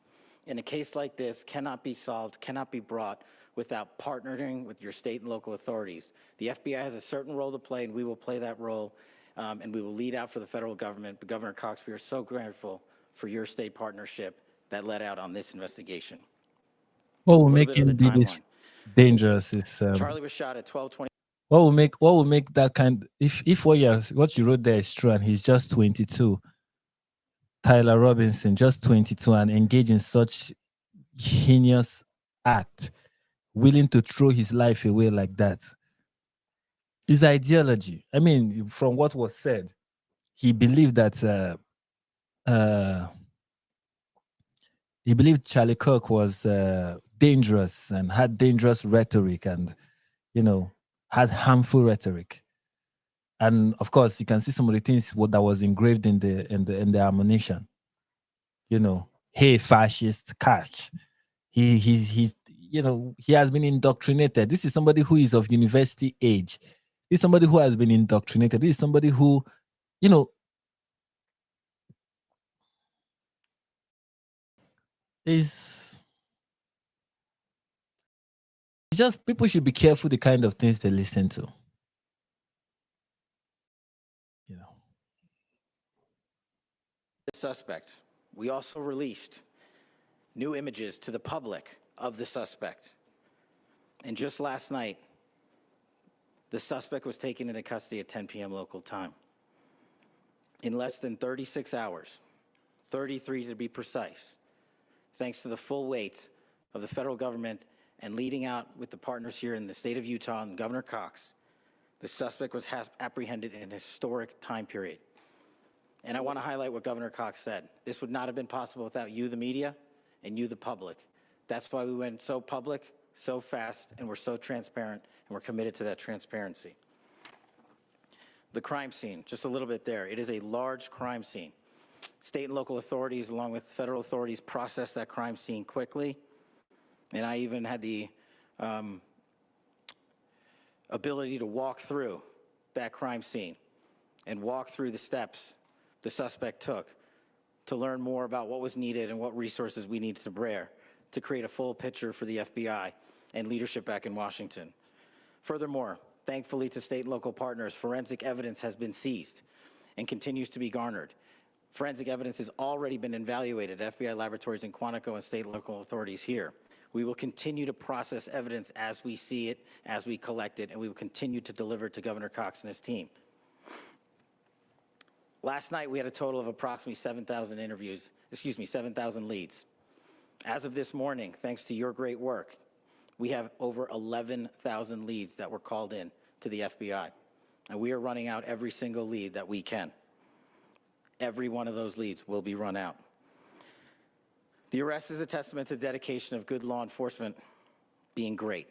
And a case like this cannot be solved, cannot be brought without partnering with your state and local authorities. The FBI has a certain role to play, and we will play that role, and we will lead out for the federal government. But Governor Cox, we are so grateful for your state partnership that led out on this investigation. What will make him be this dangerous is Charlie was shot at 12:20. What will make that kind? If what you wrote there is true, and he's just 22, Tyler Robinson, just 22, and engaged in such heinous act, willing to throw his life away like that. His ideology. I mean, from what was said, he believed that he believed Charlie Kirk was dangerous and had dangerous rhetoric and, had harmful rhetoric. And of course, you can see some of the things that was engraved in the ammunition. Hey, fascist, catch. He's he has been indoctrinated. This is somebody who is of university age. This is somebody who has been indoctrinated. This is somebody who, is just people should be careful the kind of things they listen to. The suspect. We also released new images to the public of the suspect. And just last night, the suspect was taken into custody at 10 p.m. local time. In less than 36 hours, 33 to be precise, thanks to the full weight of the federal government and leading out with the partners here in the state of Utah and Governor Cox, the suspect was apprehended in a historic time period. And I want to highlight what Governor Cox said. This would not have been possible without you, the media, and you, the public. That's why we went so public, so fast, and we're so transparent, and we're committed to that transparency. The crime scene, just a little bit there. It is a large crime scene. State and local authorities, along with federal authorities, processed that crime scene quickly. And I even had the ability to walk through that crime scene and walk through the steps the suspect took to learn more about what was needed and what resources we needed to bear to create a full picture for the FBI and leadership back in Washington. Furthermore, thankfully to state and local partners, forensic evidence has been seized and continues to be garnered. Forensic evidence has already been evaluated at FBI laboratories in Quantico and state and local authorities here. We will continue to process evidence as we see it, as we collect it, and we will continue to deliver it to Governor Cox and his team. Last night, we had a total of approximately 7,000 leads. As of this morning, thanks to your great work, we have over 11,000 leads that were called in to the FBI. And we are running out every single lead that we can. Every one of those leads will be run out. The arrest is a testament to the dedication of good law enforcement being great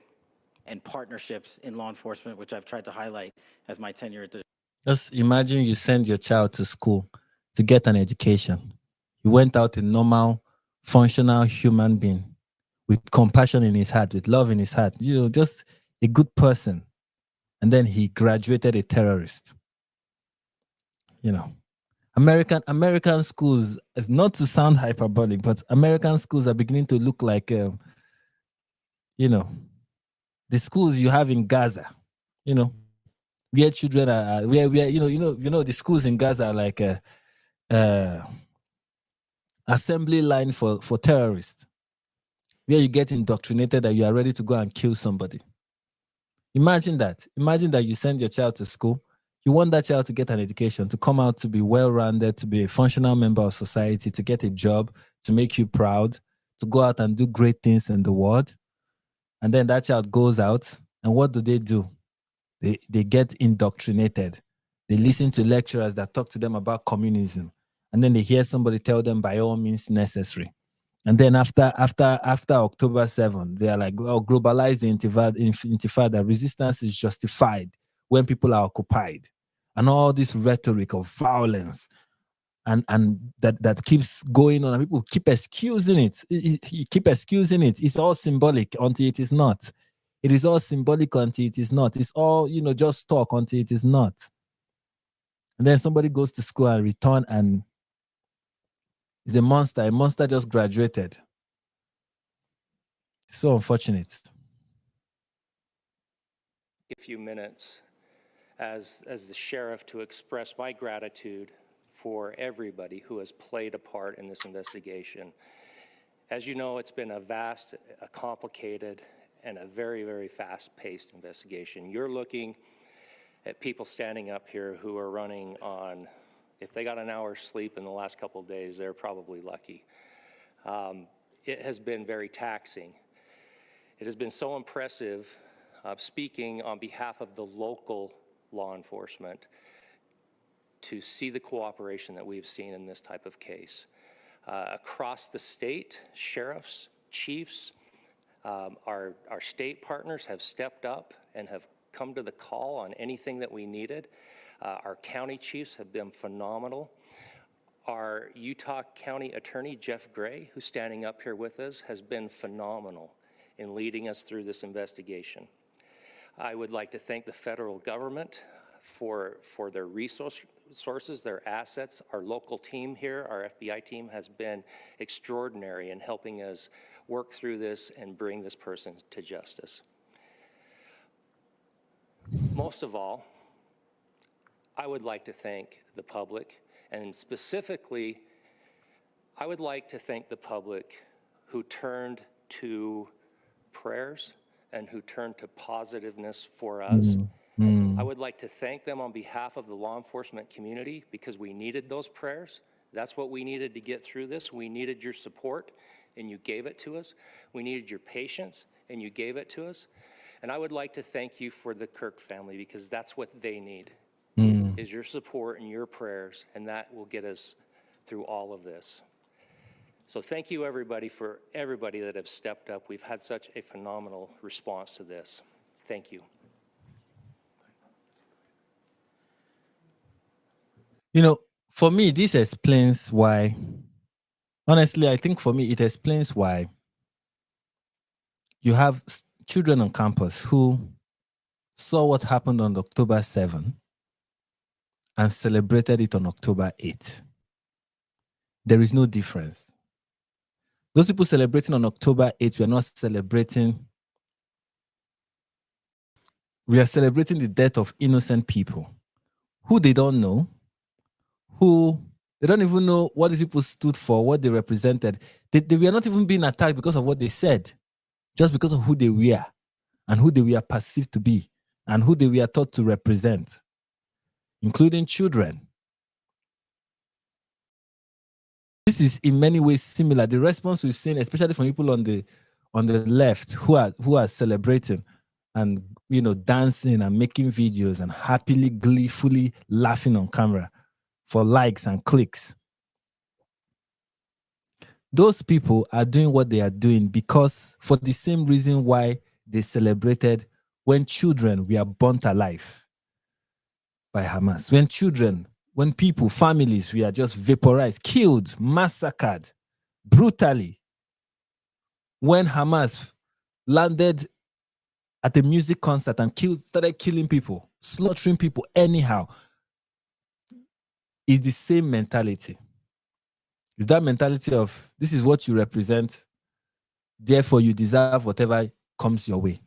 and partnerships in law enforcement, which I've tried to highlight as my tenure at the... Just imagine you send your child to school to get an education. You went out a normal, functional human being with compassion in his heart, with love in his heart, just a good person. And then he graduated a terrorist. American schools, not to sound hyperbolic, but American schools are beginning to look like, the schools you have in Gaza, where children are, where the schools in Gaza are like a assembly line for terrorists, where you get indoctrinated that you are ready to go and kill somebody. Imagine that. Imagine that you send your child to school. You want that child to get an education, to come out to be well-rounded, to be a functional member of society, to get a job, to make you proud, to go out and do great things in the world. And then that child goes out, and what do? They get indoctrinated. They listen to lecturers that talk to them about communism. And then they hear somebody tell them by all means necessary. And then after October 7, they are like, well, globalize the intifada. Resistance is justified when people are occupied. And all this rhetoric of violence and that keeps going on. And people keep excusing it. Keep excusing it. It's all symbolic until it is not. It is all symbolic until it is not. It's all, just talk until it is not. And then somebody goes to school and return and is a monster. A monster just graduated. So unfortunate. A few minutes as the sheriff to express my gratitude for everybody who has played a part in this investigation. As you know, it's been a vast, a complicated, and a very, very fast-paced investigation. You're looking at people standing up here who are running on, if they got an hour's sleep in the last couple of days, they're probably lucky. It has been very taxing. It has been so impressive speaking on behalf of the local law enforcement to see the cooperation that we've seen in this type of case. Across the state, sheriffs, chiefs, our state partners have stepped up and have come to the call on anything that we needed. Our county chiefs have been phenomenal. Our Utah County Attorney, Jeff Gray, who's standing up here with us, has been phenomenal in leading us through this investigation. I would like to thank the federal government for their resources, their assets. Our local team here, our FBI team, has been extraordinary in helping us work through this and bring this person to justice. Most of all, I would like to thank the public, and specifically, I would like to thank the public who turned to prayers and who turned to positiveness for us. I would like to thank them on behalf of the law enforcement community because we needed those prayers. That's what we needed to get through this. We needed your support, and you gave it to us. We needed your patience, and you gave it to us. And I would like to thank you for the Kirk family because that's what they need, is your support and your prayers, and that will get us through all of this. So thank you, everybody, for everybody that have stepped up. We've had such a phenomenal response to this. Thank you. You know, for me, this explains why, honestly, I think for me, it explains why you have children on campus who saw what happened on October 7 and celebrated it on October 8. There is no difference. Those people celebrating on October 8, we are not celebrating. We are celebrating the death of innocent people who they don't know, who they don't even know what these people stood for, what they represented. They were not even being attacked because of what they said, just because of who they were and who they were perceived to be and who they were taught to represent, including children. This is in many ways similar. The response we've seen, especially from people on the left who are celebrating and dancing and making videos and happily, gleefully laughing on camera for likes and clicks. Those people are doing what they are doing because for the same reason why they celebrated when children were burnt alive by Hamas. When people, families were just vaporized, killed, massacred brutally. When Hamas landed at a music concert and started killing people, slaughtering people anyhow. It's the same mentality. It's that mentality of, this is what you represent, therefore you deserve whatever comes your way.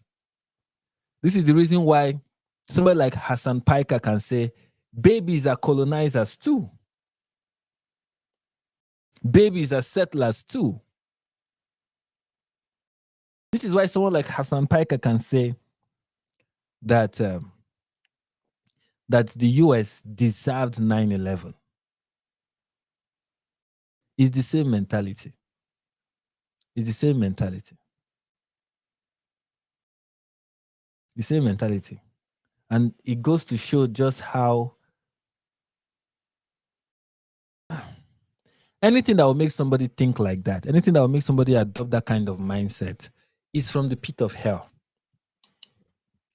This is the reason why somebody like Hassan Piker can say, babies are colonizers too. Babies are settlers too. This is why someone like Hassan Piker can say that that the US deserved 9/11. It's the same mentality. It's the same mentality. The same mentality. And it goes to show just how anything that will make somebody think like that, anything that will make somebody adopt that kind of mindset is from the pit of hell.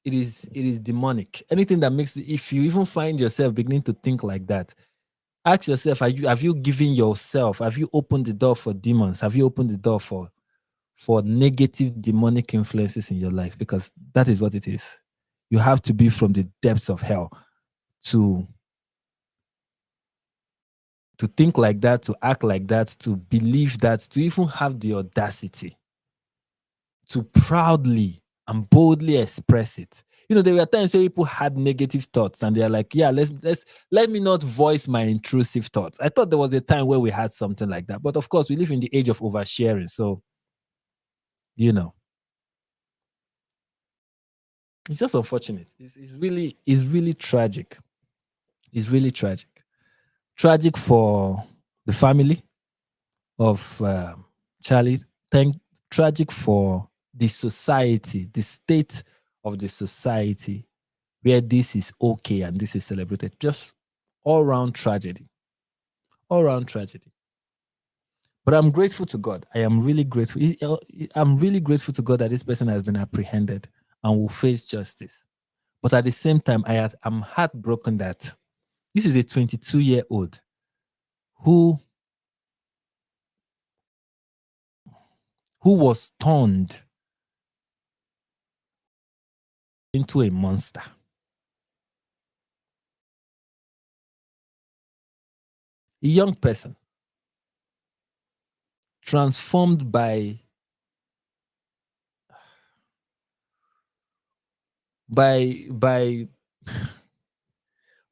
It is demonic. Anything that makes, if you even find yourself beginning to think like that, ask yourself, have you given yourself, have you opened the door for demons? Have you opened the door for negative demonic influences in your life? Because that is what it is. You have to be from the depths of hell to think like that, to act like that, to believe that, to even have the audacity to proudly and boldly express it. There were times where people had negative thoughts and they're like, yeah, let me not voice my intrusive thoughts. I thought there was a time where we had something like that. But of course, we live in the age of oversharing. So, it's just unfortunate. It's really tragic. It's really tragic. Tragic for the family of Charlie. Tragic for the society, the state of the society where this is okay and this is celebrated. Just all-round tragedy. All-round tragedy. But I'm grateful to God. I am really grateful. I'm really grateful to God that this person has been apprehended and will face justice. But at the same time, I'm heartbroken that this is a 22-year-old who was turned into a monster. A young person transformed by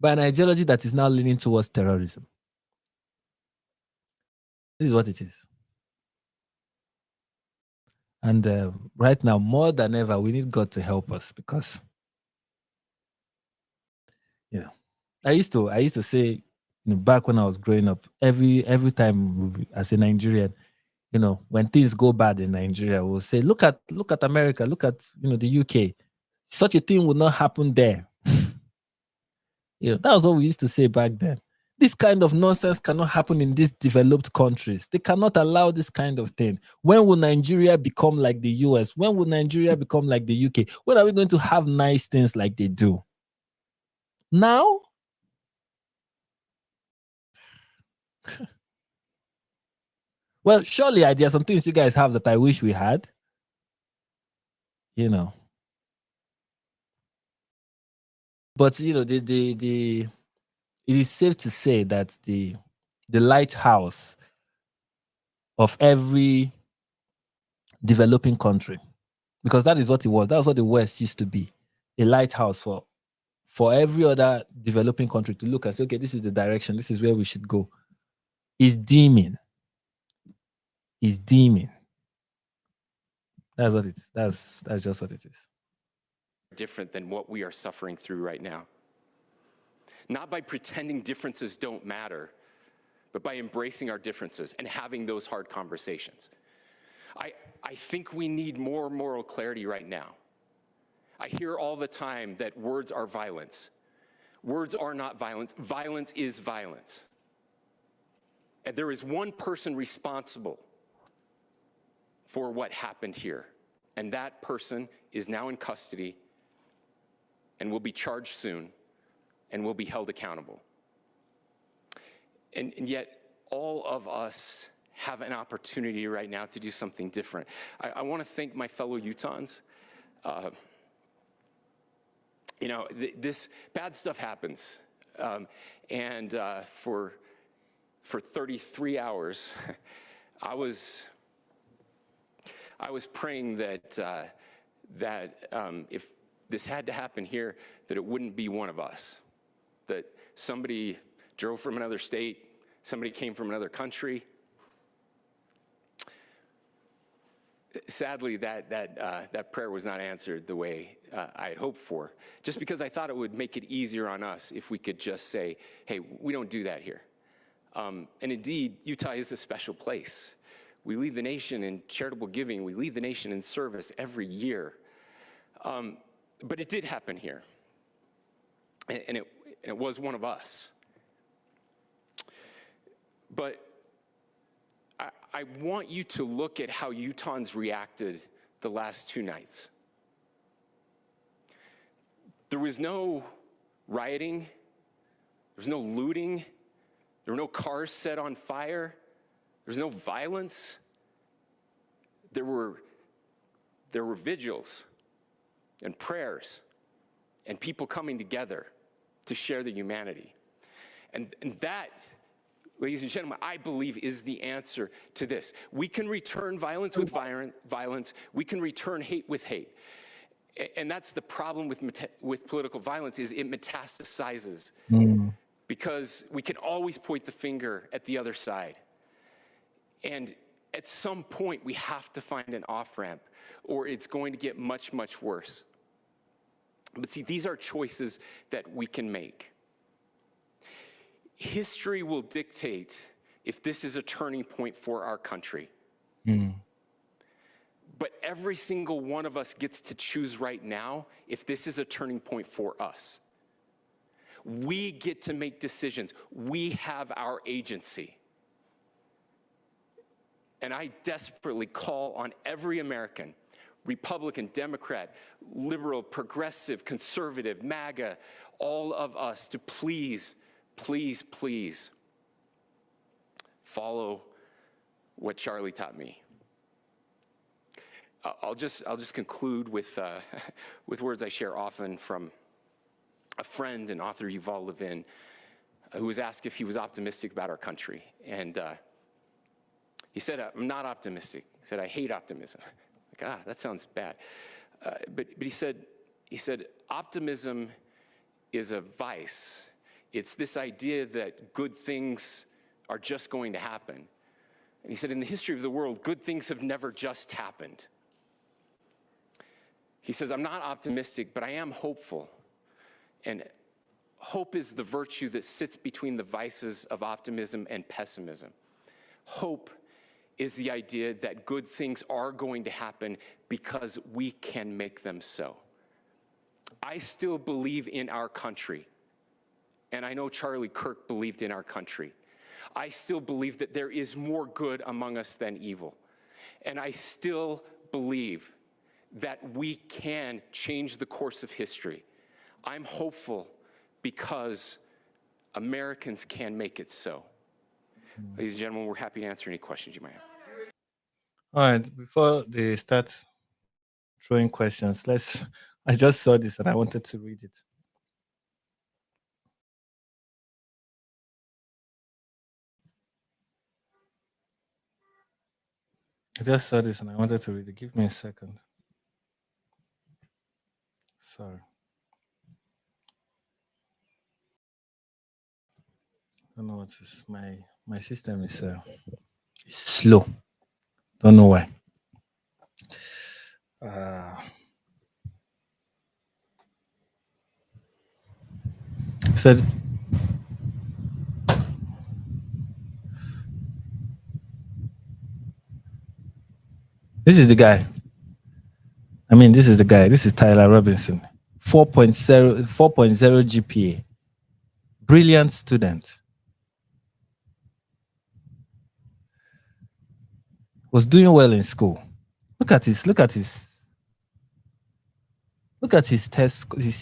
an ideology that is now leaning towards terrorism. This is what it is. And right now, more than ever, we need God to help us because, I used to say, back when I was growing up, every time as a Nigerian, when things go bad in Nigeria, we'll say, look at America, look at the UK. Such a thing would not happen there. That was what we used to say back then. This kind of nonsense cannot happen in these developed countries. They cannot allow this kind of thing. When will Nigeria become like the US? When will Nigeria become like the UK? When are we going to have nice things like they do? Now? Well, surely there are some things you guys have that I wish we had. But it is safe to say that the lighthouse of every developing country, because that is what it was. That was what the West used to be, a lighthouse for every other developing country to look and say, okay, this is the direction, this is where we should go. Is deeming. That's what it is. That's just what it is. Different than what we are suffering through right now. Not by pretending differences don't matter, but by embracing our differences and having those hard conversations. I think we need more moral clarity right now. I hear all the time that words are violence. Words are not violence. Violence is violence. And there is one person responsible for what happened here. And that person is now in custody and will be charged soon and will be held accountable. And yet, all of us have an opportunity right now to do something different. I want to thank my fellow Utahns. This bad stuff happens. For 33 hours, I was praying that if this had to happen here, that it wouldn't be one of us, that somebody drove from another state, somebody came from another country. Sadly, that prayer was not answered the way I had hoped for, just because I thought it would make it easier on us if we could just say, hey, we don't do that here. And indeed, Utah is a special place. We lead the nation in charitable giving. We lead the nation in service every year. But it did happen here. And it was one of us. But I want you to look at how Utahns reacted the last 2 nights. There was no rioting. There was no looting. There were no cars set on fire. There was no violence. There were vigils and prayers and people coming together to share the humanity. And that, ladies and gentlemen, I believe is the answer to this. We can return violence with violence. We can return hate with hate. And that's the problem with political violence, is it metastasizes. Because we can always point the finger at the other side. And at some point, we have to find an off-ramp, or it's going to get much, much worse. But see, these are choices that we can make. History will dictate if this is a turning point for our country. But every single one of us gets to choose right now if this is a turning point for us. We get to make decisions. We have our agency. And I desperately call on every American, Republican, Democrat, liberal, progressive, conservative, MAGA, all of us to please, please, please follow what Charlie taught me. I'll just conclude with with words I share often from a friend and author, Yuval Levin, who was asked if he was optimistic about our country, and he said, "I'm not optimistic." He said, "I hate optimism." Like, that sounds bad. But he said, optimism is a vice. It's this idea that good things are just going to happen. And he said, in the history of the world, good things have never just happened. He says, I'm not optimistic, but I am hopeful. And hope is the virtue that sits between the vices of optimism and pessimism. Hope is the idea that good things are going to happen because we can make them so. I still believe in our country, and I know Charlie Kirk believed in our country. I still believe that there is more good among us than evil, and I still believe that we can change the course of history. I'm hopeful because Americans can make it so. Ladies and gentlemen, we're happy to answer any questions you might have. All right, before they start throwing questions, I just saw this and I wanted to read it. I just saw this and I wanted to read it. Give me a second. Sorry. I don't know what is my system is slow. Don't know why. It says, this is the guy. This is the guy. This is Tyler Robinson. 4.0 GPA. Brilliant student. Was doing well in school. Look at his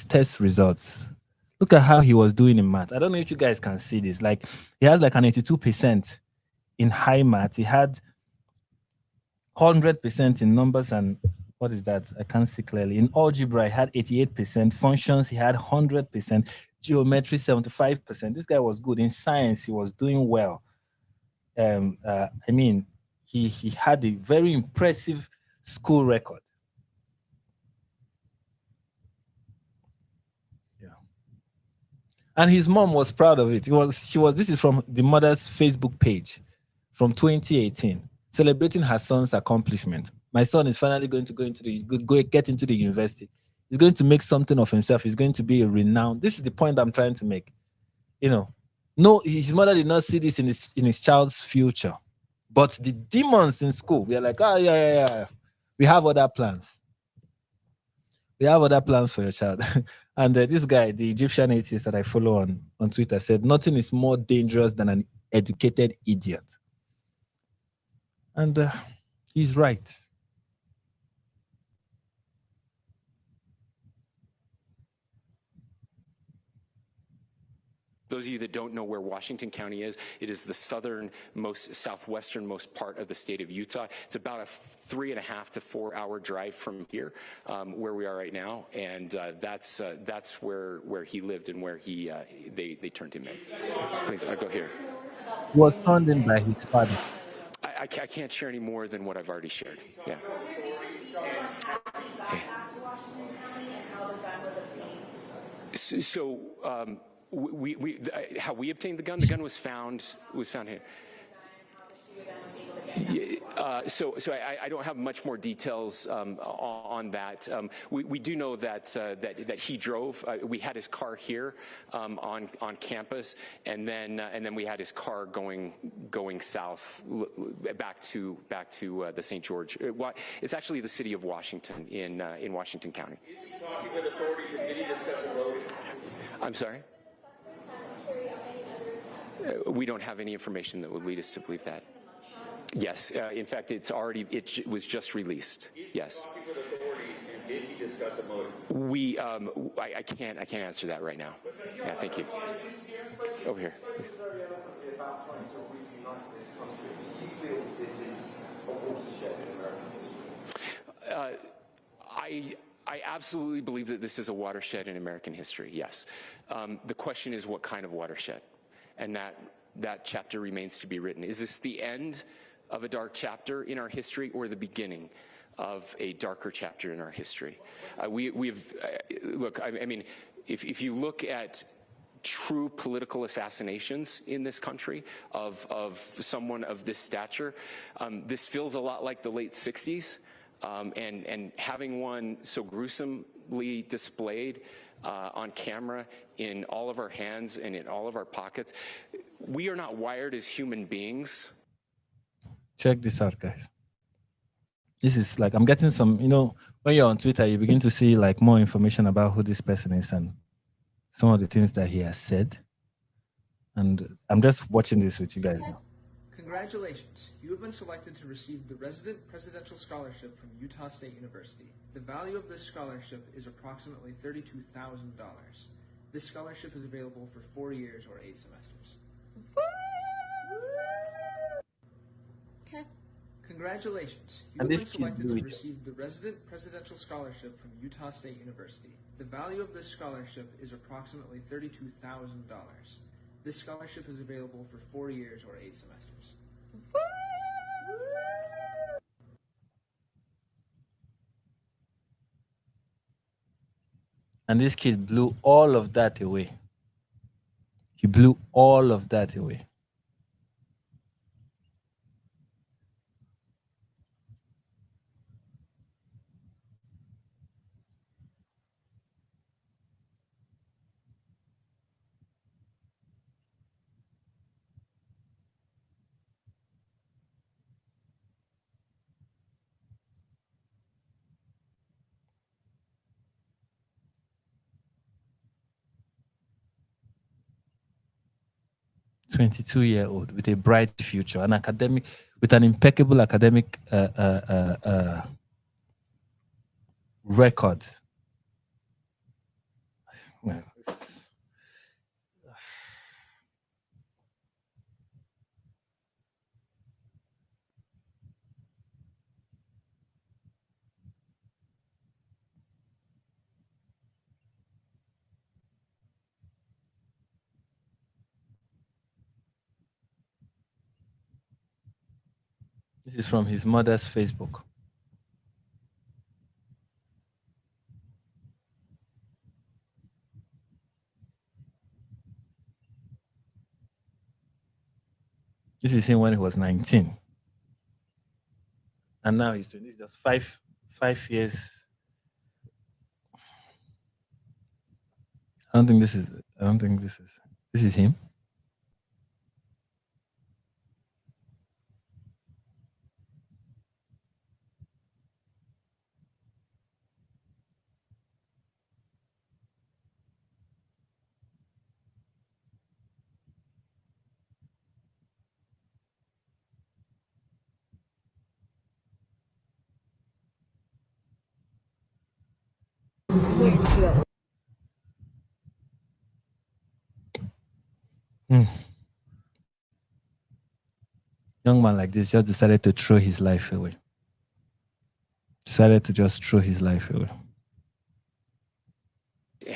test results. Look at how he was doing in math. I don't know if you guys can see this. Like, he has like an 82% in high math. He had 100% in numbers and what is that? I can't see clearly. In algebra, he had 88%. Functions, he had 100%. Geometry, 75%. This guy was good. In science, he was doing well. He had a very impressive school record. Yeah. And his mom was proud of it. This is from the mother's Facebook page from 2018, celebrating her son's accomplishment. My son is finally going to get into the university. He's going to make something of himself. He's going to be a renowned. This is the point I'm trying to make. No, his mother did not see this in his child's future. But the demons in school, we are like, yeah. We have other plans. We have other plans for your child. And this guy, the Egyptian atheist that I follow on Twitter, said, nothing is more dangerous than an educated idiot. And he's right. Those of you that don't know where Washington County is, it is the southwesternmost part of the state of Utah. It's about a 3.5 to 4 hour drive from here, where we are right now, and that's where he lived and where they turned him in. Please, I'll go here. He was turned in by his father. I can't share any more than what I've already shared. Yeah. So how we obtained the gun was found here. So I don't have much more details on that. We do know that he drove. We had his car here on campus, and then we had his car going south back to the St. George. It's actually the city of Washington in Washington County. Is he talking with authorities, and did he discuss a motive? I'm sorry? We don't have any information that would lead us to believe that. Yes, in fact, it was just released. Yes. Talking with authorities, and did he discuss a motive? I can't answer that right now. Yeah, thank you. Over here. About trying to reunite this country. Do you feel this is a watershed in American history? I absolutely believe that this is a watershed in American history. Yes. The question is, what kind of watershed? And that chapter remains to be written. Is this the end of a dark chapter in our history, or the beginning of a darker chapter in our history? Look, I mean, if you look at true political assassinations in this country of someone of this stature, this feels a lot like the late 60s, and having one so gruesomely displayed on camera in all of our hands and in all of our pockets. We are not wired as human beings. Check this out, guys. This is like, I'm getting some, when you're on Twitter, you begin to see like more information about who this person is and some of the things that he has said. And I'm just watching this with you guys. Congratulations. You have been selected to receive the Resident Presidential Scholarship from Utah State University. The value of this scholarship is approximately $32,000. This scholarship is available for 4 years or 8 semesters. Okay. Congratulations. You And have this been kid selected do to it. receive the Resident Presidential Scholarship from Utah State University. The value of this scholarship is approximately $32,000. This scholarship is available for 4 years or 8 semesters. And this kid blew all of that away. He blew all of that away. "22-year-old with a bright future, with an impeccable academic record." Man, this is from his mother's Facebook. This is him when he was 19. And now he's doing this just 5 years. I don't think this is him. Young man like this just decided to throw his life away. Decided to just throw his life away.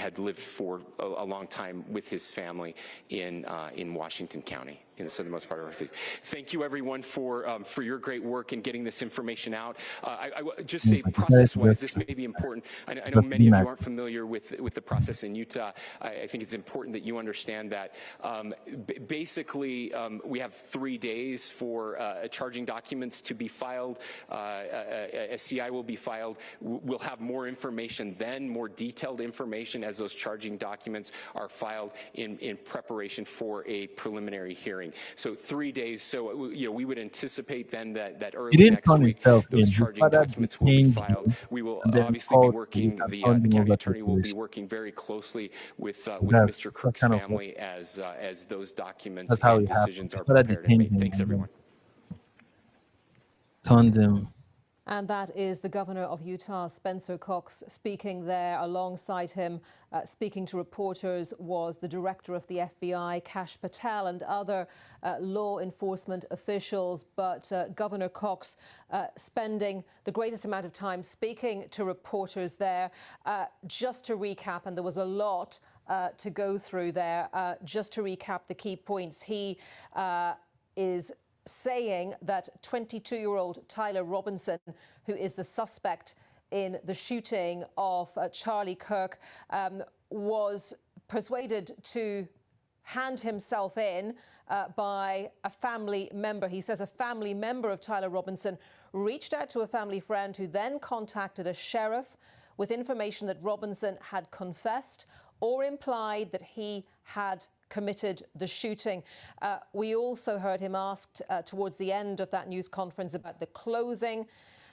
had lived for a long time with his family in Washington County, in the southernmost part of our state. Thank you, everyone, for your great work in getting this information out. I just say, process-wise, this may be important. I know many of you aren't familiar with the process in Utah. I think it's important that you understand that basically we have 3 days for charging documents to be filed. A CI will be filed. We'll have more information then, more detailed information as those charging documents are filed in preparation for a preliminary hearing. So 3 days. So we would anticipate then that early next week those charging documents will be filed. We will obviously be working. The county attorney will be working very closely with Mr. Kirk's family as those documents and decisions are prepared and made. Thanks, everyone. Tandem. And that is the governor of Utah, Spencer Cox, speaking there. Alongside him, speaking to reporters, was the director of the FBI, Kash Patel, and other law enforcement officials. But Governor Cox spending the greatest amount of time speaking to reporters there. Just to recap, and there was a lot to go through there, just to recap the key points, he is saying that 22-year-old Tyler Robinson, who is the suspect in the shooting of Charlie Kirk, was persuaded to hand himself in by a family member. He says a family member of Tyler Robinson reached out to a family friend who then contacted a sheriff with information that Robinson had confessed or implied that he had committed the shooting. We also heard him asked towards the end of that news conference about the clothing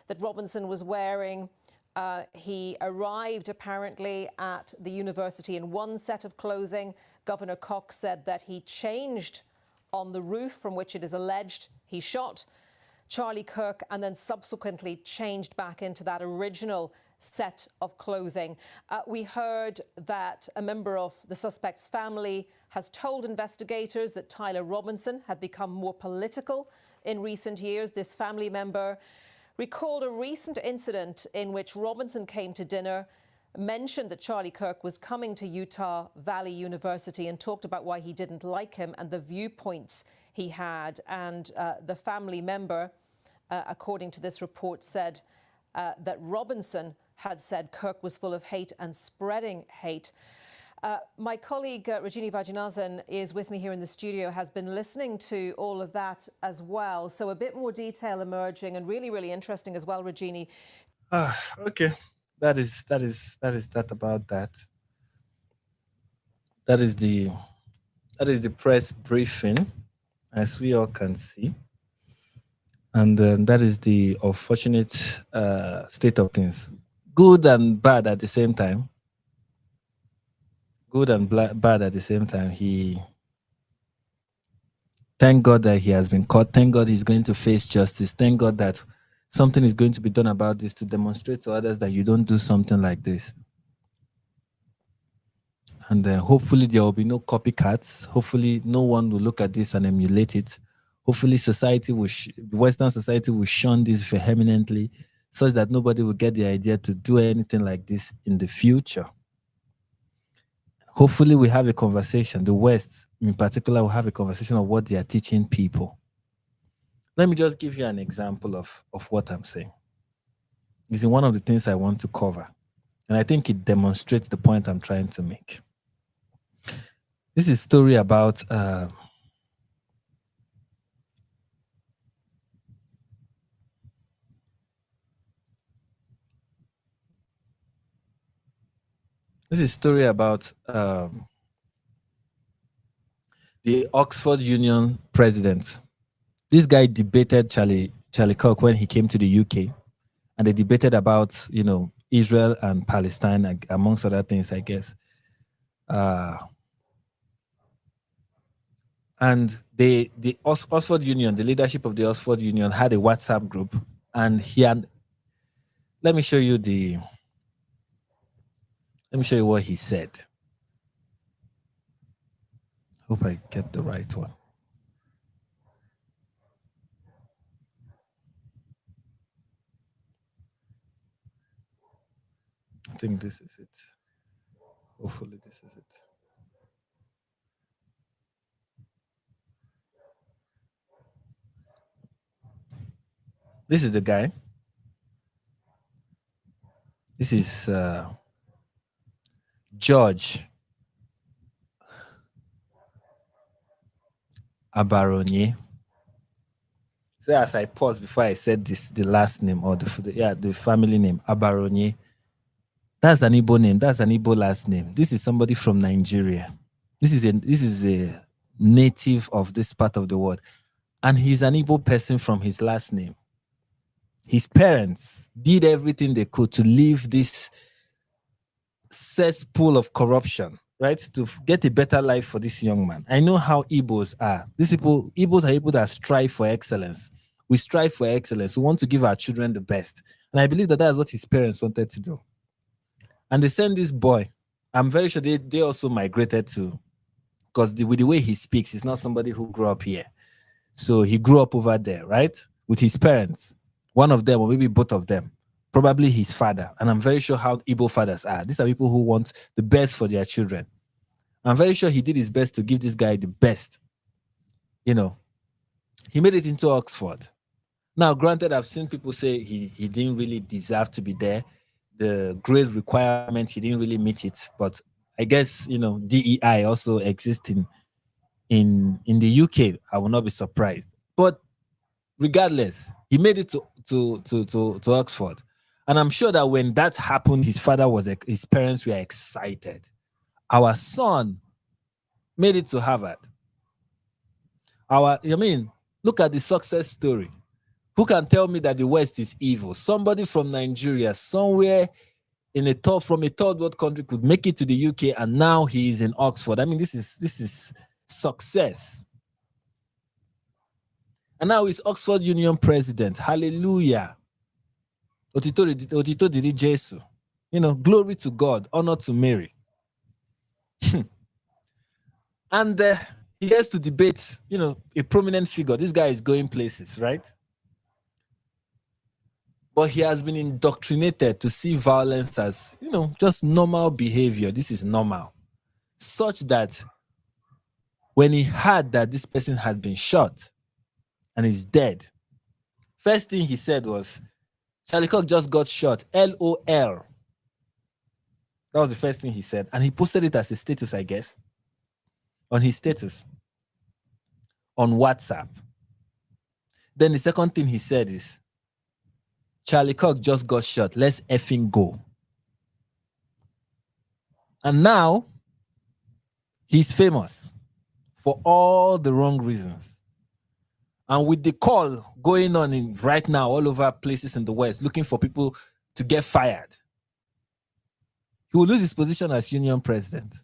that Robinson was wearing. He arrived apparently at the university in one set of clothing. Governor Cox said that he changed on the roof from which it is alleged he shot Charlie Kirk, and then subsequently changed back into that original set of clothing. We heard that a member of the suspect's family has told investigators that Tyler Robinson had become more political in recent years. This family member recalled a recent incident in which Robinson came to dinner, mentioned that Charlie Kirk was coming to Utah Valley University, and talked about why he didn't like him and the viewpoints he had. And the family member, according to this report, said that Robinson had said Kirk was full of hate and spreading hate. My colleague Rajini Vajanathan is with me here in the studio, has been listening to all of that as well. So a bit more detail emerging, and really, really interesting as well, Rajini. Okay. That is that about that. That is the press briefing, as we all can see. And that is the unfortunate state of things. Good and bad at the same time. Good and bad at the same time. Thank God that he has been caught. Thank God he's going to face justice. Thank God that something is going to be done about this to demonstrate to others that you don't do something like this. And hopefully there will be no copycats. Hopefully no one will look at this and emulate it. Hopefully society will, Western society will shun this vehemently, such that nobody will get the idea to do anything like this in the future. Hopefully we have a conversation, the West in particular will have a conversation of what they are teaching people. Let me just give you an example of what I'm saying. It's one of the things I want to cover. And I think it demonstrates the point I'm trying to make. This is a story about the Oxford Union president. This guy debated Charlie Kirk when he came to the UK, and they debated about Israel and Palestine, amongst other things, I guess. And the Oxford Union, the leadership of the Oxford Union, had a WhatsApp group, and let me show you what he said. Hope I get the right one. I think this is it. Hopefully, this is it. This is the guy. This is George Abaronye. So as I paused before I said this, the last name or the family name, Abaronye. That's an Igbo name. That's an Igbo last name. This is somebody from Nigeria. This is a native of this part of the world. And he's an Igbo person from his last name. His parents did everything they could to leave this cesspool of corruption, right? To get a better life for this young man. I know how Igbos are. Igbos are people that strive for excellence. We strive for excellence. We want to give our children the best. And I believe that that's what his parents wanted to do. And they sent this boy. I'm very sure they also migrated to, because with the way he speaks, he's not somebody who grew up here. So he grew up over there, right? With his parents. One of them, or maybe both of them. Probably his father. And I'm very sure how Igbo fathers are. These are people who want the best for their children. I'm very sure he did his best to give this guy the best. You know, he made it into Oxford. Now, granted, I've seen people say he didn't really deserve to be there. The grade requirement, he didn't really meet it. But I guess, DEI also exists in the UK. I will not be surprised. But regardless, he made it to Oxford. And I'm sure that when that happened, his parents were excited. Our son made it to Harvard. Look at the success story. Who can tell me that the West is evil? Somebody from Nigeria, somewhere from a third world country, could make it to the UK, and now he is in Oxford. I mean, this is success. And now he's Oxford Union president. Hallelujah. Otito didi Jesu. Glory to God, honor to Mary. And he gets to debate, a prominent figure. This guy is going places, right? But he has been indoctrinated to see violence as, just normal behavior. This is normal. Such that when he heard that this person had been shot and is dead, first thing he said was, Charlie Kirk just got shot. LOL. That was the first thing he said. And he posted it as a status, I guess, on his status on WhatsApp. Then the second thing he said is, Charlie Kirk just got shot. Let's effing go. And now he's famous for all the wrong reasons. And with the call going on right now all over places in the West, looking for people to get fired, he will lose his position as union president.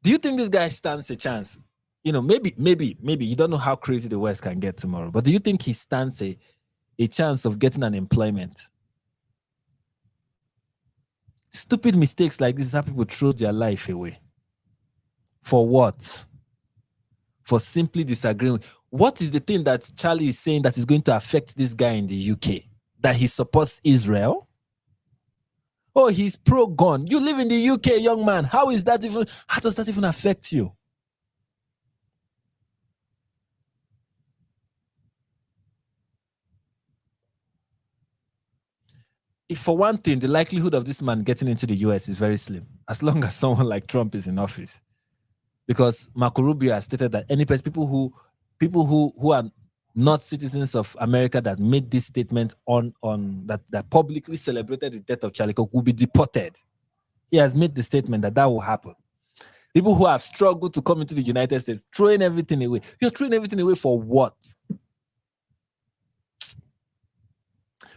Do you think this guy stands a chance? Maybe you don't know how crazy the West can get tomorrow, but do you think he stands a chance of getting an employment? Stupid mistakes like this is how people throw their life away. For what? For simply disagreeing. What is the thing that Charlie is saying that is going to affect this guy in the UK? That he supports Israel? Oh, he's pro-gun. You live in the UK, young man. How does that even affect you? If for one thing, the likelihood of this man getting into the US is very slim, as long as someone like Trump is in office. Because Marco Rubio has stated that people who are not citizens of America that made this statement on that publicly celebrated the death of Charlie Kirk will be deported. He has made the statement that will happen. People who have struggled to come into the United States, throwing everything away. You're throwing everything away for what?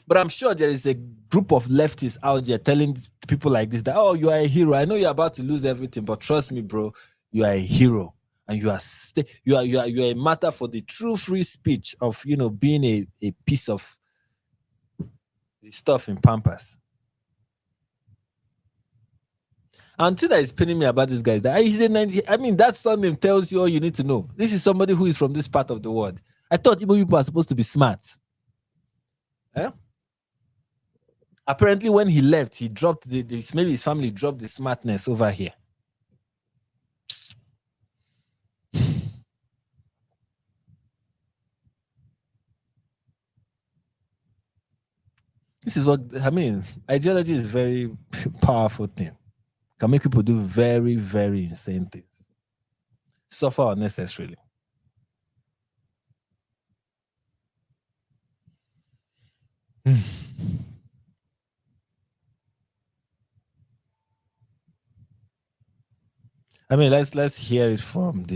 But I'm sure there is a group of leftists out there telling people like this that, oh, you are a hero. I know you're about to lose everything, but trust me, bro, you are a hero. And you are a matter for the true free speech of, being a piece of the stuff in Pampas. Until that is pinning me about this guy, that surname tells you all you need to know. This is somebody who is from this part of the world. I thought Igbo people are supposed to be smart. Eh? Apparently, when he left, he dropped maybe his family dropped the smartness over here. This is what I mean. Ideology is a very powerful thing. Can make people do very, very insane things. Suffer unnecessarily. I mean, let's hear it from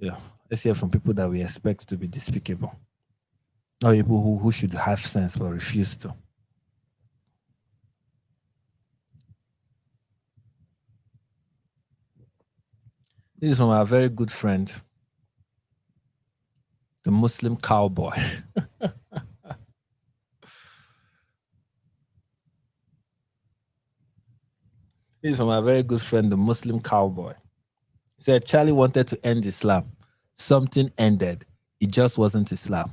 let's hear from people that we expect to be despicable. Or people who should have sense but refuse to. This is from our very good friend, the Muslim cowboy. This is from our very good friend, the Muslim cowboy. He said Charlie wanted to end Islam. Something ended. It just wasn't Islam.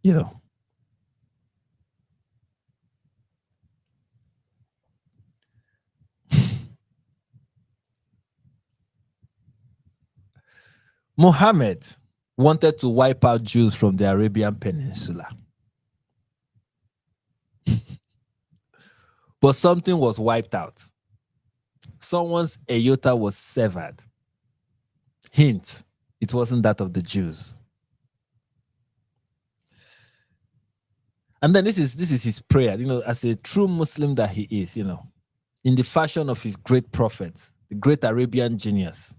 You know. Muhammad wanted to wipe out Jews from the Arabian Peninsula. But something was wiped out. Someone's aorta was severed. Hint, it wasn't that of the Jews. And then this is his prayer, as a true Muslim that he is, in the fashion of his great prophet, the great Arabian genius,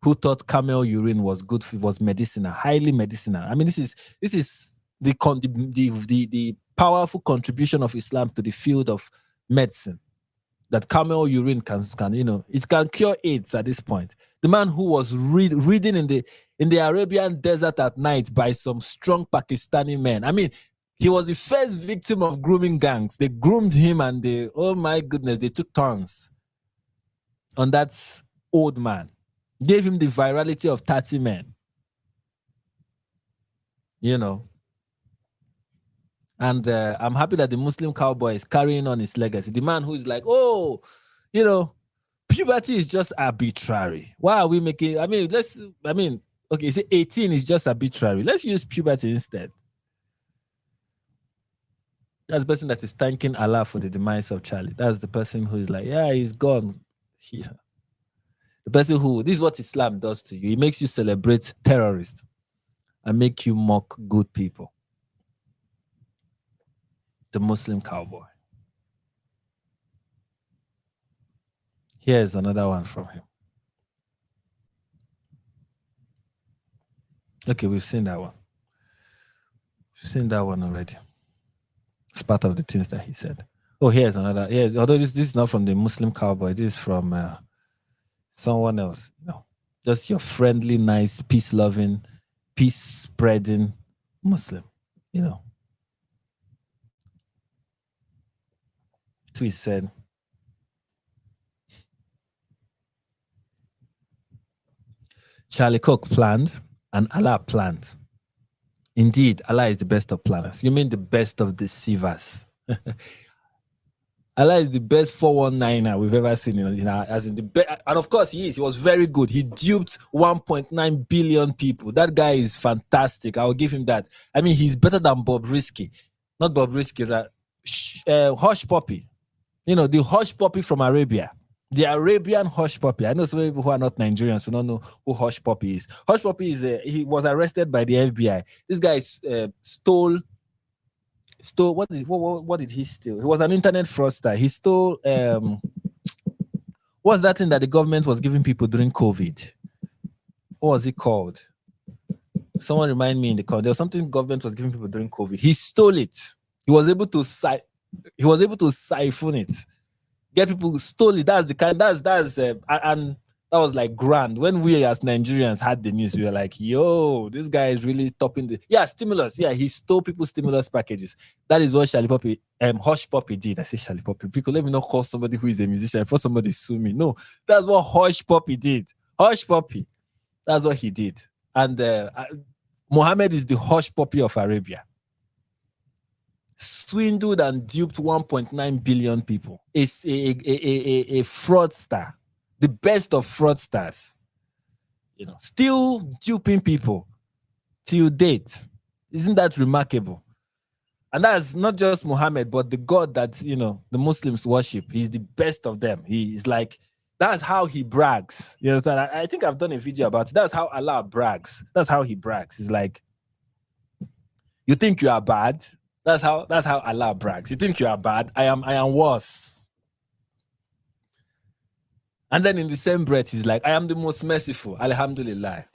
who thought camel urine was good, was medicinal, highly medicinal. I mean, this is the powerful contribution of Islam to the field of medicine. That camel urine can it can cure AIDS at this point. The man who was reading in the Arabian desert at night by some strong Pakistani men. I mean, he was the first victim of grooming gangs. They groomed him and oh my goodness, they took turns on that old man. Gave him the virality of 30 men. And I'm happy that the Muslim cowboy is carrying on his legacy. The man who is like, puberty is just arbitrary. Why are we making, okay, 18 is just arbitrary. Let's use puberty instead. That's the person that is thanking Allah for the demise of Charlie. That's the person who is like, yeah, he's gone. Yeah. The person this is what Islam does to you. It makes you celebrate terrorists and make you mock good people. The Muslim cowboy. Here's another one from him. Okay, we've seen that one. We've seen that one already. It's part of the things that he said. Oh, here's another. Yes, although this is not from the Muslim cowboy. This is from someone else. Just your friendly, nice, peace-loving, peace-spreading Muslim. Tweet said, Charlie Kirk planned and Allah planned. Indeed, Allah is the best of planners. You mean the best of deceivers. Allah is the best 419er we've ever seen. As in the and of course he is. He was very good. He duped 1.9 billion people. That guy is fantastic. I will give him that. I mean, he's better than Bob Risky. Not Bob Risky, Hush Puppy. The Hush Puppy from Arabia. The Arabian Hush Puppy. I know some people who are not Nigerians who don't know who Hush Puppy is. Hush Puppy is he was arrested by the FBI. This guy stole. What did he steal? He was an internet fraudster. He stole what's that thing that the government was giving people during COVID? What was it called? Someone remind me in the call. There was something government was giving people during COVID. He stole it. He was able to siphon it. Get people stole it. That's the kind. And that was like grand. When we as Nigerians had the news, we were like, "Yo, this guy is really topping the stimulus." Yeah, he stole people's stimulus packages. That is what Hush Puppy did. I say Charlie Puppy. People, let me not call somebody who is a musician before somebody sue me. No, that's what Hush Puppy did. Hush Puppy. That's what he did. And Muhammad is the Hush Puppy of Arabia. swindled and duped 1.9 billion people. It's a fraudster, the best of fraudsters. You know, still duping people till date. Isn't that remarkable? And that's not just Muhammad, but the God that, you know, the Muslims worship. He's the best of them. He's like, that's how he brags. You understand? I think I've done a video about it. That's how Allah brags. That's how he brags. He's like, you think you are bad? That's how Allah brags. You think you are bad? I am worse. And then in the same breath, he's like, I am the most merciful. Alhamdulillah.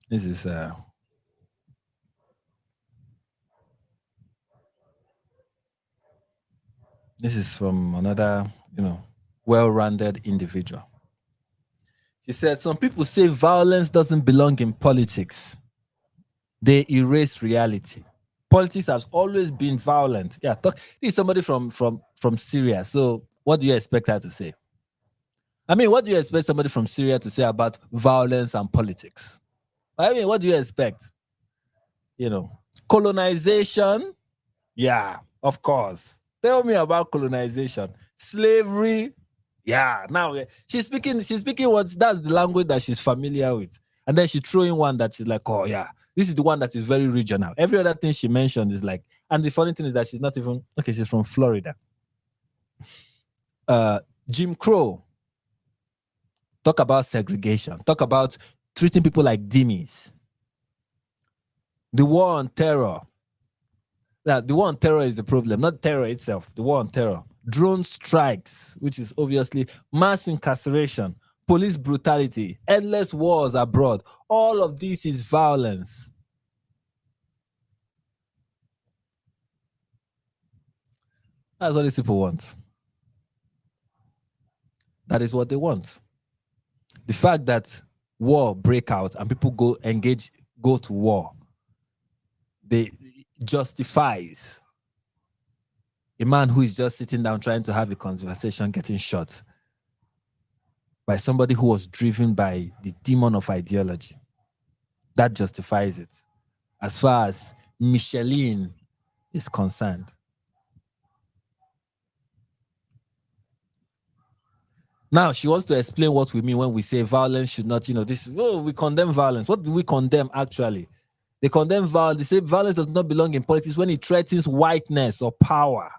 This is from another, you know, well-rounded individual. She said, some people say violence doesn't belong in politics. They erase reality. Politics has always been violent. Yeah, this is somebody from Syria. So what do you expect her to say? I mean, what do you expect somebody from Syria to say about violence and politics? I mean, what do you expect? You know, colonization? Yeah, of course. Tell me about colonization. Slavery? Yeah. Now she's speaking that's the language that she's familiar with. And then she throw in one that she's like, oh yeah, this is the one that is very regional. Every other thing she mentioned is like, and the funny thing is that she's not even okay, she's from Florida. Jim Crow. Talk about segregation. Talk about treating people like dimmies. The war on terror. Now, the war on terror is the problem, not terror itself. The war on terror. Drone strikes, which is obviously mass incarceration, police brutality, endless wars abroad. All of this is violence. That's what these people want. That is what they want. The fact that war break out and people go to war, they justifies a man who is just sitting down trying to have a conversation getting shot by somebody who was driven by the demon of ideology. That justifies it. As far as Micheline is concerned. Now, she wants to explain what we mean when we say violence should not, we condemn violence. What do we condemn actually? They condemn violence. They say violence does not belong in politics when it threatens whiteness or power.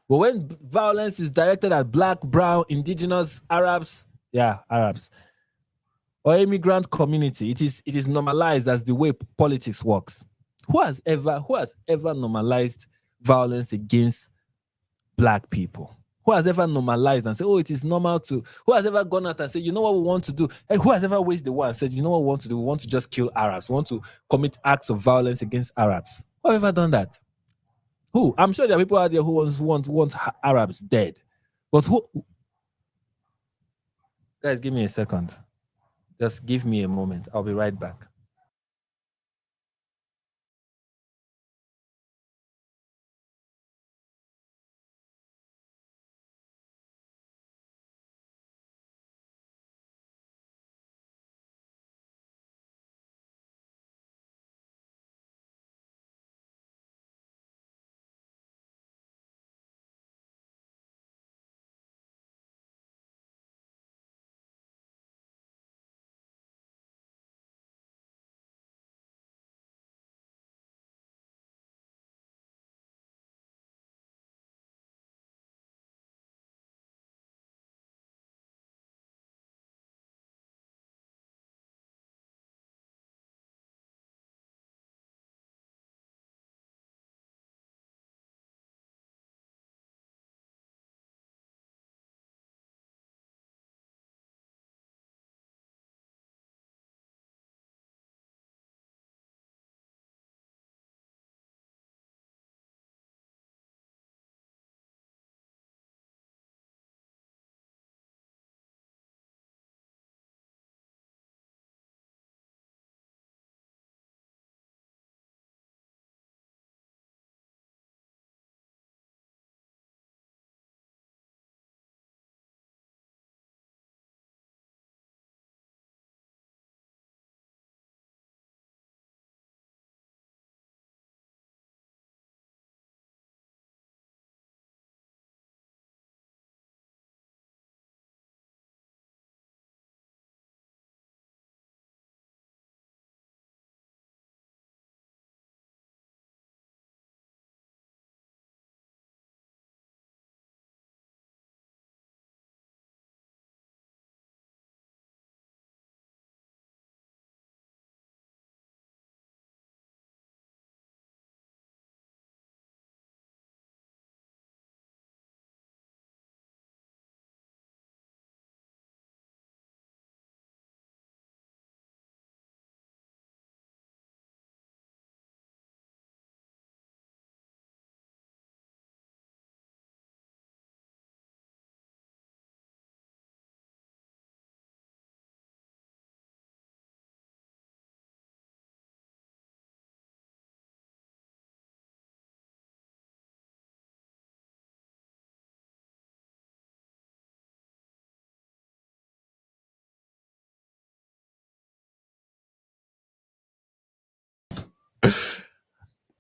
But when violence is directed at black, brown, indigenous, Arabs, or immigrant community, it is normalized as the way politics works. Who has ever normalized violence against black people? Who has ever normalized and said, oh, it is normal to? Who has ever gone out and said, you know what we want to do? And who has ever raised the war and said, you know what we want to do? We want to just kill Arabs. We want to commit acts of violence against Arabs. Who have ever done that? Who? I'm sure there are people out there who want Arabs dead. But who? Guys, give me a second. Just give me a moment. I'll be right back.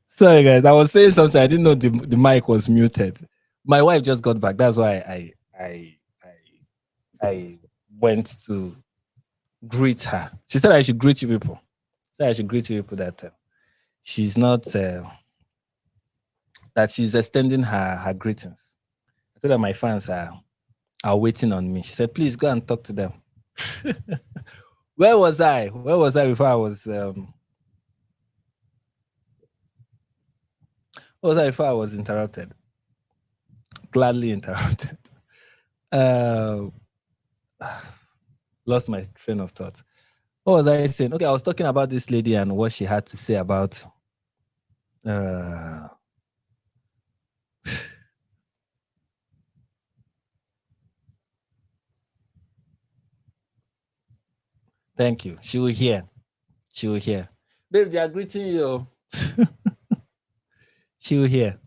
Sorry, guys. I was saying something. I didn't know the mic was muted. My wife just got back. That's why I went to greet her. She said I should greet you people. Said I should greet you people that she's not that she's extending her greetings. I said that my fans are waiting on me. She said, please go and talk to them. Where was I? Where was I before I was where was I before I was interrupted? Gladly interrupted. Lost my train of thought. What was I saying? Okay, I was talking about this lady and what she had to say about thank you. She will hear. She will hear. Babe, they are greeting you. She will hear.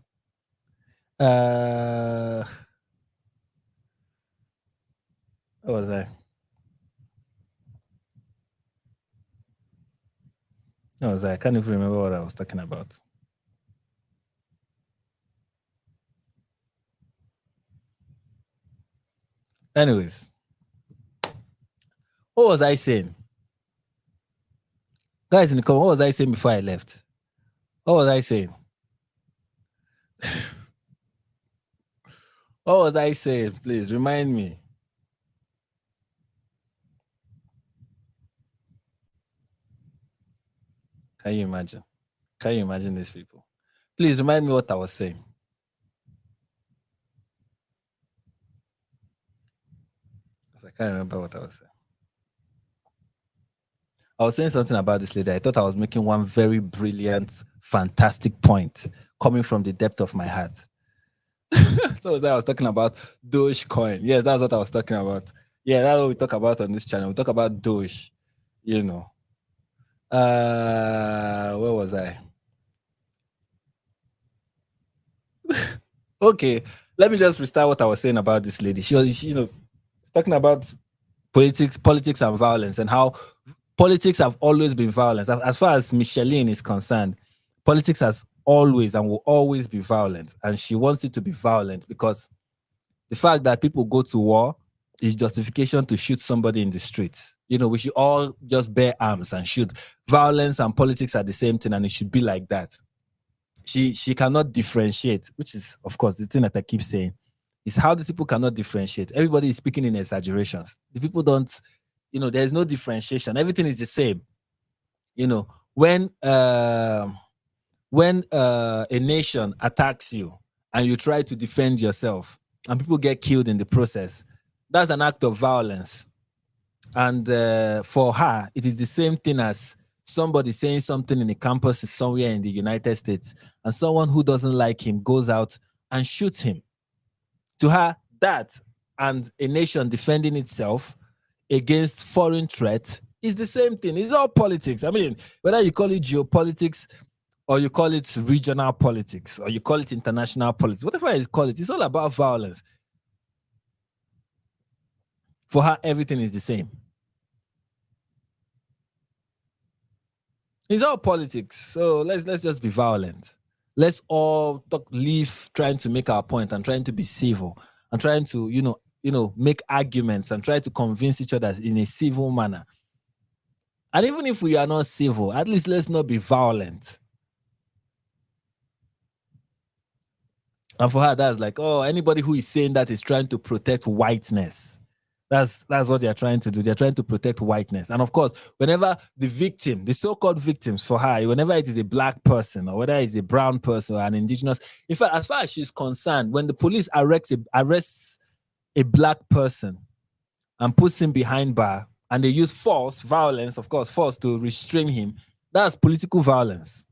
What was I? I can't even remember what I was talking about. Anyways, what was I saying? Guys in the comment, what was I saying before I left? What was I saying? What was I saying? Please remind me. Can you imagine? Can you imagine these people? Please remind me what I was saying. I can't remember what I was saying. I was saying something about this lady. I thought I was making one very brilliant, fantastic point coming from the depth of my heart. So I was talking about Dogecoin. Yes, that's what I was talking about. Yeah, that's what we talk about on this channel. We talk about Doge, you know. Where was I? Okay, let me just restart what I was saying about this lady. She was, talking about politics and violence, and how politics have always been violent. As far as Micheline is concerned, politics has always and will always be violent, and she wants it to be violent because the fact that people go to war is justification to shoot somebody in the street. We should all just bear arms and shoot. Violence and politics are the same thing, and it should be like that. She cannot differentiate, which is, of course, the thing that I keep saying, is how the people cannot differentiate. Everybody is speaking in exaggerations. The people don't, there's no differentiation. Everything is the same. When a nation attacks you and you try to defend yourself and people get killed in the process, that's an act of violence. And for her, it is the same thing as somebody saying something in a campus somewhere in the United States, and someone who doesn't like him goes out and shoots him. To her, that and a nation defending itself against foreign threat is the same thing. It's all politics. I mean, whether you call it geopolitics or you call it regional politics or you call it international politics, whatever you call it, it's all about violence. For her, everything is the same. It's all politics. So let's just be violent. Let's all leave trying to make our point and trying to be civil and trying to, make arguments and try to convince each other in a civil manner. And even if we are not civil, at least let's not be violent. And for her, that's like, oh, anybody who is saying that is trying to protect whiteness. That's what they're trying to do. They're trying to protect whiteness. And of course, whenever the victim, the so-called victims for her, whenever it is a black person or whether it's a brown person or an indigenous, in fact, as far as she's concerned, when the police arrests a black person and puts him behind bar and they use force to restrain him, that's political violence.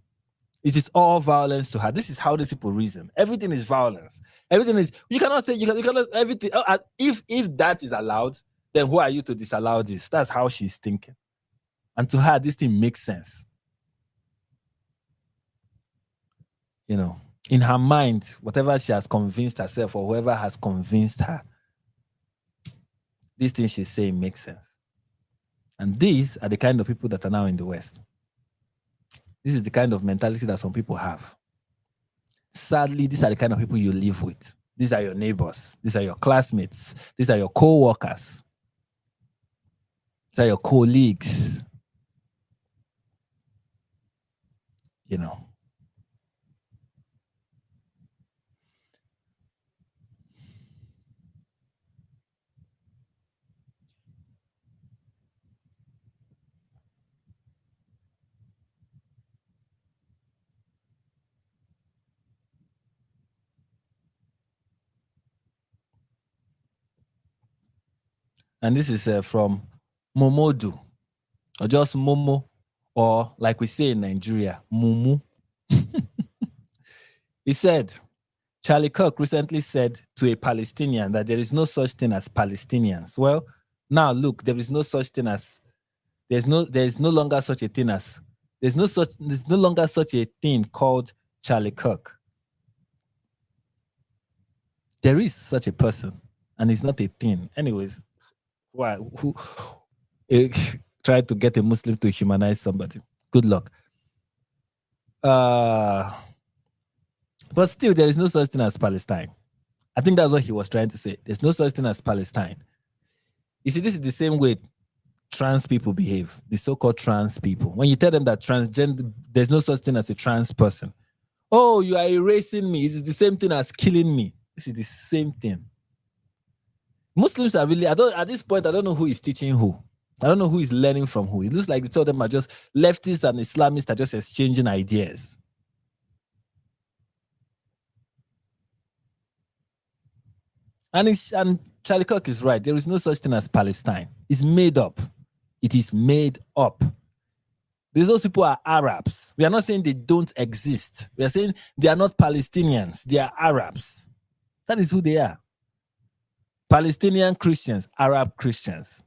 It is all violence to her. This is how these people reason. Everything is violence. Everything is, you cannot say, you cannot, everything. If that is allowed, then who are you to disallow this? That's how she's thinking. And to her, this thing makes sense. In her mind, whatever she has convinced herself or whoever has convinced her, this thing she's saying makes sense. And these are the kind of people that are now in the West. This is the kind of mentality that some people have. Sadly, these are the kind of people you live with. These are your neighbors. These are your classmates. These are your co-workers. These are your colleagues. You know. And this is from Momodu, or just Momo, or like we say in Nigeria, Mumu. He said, Charlie Kirk recently said to a Palestinian that there is no such thing as Palestinians. Well, now look, there is no such thing as there's no longer such a thing as there's no longer such a thing called Charlie Kirk. There is such a person, and it's not a thing. Anyways, why who tried to get a Muslim to humanize somebody? Good luck. But still, there is no such thing as Palestine. I think that's what he was trying to say. There's no such thing as Palestine. You see, this is the same way trans people behave, the so-called trans people. When you tell them that transgender, there's no such thing as a trans person. Oh, you are erasing me. It's the same thing as killing me. This is the same thing. Muslims are really, at this point, I don't know who is teaching who. I don't know who is learning from who. It looks like the two of them are just leftists and Islamists are just exchanging ideas. And Charlie Kirk is right. There is no such thing as Palestine. It's made up. It is made up. Those people are Arabs. We are not saying they don't exist. We are saying they are not Palestinians. They are Arabs. That is who they are. Palestinian Christians, Arab Christians.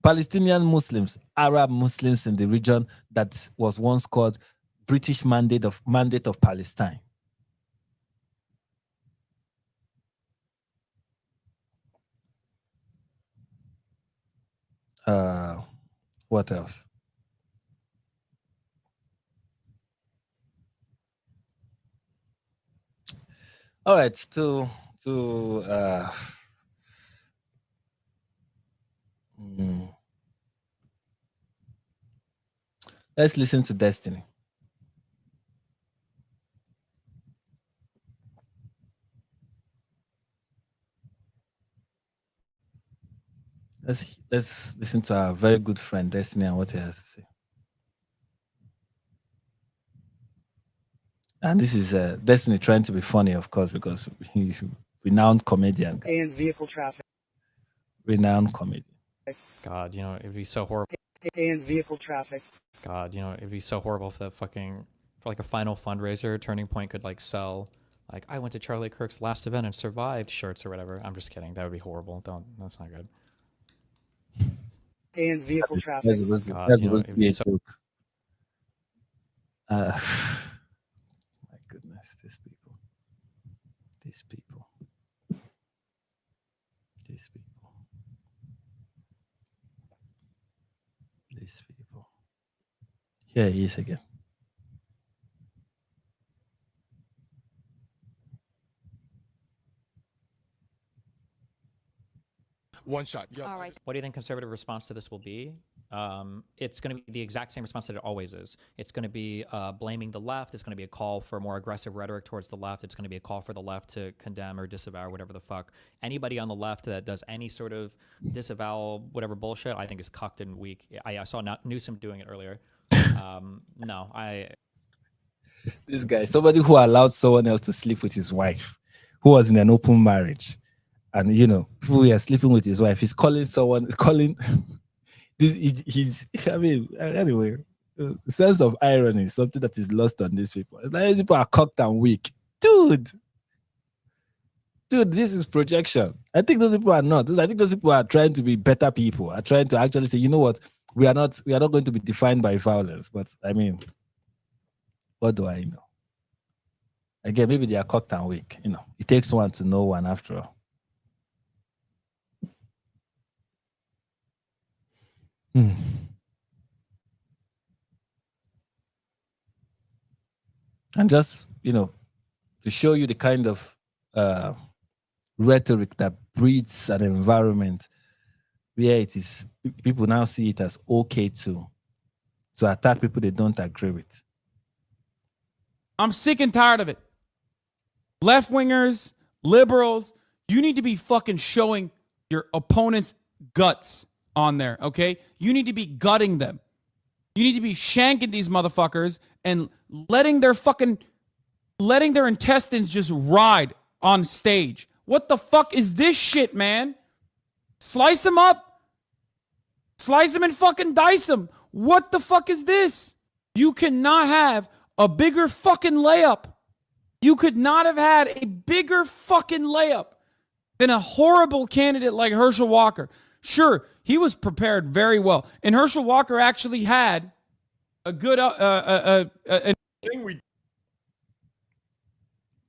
Palestinian Muslims, Arab Muslims in the region that was once called British Mandate of Palestine. What else? All right, let's listen to Destiny. Let's listen to our very good friend Destiny and what he has to say. And this is Destiny trying to be funny, of course, because he's a renowned comedian. And vehicle traffic. Renowned comedian. God, you know, it'd be so horrible. And vehicle traffic. God, you know, it'd be so horrible if for like a final fundraiser, Turning Point could like sell, like, I went to Charlie Kirk's last event and survived shirts or whatever. I'm just kidding. That would be horrible. That's not good. And vehicle traffic. That's supposed to be a joke. My goodness, these people. These people. These people. These people. Here he is again. One shot. Yep. All right. What do you think conservative response to this will be? It's going to be the exact same response that it always is. It's going to be blaming the left. It's going to be a call for more aggressive rhetoric towards the left. It's going to be a call for the left to condemn or disavow or whatever the fuck. Anybody on the left that does any sort of disavow, whatever bullshit, I think is cucked and weak. I saw Newsom doing it earlier. This guy, somebody who allowed someone else to sleep with his wife, who was in an open marriage. And, you know, people were sleeping with his wife. He's calling anyway, sense of irony is something that is lost on these people. Like, these people are cocked and weak. Dude, this is projection. I think those people are not. I think those people are trying to be better people, are trying to actually say, you know what, we are not going to be defined by violence. But, I mean, what do I know? Again, maybe they are cocked and weak. You know, it takes one to know one after all. And just, to show you the kind of rhetoric that breeds an environment where it is, people now see it as okay to attack people they don't agree with. I'm sick and tired of it. Left-wingers, liberals, you need to be fucking showing your opponent's guts on there, okay? You need to be gutting them. You need to be shanking these motherfuckers and letting their intestines just ride on stage. What the fuck is this shit, man? Slice them up. Slice them and fucking dice them. What the fuck is this? You cannot have a bigger fucking layup. You could not have had a bigger fucking layup than a horrible candidate like Herschel Walker. Sure, he was prepared very well. And Herschel Walker actually had a good thing.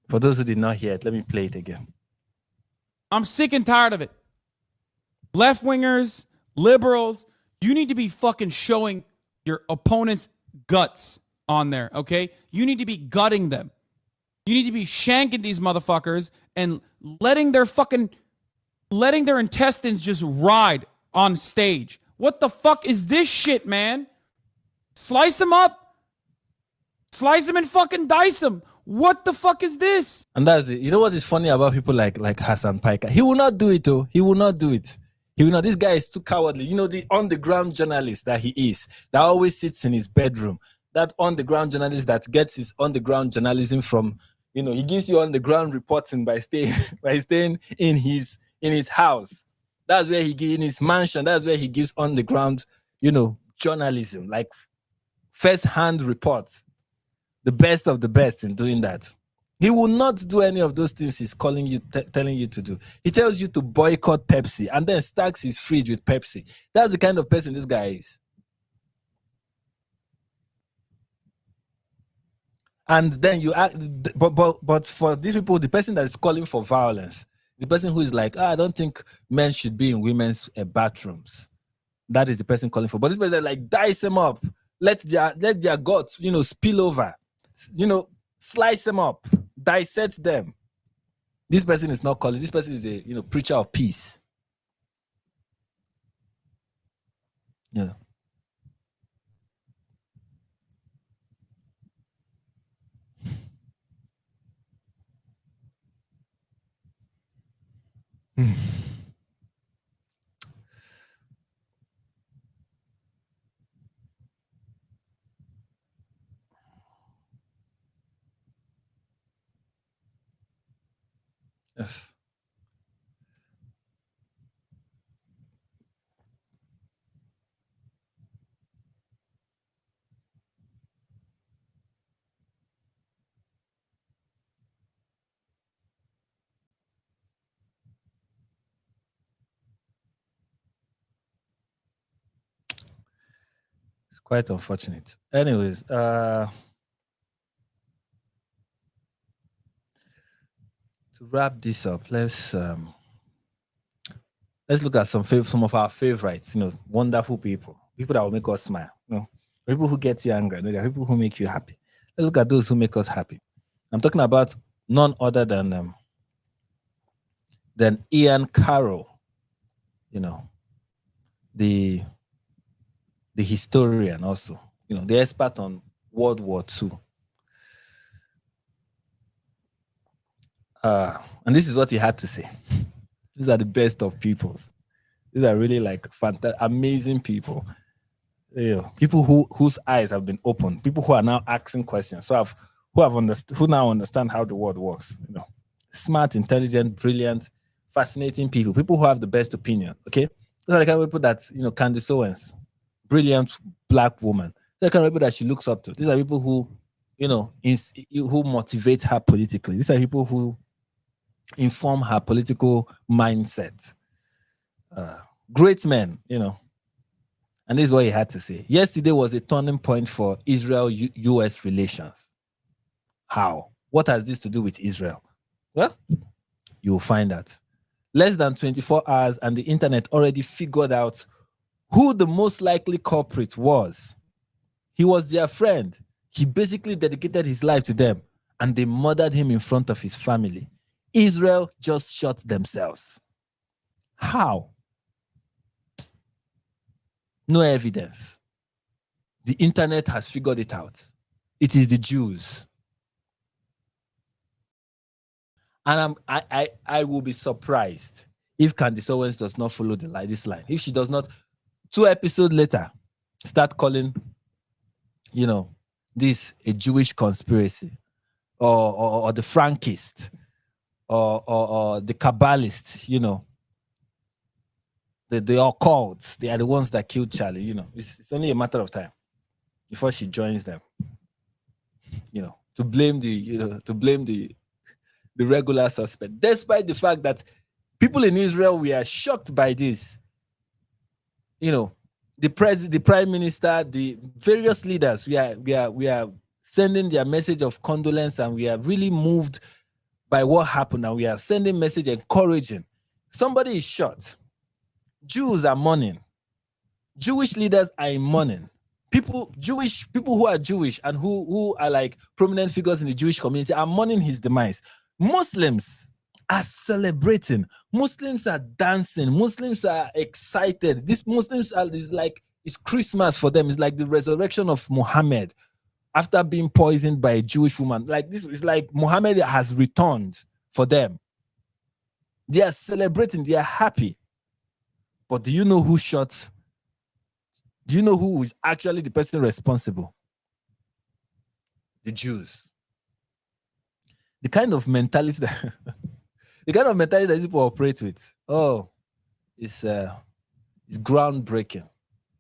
For those who did not hear it, let me play it again. I'm sick and tired of it. Left-wingers, liberals, you need to be fucking showing your opponent's guts on there, okay? You need to be gutting them. You need to be shanking these motherfuckers and letting their intestines just ride on stage. What the fuck is this shit, man? Slice them up. Slice them and fucking dice them. What the fuck is this? And that's it. You know what is funny about people like Hassan Piker? He will not do it, though. He will not do it. He will not. This guy is too cowardly. You know, the on-the-ground journalist that he is, that always sits in his bedroom. That on-the-ground journalist that gets his on-the-ground journalism from, he gives you on-the-ground reporting by staying in his house. That's where in his mansion. That's where he gives on-the-ground, journalism, like first-hand reports. The best of the best in doing that. He will not do any of those things he's telling you to do. He tells you to boycott Pepsi and then stacks his fridge with Pepsi. That's the kind of person this guy is. And then you act, but for these people, the person that is calling for violence, the person who is like, I don't think men should be in women's bathrooms. That is the person calling for. But this person like dice them up, let their guts, spill over, slice them up, dissect them. This person is not calling. This person is a preacher of peace. Yeah. Yes. It's quite unfortunate. Anyways, to wrap this up, let's look at some of our favorites. Wonderful people that will make us smile. People who get you angry. There are people who make you happy. Let's look at those who make us happy. I'm talking about none other than Ian Carroll. The historian also. The expert on World War II. And this is what he had to say. These are the best of peoples. These are really like fantastic, amazing people. People whose eyes have been opened. People who are now asking questions. Who now understand how the world works. Smart, intelligent, brilliant, fascinating people. People who have the best opinion. Okay, these are the kind of people that Candace Owens, brilliant black woman. These are the kind of people that she looks up to. These are people who who motivate her politically. These are people who inform her political mindset. Great men, And this is what he had to say. Yesterday was a turning point for Israel-US relations. How? What has this to do with Israel? Well, you'll find out. Less than 24 hours and the internet already figured out who the most likely culprit was. He was their friend, He basically dedicated his life to them, and they murdered him in front of his family. Israel just shot themselves. How? No evidence. The internet has figured it out. It is the Jews. And I will be surprised if Candace Owens does not follow this line. If she does not, 2 episodes later, start calling, this a Jewish conspiracy, or the Frankist, or the Kabbalists, the occults. They are the ones that killed Charlie. It's only a matter of time before she joins them. To blame the regular suspect, despite the fact that people in Israel were shocked by this. The prime minister, the various leaders, we are sending their message of condolence, and we are really moved by what happened, and we are sending message encouraging. Somebody is shot. Jews are mourning. Jewish leaders are in mourning. Jewish people who are Jewish and who are like prominent figures in the Jewish community are mourning his demise. Muslims are celebrating. Muslims are dancing. Muslims are excited. It's Christmas for them. It's like the resurrection of Muhammad after being poisoned by a Jewish woman. Like this is like Muhammad has returned for them. They are celebrating. They are happy. But do you know who shot? Do you know who is actually the person responsible? The Jews. The kind of mentality that people operate with. Oh, it's groundbreaking.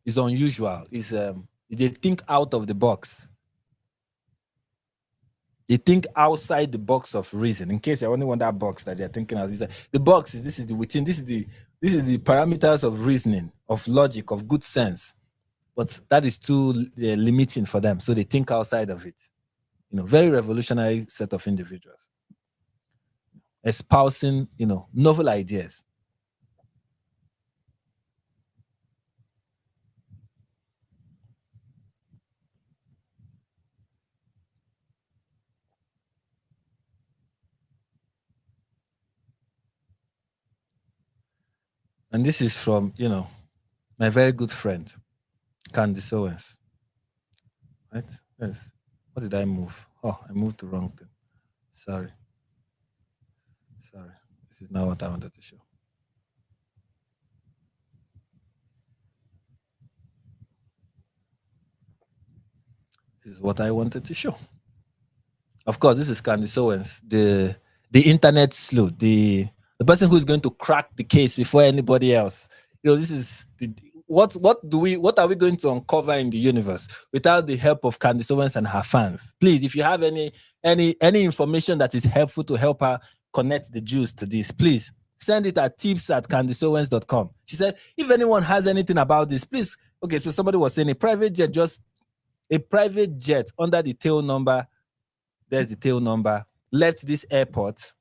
It's unusual. They think out of the box. They think outside the box of reason. In case you only want that box that you're thinking of, the box is this is the parameters of reasoning, of logic, of good sense. But that is too limiting for them. So they think outside of it. Very revolutionary set of individuals. Espousing, novel ideas. And this is from, my very good friend, Candace Owens. Right? Yes. What did I move? Oh, I moved the wrong thing. Sorry. This is not what I wanted to show. This is what I wanted to show. Of course, this is Candace Owens, the internet sleuth, the person who's going to crack the case before anybody else. This is what are we going to uncover in the universe without the help of Candace Owens and her fans? Please, if you have any information that is helpful to help her connect the Jews to this, please send it at tips@candaceowens.com. She said, if anyone has anything about this, please. Okay, so somebody was saying a private jet under the tail number. There's the tail number. Left this airport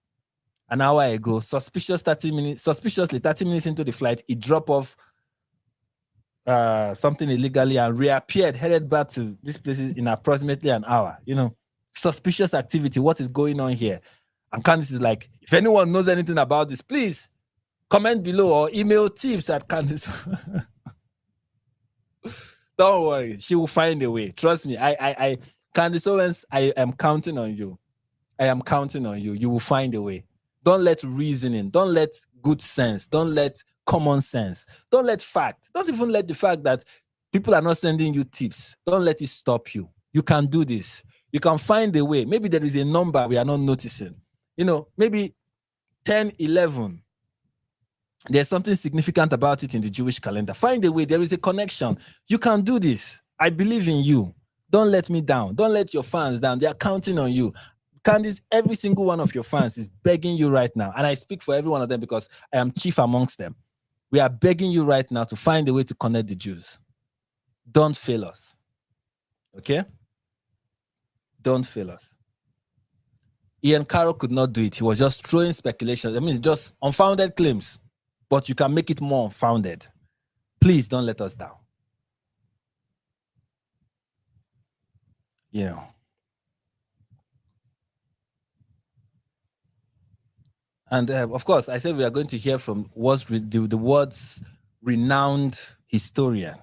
an hour ago. Suspiciously 30 minutes into the flight, it dropped off something illegally and reappeared, headed back to this place in approximately an hour. Suspicious activity. What is going on here? And Candace is like, if anyone knows anything about this, please comment below or email tips@Candace. Don't worry, she will find a way. Trust me. Candace Owens, I am counting on you. I am counting on you. You will find a way. Don't let reasoning, don't let good sense, don't let common sense, don't let fact, don't even let the fact that people are not sending you tips. Don't let it stop you. You can do this. You can find a way. Maybe there is a number we are not noticing. Maybe 10, 11. There's something significant about it in the Jewish calendar. Find a way. There is a connection. You can do this. I believe in you. Don't let me down. Don't let your fans down. They are counting on you. Candice, every single one of your fans is begging you right now. And I speak for every one of them because I am chief amongst them. We are begging you right now to find a way to connect the Jews. Don't fail us. Okay? Don't fail us. Ian Carroll could not do it. He was just throwing speculations. I mean, it's just unfounded claims. But you can make it more unfounded. Please don't let us down. you know. And of course, I said we are going to hear from the world's renowned historian,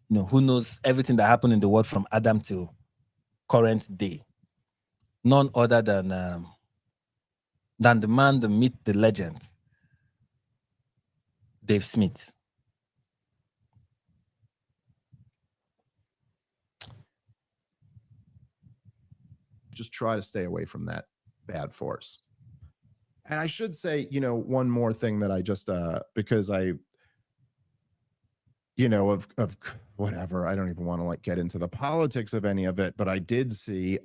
who knows everything that happened in the world from Adam till current day. None other than the man, the myth, the legend, Dave Smith. Just try to stay away from that bad force. And I should say, one more thing that I just, because I, of whatever, I don't even want to get into the politics of any of it, but I did see,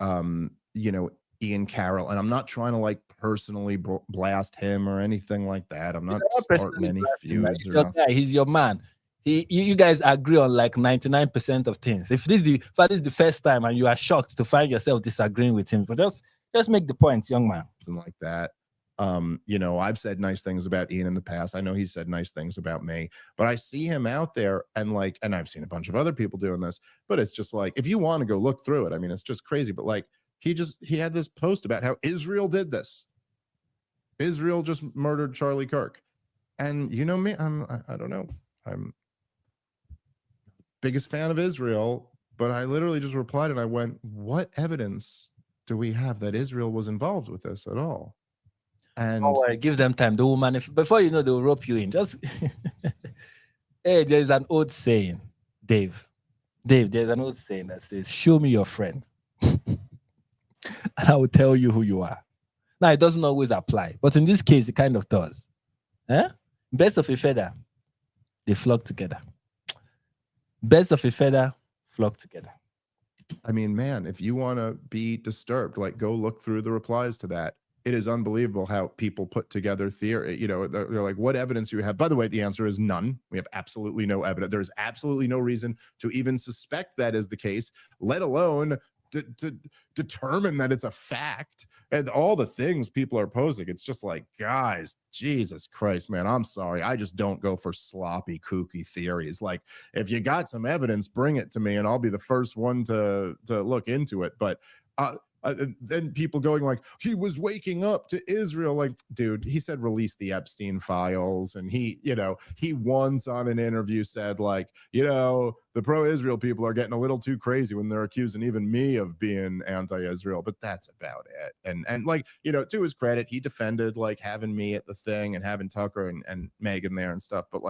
Ian Carroll, and I'm not trying to personally blast him or anything like that. I'm not starting any feuds or nothing. He's your man. You guys agree on 99% of things. If this is the first time and you are shocked to find yourself disagreeing with him, but just make the points, young man. Something like that. I've said nice things about Ian in the past. I know he's said nice things about me, but I see him out there and I've seen a bunch of other people doing this, but it's just if you want to go look through it, I mean, it's just crazy. But he had this post about how Israel did this. Israel just murdered Charlie Kirk. And you know me, I don't know. I'm biggest fan of Israel, but I literally just replied and I went, what evidence do we have that Israel was involved with this at all? And give them time. The woman, before you know, they'll rope you in. Just hey, there's an old saying, Dave, there's an old saying that says, show me your friend, and I will tell you who you are. Now, it doesn't always apply, but in this case, it kind of does. Birds of a feather, they flock together. Birds of a feather flock together. I mean, man, if you want to be disturbed, go look through the replies to that. It is unbelievable how people put together theory. They're like, what evidence do you have? By the way, the answer is none. We have absolutely no evidence. There's absolutely no reason to even suspect that is the case, let alone to determine that it's a fact. And all the things people are posing, it's just guys, Jesus Christ, man, I'm sorry. I just don't go for sloppy, kooky theories. If you got some evidence, bring it to me and I'll be the first one to look into it. But then people going he was waking up to Israel. Dude, he said release the Epstein files, and he once on an interview said the pro-Israel people are getting a little too crazy when they're accusing even me of being anti-Israel, but that's about it. And to his credit, he defended having me at the thing and having Tucker and Megan there and stuff, but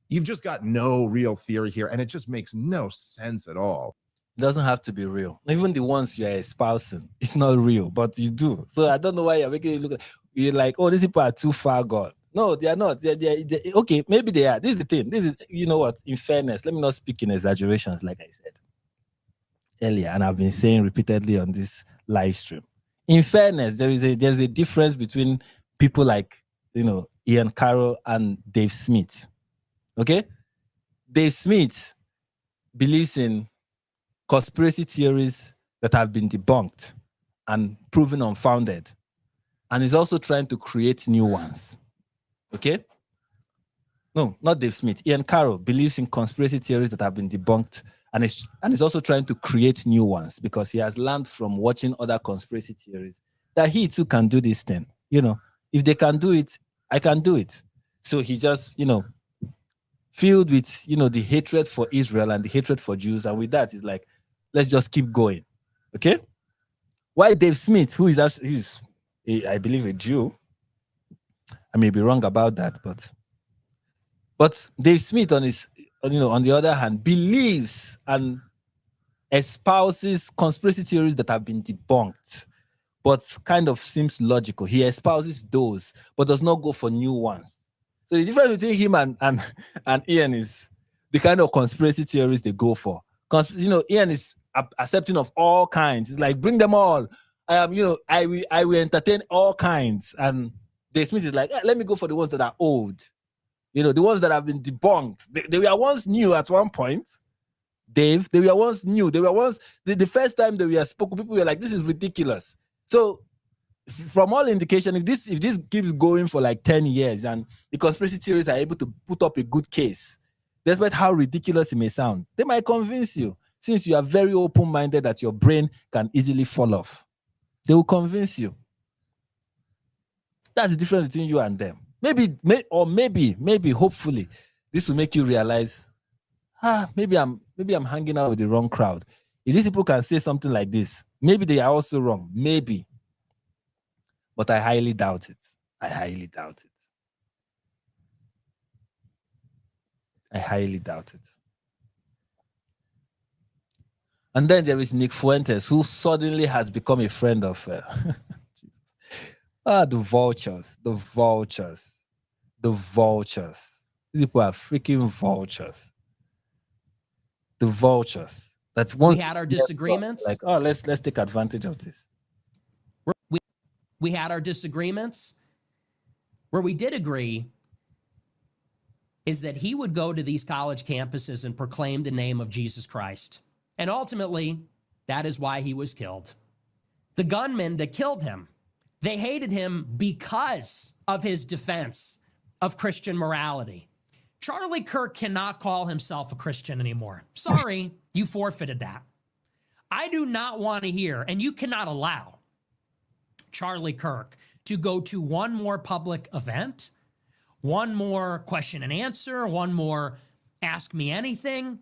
you've just got no real theory here, and it just makes no sense at all. It doesn't have to be real. Even the ones you're espousing, it's not real, but you do. So I don't know why you're making it look you're oh, these people are too far gone. No, they are not. They're okay, maybe they are. This is the thing. This is, you know what, in fairness, let me not speak in exaggerations, like I said earlier, and I've been saying repeatedly on this live stream. In fairness, there's a difference between people like, Ian Carroll and Dave Smith. Okay? Dave Smith believes in conspiracy theories that have been debunked and proven unfounded, and is also trying to create new ones. Okay? No, not Dave Smith. Ian Carroll believes in conspiracy theories that have been debunked and is also trying to create new ones because he has learned from watching other conspiracy theories that he too can do this thing. If they can do it, I can do it. So he just, filled with, the hatred for Israel and the hatred for Jews, and with that, it's let's just keep going. Okay? Why Dave Smith, who is actually, I believe, a Jew, I may be wrong about that, but Dave Smith on the other hand, believes and espouses conspiracy theories that have been debunked, but kind of seems logical. He espouses those, but does not go for new ones. So the difference between him and Ian is the kind of conspiracy theories they go for. Ian is accepting of all kinds. It's bring them all. I will entertain all kinds. And Dave Smith is let me go for the ones that are old. The ones that have been debunked. They were once new at one point. Dave, they were once new. They were once, the first time they were spoken, people were this is ridiculous. So from all indication, if this keeps going for 10 years and the conspiracy theories are able to put up a good case, despite how ridiculous it may sound, they might convince you. since you are very open-minded that your brain can easily fall off. They will convince you. That's the difference between you and them. Maybe, hopefully, this will make you realize, maybe I'm hanging out with the wrong crowd. If these people can say something like this, maybe they are also wrong. Maybe. But I highly doubt it. I highly doubt it. I highly doubt it. And then there is Nick Fuentes, who suddenly has become a friend of Jesus. The vultures. These people are freaking vultures. The vultures. That's one. We had our disagreements. Like, let's take advantage of this. We had our disagreements. Where we did agree is that he would go to these college campuses and proclaim the name of Jesus Christ. And ultimately, that is why he was killed. The gunmen that killed him, they hated him because of his defense of Christian morality. Charlie Kirk cannot call himself a Christian anymore. Sorry, you forfeited that. I do not want to hear, and you cannot allow Charlie Kirk to go to one more public event, one more question and answer, one more ask me anything,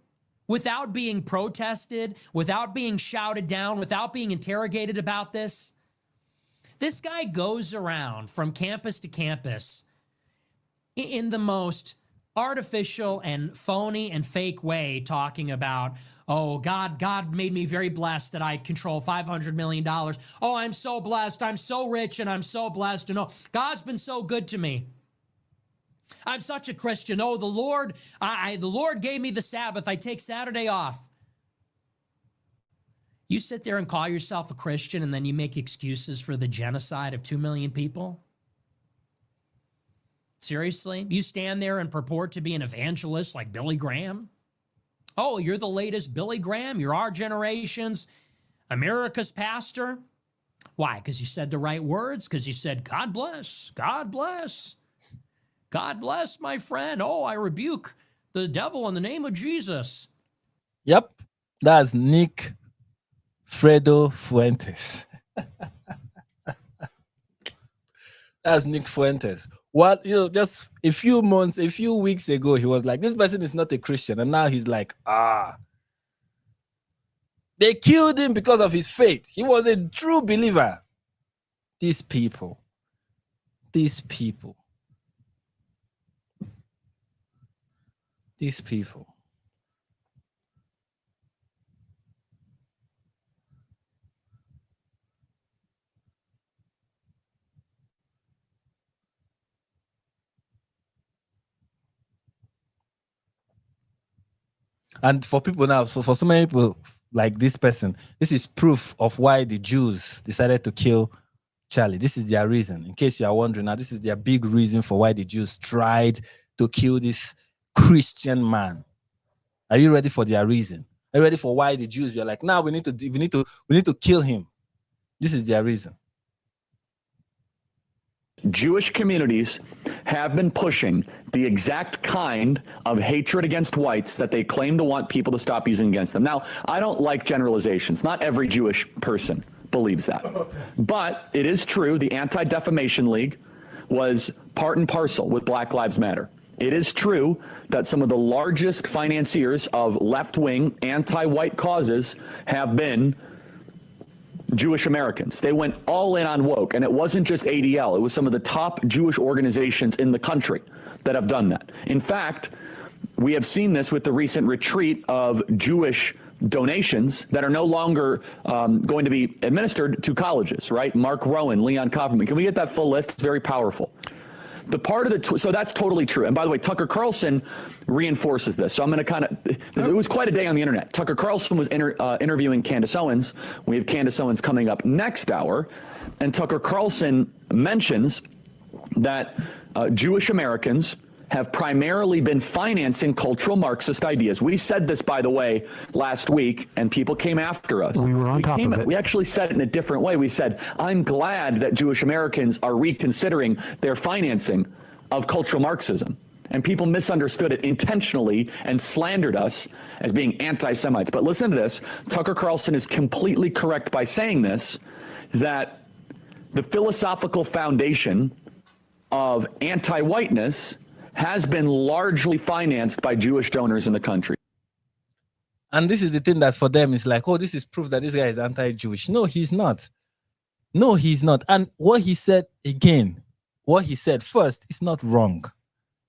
without being protested, without being shouted down, without being interrogated about this. This guy goes around from campus to campus in the most artificial and phony and fake way, talking about, oh, God made me very blessed that I control $500 million. Oh, I'm so blessed. I'm so rich and I'm so blessed. And oh, God's been so good to me. I'm such a Christian. Oh, the Lord gave me the Sabbath. I take Saturday off. You sit there and call yourself a Christian and then you make excuses for the genocide of 2 million people? Seriously? You stand there and purport to be an evangelist like Billy Graham? Oh, you're the latest Billy Graham? You're our generation's America's pastor? Why? Because you said the right words? Because you said, God bless, God bless. God bless, my friend. Oh, I rebuke the devil in the name of Jesus. Yep, that's Nick Fredo Fuentes. That's Nick Fuentes. What, just a few weeks ago, he was like, this person is not a Christian. And now he's like, they killed him because of his faith. He was a true believer. These people. And for people now, for so many people like this person, this is proof of why the Jews decided to kill Charlie. This is their reason. In case you are wondering, now this is their big reason for why the Jews tried to kill this Christian man. Are you ready for their reason? Are you ready for why the Jews were like, now we need to kill him? This is their reason. Jewish communities have been pushing the exact kind of hatred against whites that they claim to want people to stop using against them. Now, I don't like generalizations. Not every Jewish person believes that. But it is true the Anti-Defamation League was part and parcel with Black Lives Matter. It is true that some of the largest financiers of left-wing anti-white causes have been Jewish Americans. They went all in on woke, and it wasn't just ADL. It was some of the top Jewish organizations in the country that have done that. In fact, we have seen this with the recent retreat of Jewish donations that are no longer going to be administered to colleges, right? Mark Rowan, Leon Kopperman. Can we get that full list? It's very powerful. The part of the, so that's totally true. And by the way, Tucker Carlson reinforces this. So I'm going to it was quite a day on the internet. Tucker Carlson was interviewing Candace Owens. We have Candace Owens coming up next hour. And Tucker Carlson mentions that Jewish Americans have primarily been financing cultural Marxist ideas. We said this, by the way, last week, and people came after us. We were on top of it. We actually said it in a different way. We said, I'm glad that Jewish Americans are reconsidering their financing of cultural Marxism. and people misunderstood it intentionally and slandered us as being anti-Semites. But listen to this. Tucker Carlson is completely correct by saying this, that the philosophical foundation of anti-whiteness has been largely financed by Jewish donors in the country. And this is the thing that for them is like, oh, this is proof that this guy is anti-Jewish. No, he's not. No, he's not. And what he said again, what he said first is not wrong.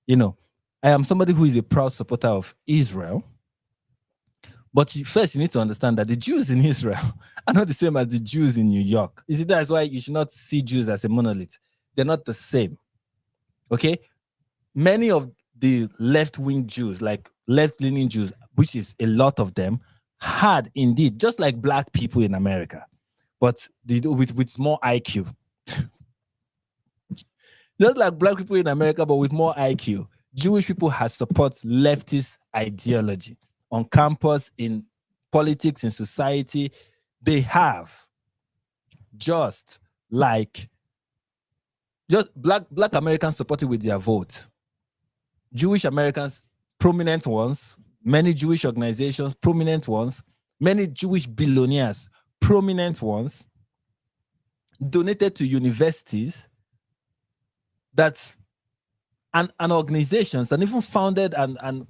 You know, I am somebody who is a proud supporter of Israel. But first, you need to understand that the Jews in Israel are not the same as the Jews in New York. You see, that's why you should not see Jews as a monolith. They're not the same. Okay? Many of the left-wing Jews, like left-leaning Jews, which is a lot of them, had indeed, just like black people in America, but with more IQ. Just like black people in America, but with more IQ, Jewish people have support leftist ideology on campus, in politics, in society. They have, just black Americans supported with their vote. Jewish Americans, prominent ones, many Jewish organizations, prominent ones, many Jewish billionaires, prominent ones, donated to universities and organizations, and even founded and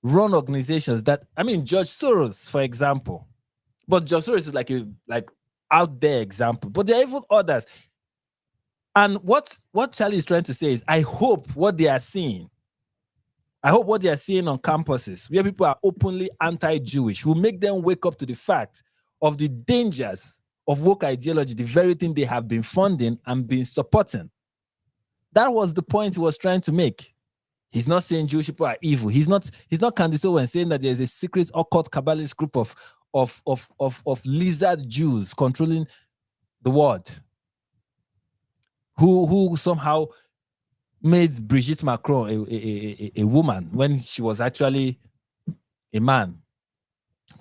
run organizations that, I mean, George Soros, for example. But George Soros is like out there example. But there are even others. And what Charlie is trying to say is, I hope what they are seeing on campuses where people are openly anti-Jewish will make them wake up to the fact of the dangers of woke ideology, the very thing they have been funding and been supporting. That was the point he was trying to make. He's not saying Jewish people are evil. He's not Candace Owens saying that there's a secret occult Kabbalist group of lizard Jews controlling the world, who somehow made Brigitte Macron a woman when she was actually a man.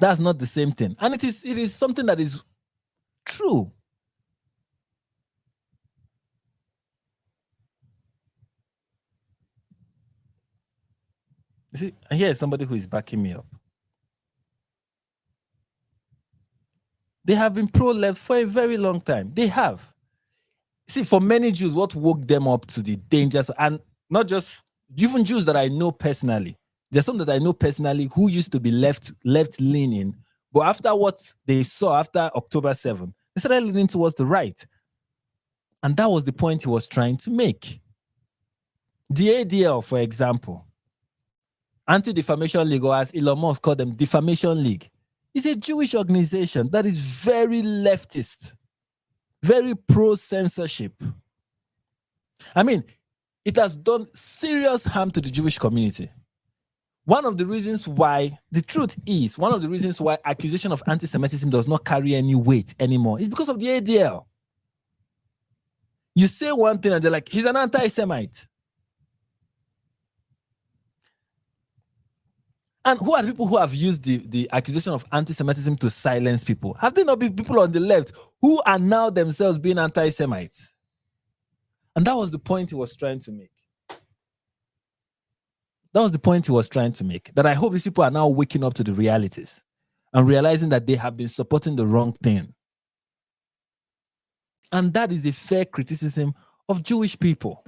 That's not the same thing. And it is something that is true. You see, and here is somebody who is backing me up. They have been pro-left for a very long time. They have. See, for many Jews, what woke them up to the dangers, and not just even Jews that I know personally. There's some that I know personally who used to be left-leaning, but after what they saw after October 7, they started leaning towards the right. And that was the point he was trying to make. The ADL, for example, Anti-Defamation League, or as Elon Musk called them, Defamation League, is a Jewish organization that is very leftist, very pro-censorship. I mean, it has done serious harm to the Jewish community. One of the reasons why accusation of anti-Semitism does not carry any weight anymore is because of the ADL. You say one thing and they're like, he's an anti-Semite. And who are the people who have used the accusation of anti-Semitism to silence people? Have there not been people on the left who are now themselves being anti-Semites? And that was the point he was trying to make. That I hope these people are now waking up to the realities and realizing that they have been supporting the wrong thing. And that is a fair criticism of Jewish people.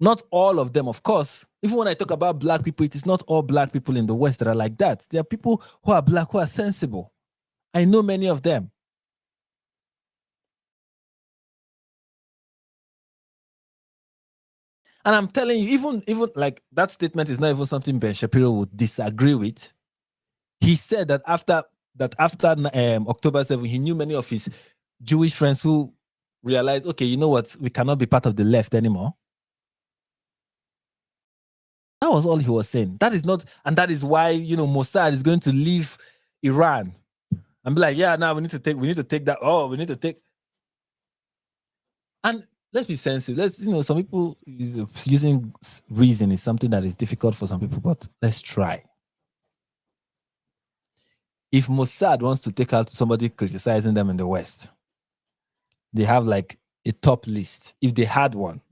Not all of them, of course. Even when I talk about black people, it is not all black people in the West that are like that. There are people who are black, who are sensible. I know many of them. And I'm telling you, even like that statement is not even something Ben Shapiro would disagree with. He said that after October 7, he knew many of his Jewish friends who realized, okay, you know what, we cannot be part of the left anymore. That was all he was saying. That is not, and that is why, Mossad is going to leave Iran and be like, yeah, now we need to take that. Oh, we need to take. And let's be sensitive. Some people using reason is something that is difficult for some people, but let's try. If Mossad wants to take out somebody criticizing them in the West, they have like a top list. If they had one,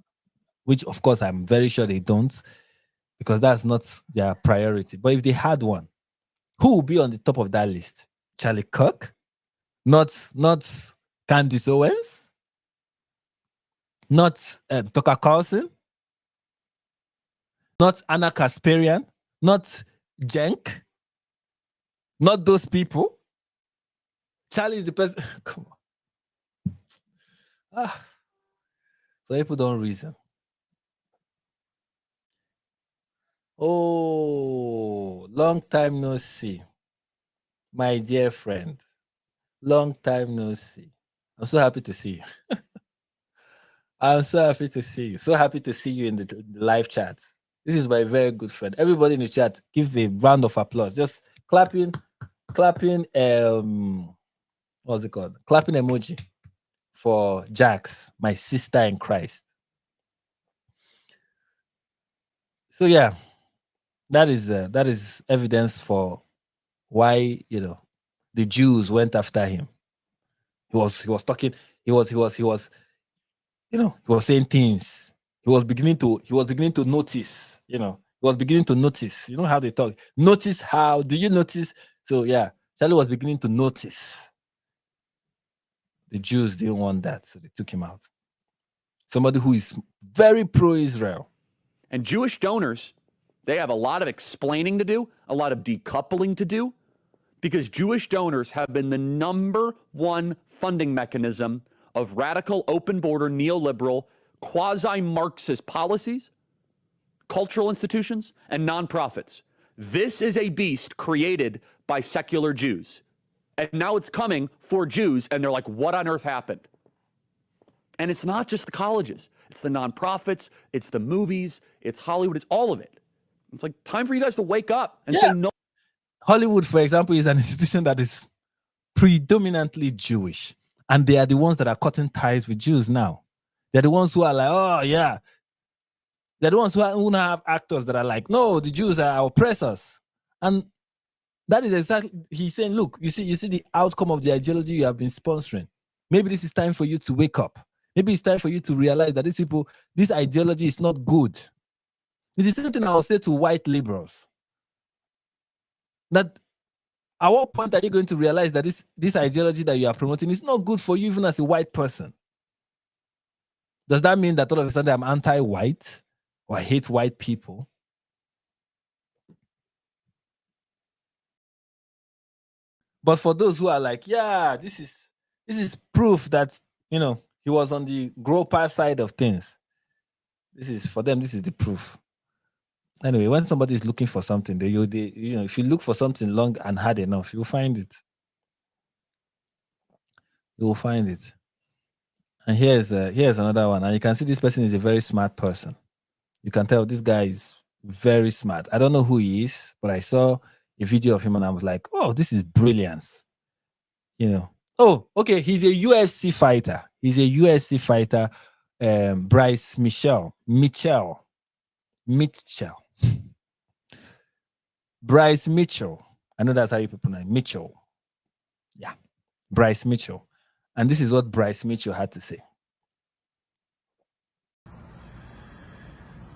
which of course I'm very sure they don't, because that's not their priority. But if they had one, who will be on the top of that list? Charlie Kirk? Not Candace Owens? Not Tucker Carlson? Not Anna Kasparian? Not Jenk? Not those people? Charlie is the person. Come on. So people don't reason. Oh, long time no see. My dear friend. Long time no see. I'm so happy to see you. I'm so happy to see you. So happy to see you in the live chat. This is my very good friend. Everybody in the chat, give a round of applause. Just clapping, what's it called? Clapping emoji for Jax, my sister in Christ. So yeah, that is evidence for why, you know, the Jews went after him. He was talking, he was you know, he was saying things. He was beginning to notice, you know. He was beginning to notice. You know how they talk. Notice how, do you notice? So yeah, Charlie was beginning to notice. The Jews didn't want that, so they took him out. Somebody who is very pro-Israel. And Jewish donors, they have a lot of explaining to do, a lot of decoupling to do, because Jewish donors have been the number one funding mechanism of radical, open border, neoliberal, quasi-Marxist policies, cultural institutions, and nonprofits. This is a beast created by secular Jews. And now it's coming for Jews, and they're like, what on earth happened? And it's not just the colleges. It's the nonprofits, it's the movies, it's Hollywood, it's all of it. It's like time for you guys to wake up and say no. Hollywood, for example, is an institution that is predominantly Jewish. And they are the ones that are cutting ties with Jews now. They're the ones who are like, oh, yeah. They're the ones who have actors that are like, no, the Jews are our oppressors. And that is exactly, he's saying, look, you see the outcome of the ideology you have been sponsoring. Maybe this is time for you to wake up. Maybe it's time for you to realize that these people, this ideology is not good. It is something I will say to white liberals. That at what point are you going to realize that this ideology that you are promoting is not good for you even as a white person? Does that mean that all of a sudden I'm anti-white or I hate white people? But for those who are like, yeah, this is proof that, you know, he was on the groper side of things. This is for them, this is the proof. Anyway, when somebody is looking for something, you know, if you look for something long and hard enough, you'll find it. You will find it. And here's another one. And you can see this person is a very smart person. You can tell this guy is very smart. I don't know who he is, but I saw a video of him and I was like, oh, this is brilliance. You know. Oh, okay. He's a UFC fighter. Bryce Mitchell. Bryce Mitchell. I know that's how you pronounce it. Mitchell. Yeah. Bryce Mitchell. And this is what Bryce Mitchell had to say.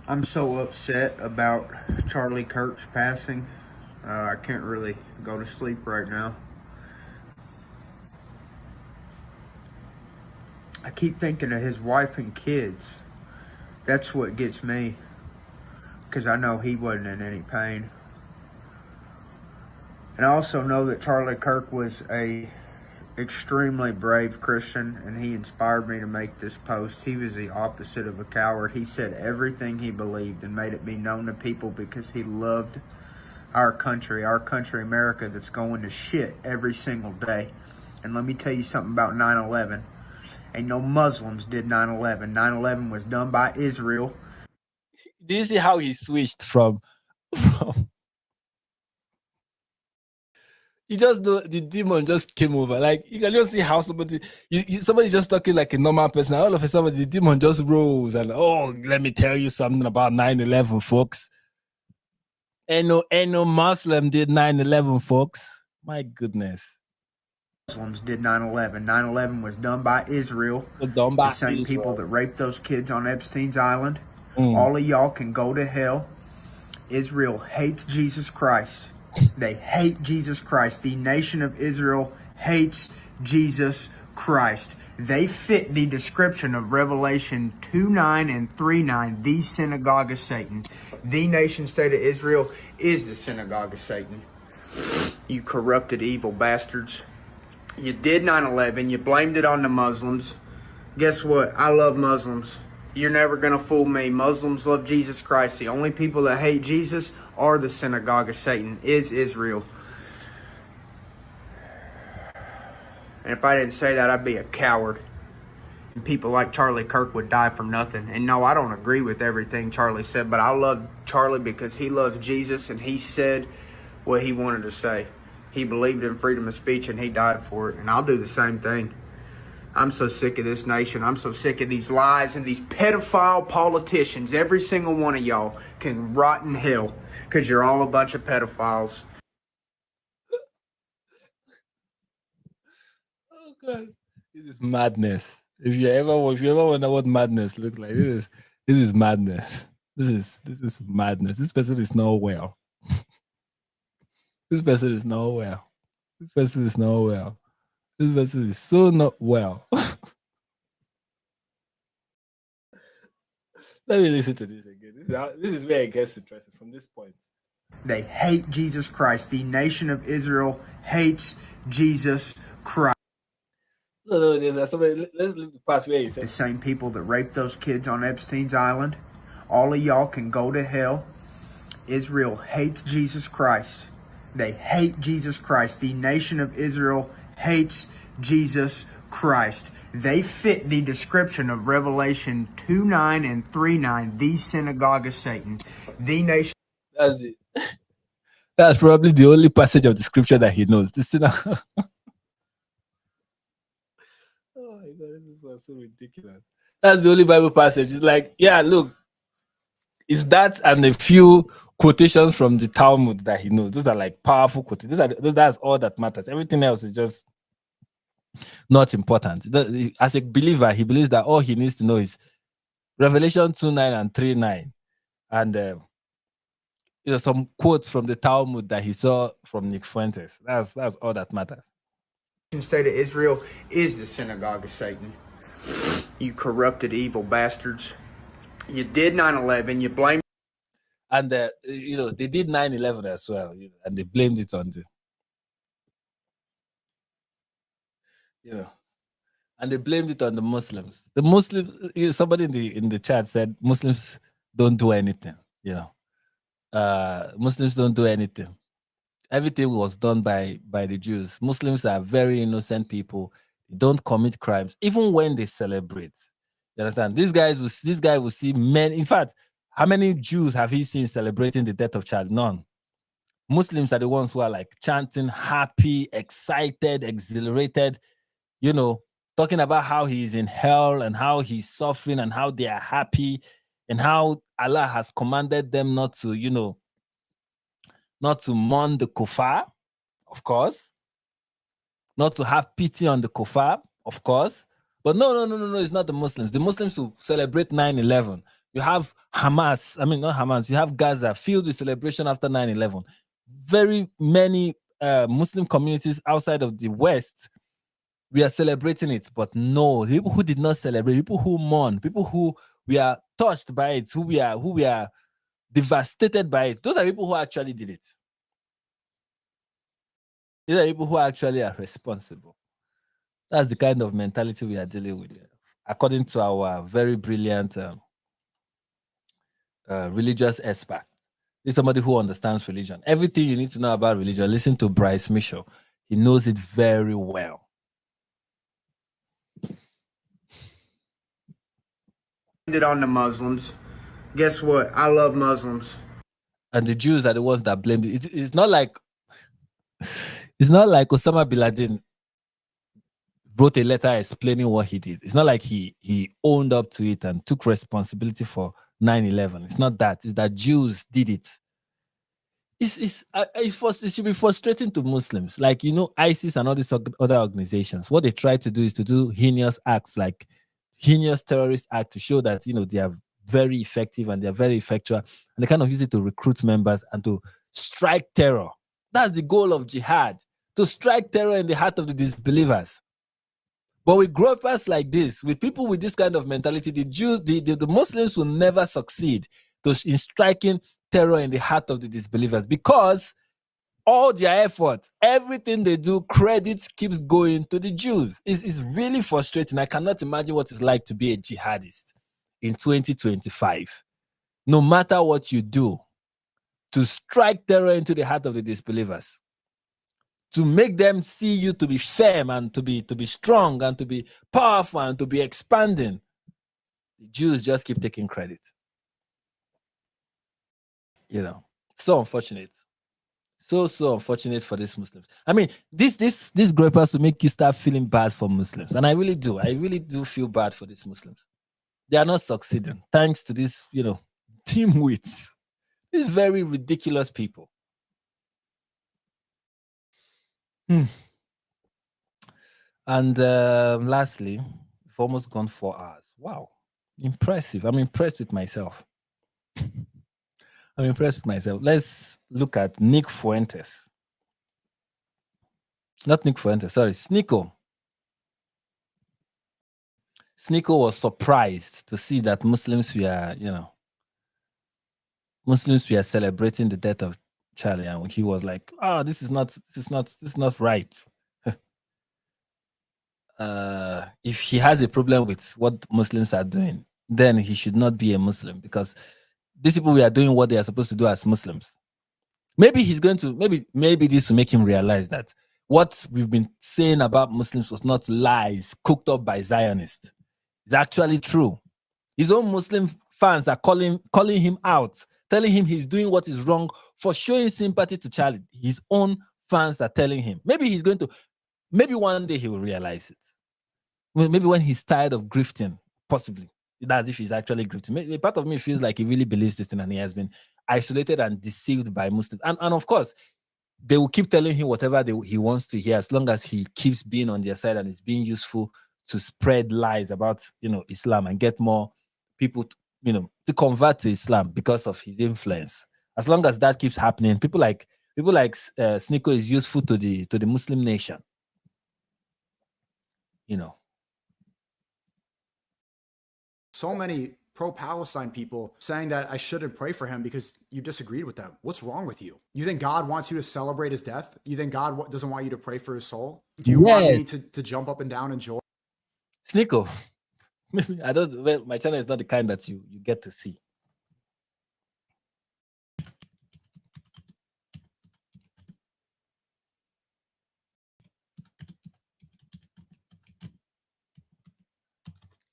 I'm so upset about Charlie Kirk's passing. I can't really go to sleep right now. I keep thinking of his wife and kids. That's what gets me, because I know he wasn't in any pain. And I also know that Charlie Kirk was a extremely brave Christian, and he inspired me to make this post. He was the opposite of a coward. He said everything he believed and made it be known to people because he loved our country, America, that's going to shit every single day. And let me tell you something about 9/11. Ain't no Muslims did 9/11. 9/11 was done by Israel. Do you see how he switched from you just know the demon just came over. Like you can just see how somebody just talking like a normal person. All of a sudden the demon just rose and let me tell you something about 9/11, folks. Ain't no Muslim did 9/11, folks. My goodness. Muslims did 9/11. 9/11 was done by Israel. The same people that raped those kids on Epstein's Island. All of y'all can go to hell. Israel hates Jesus Christ. They hate Jesus Christ. The nation of Israel hates Jesus Christ. They fit the description of Revelation 2:9 and 3:9, the synagogue of Satan. The nation state of Israel is the synagogue of Satan. You corrupted evil bastards. You did 9/11. You blamed it on the Muslims. Guess what? I love Muslims. You're never going to fool me. Muslims love Jesus Christ. The only people that hate Jesus are the synagogue of Satan, is Israel. And if I didn't say that, I'd be a coward. And people like Charlie Kirk would die for nothing. And no, I don't agree with everything Charlie said, but I love Charlie because he loves Jesus and he said what he wanted to say. He believed in freedom of speech and he died for it. And I'll do the same thing. I'm so sick of this nation. I'm so sick of these lies and these pedophile politicians. Every single one of y'all can rot in hell because you're all a bunch of pedophiles. Oh God, this is madness. If you ever wonder what madness looks like, this is madness. This is madness. This person is not well. This person is not well. This person is not well. This person is so not well. Let me listen to this again. This is where it gets interesting from this point. They hate Jesus Christ. The nation of Israel hates Jesus Christ. No, there's somebody. Let's look the part where he said the same people that raped those kids on Epstein's Island. All of y'all can go to hell. Israel hates Jesus Christ. They hate Jesus Christ. The nation of Israel hates Jesus Christ. They fit the description of Revelation 2:9 and 3:9, the synagogue of Satan. The nation. That's it. That's probably the only passage of the scripture that he knows. The synagogue. Oh my God, this is so ridiculous. That's the only Bible passage. It's like, yeah, look, it's that and a few quotations from the Talmud that he knows. Those are like powerful quotations. That's all that matters. Everything else is just not important. As a believer, he believes that all he needs to know is Revelation 2:9 and 3:9, and some quotes from the Talmud that he saw from Nick Fuentes. That's all that matters. The state of Israel is the synagogue of Satan. You corrupted evil bastards. You did 9/11. You blamed. And they did 9/11 as well, and they blamed it on and they blamed it on the Muslims. The Muslims, somebody in the chat said Muslims don't do anything. Muslims don't do anything. Everything was done by the Jews. Muslims are very innocent people. They don't commit crimes, even when they celebrate. You understand? This guy will see men. In fact, how many Jews have he seen celebrating the death of child? None. Muslims are the ones who are like chanting, happy, excited, exhilarated, talking about how he is in hell and how he's suffering and how they are happy and how Allah has commanded them not to mourn the kuffar, of course, not to have pity on the kuffar, of course. But no, it's not the Muslims. The Muslims who celebrate 9/11. You have Hamas, not Hamas, you have Gaza filled with celebration after 9/11. Very many Muslim communities outside of the West, we are celebrating it. But no, people who did not celebrate, people who mourn, people who we are touched by it, who we are devastated by it, those are people who actually did it. These are people who actually are responsible. That's the kind of mentality we are dealing with, according to our very brilliant religious expert. This is somebody who understands religion. Everything you need to know about religion, listen to Bryce Mitchell. He knows it very well. It on the Muslims. Guess what? I love Muslims. And the Jews are the ones that blamed it. It's not like Osama bin Laden wrote a letter explaining what he did. It's not like he owned up to it and took responsibility for 9/11. It's not that. It's that Jews did it. It should be frustrating to Muslims. Like, ISIS and all these other organizations, what they try to do is to do heinous acts, like heinous terrorist act, to show that, they have very effective and they're very effectual, and they kind of use it to recruit members and to strike terror. That's the goal of jihad, to strike terror in the heart of the disbelievers. But with groups like this, with people with this kind of mentality, the Jews, the Muslims will never succeed in striking terror in the heart of the disbelievers, because all their efforts, everything they do, credit keeps going to the Jews. It's really frustrating. I cannot imagine what it's like to be a jihadist in 2025. No matter what you do, to strike terror into the heart of the disbelievers, to make them see you to be firm and to be strong and to be powerful and to be expanding. The Jews just keep taking credit. You know, so unfortunate. So unfortunate for these Muslims. I mean, these groupers will make you start feeling bad for Muslims. And I really do. I really do feel bad for these Muslims. They are not succeeding thanks to this, team wits. These very ridiculous people. And lastly, we've almost gone 4 hours. Wow. Impressive. I'm impressed with myself. Let's look at Nick Fuentes. Not Nick Fuentes, sorry, Sneeko. Sneeko was surprised to see that Muslims were celebrating the death of Charlie, and he was like, "Oh, this is not right." If he has a problem with what Muslims are doing, then he should not be a Muslim, because these people were doing what they are supposed to do as Muslims. Maybe he's going to maybe this will make him realize that what we've been saying about Muslims was not lies cooked up by Zionists. It's actually true. His own Muslim fans are calling him out, telling him he's doing what is wrong for showing sympathy to Charlie. His own fans are telling him. Maybe one day he will realize it. Maybe when he's tired of grifting, possibly. That's if he's actually grifting. Part of me feels like he really believes this thing and he has been isolated and deceived by Muslims. And of course, they will keep telling him whatever he wants to hear, as long as he keeps being on their side and is being useful to spread lies about Islam and get more people to convert to Islam because of his influence. As long as that keeps happening, people like Sneeko is useful to the Muslim nation. So many pro-Palestine people saying that I shouldn't pray for him because you disagreed with them. What's wrong with you? You think God wants you to celebrate his death? You think God doesn't want you to pray for his soul? Do you want me to jump up and down and joy? Sneeko, my channel is not the kind that you get to see.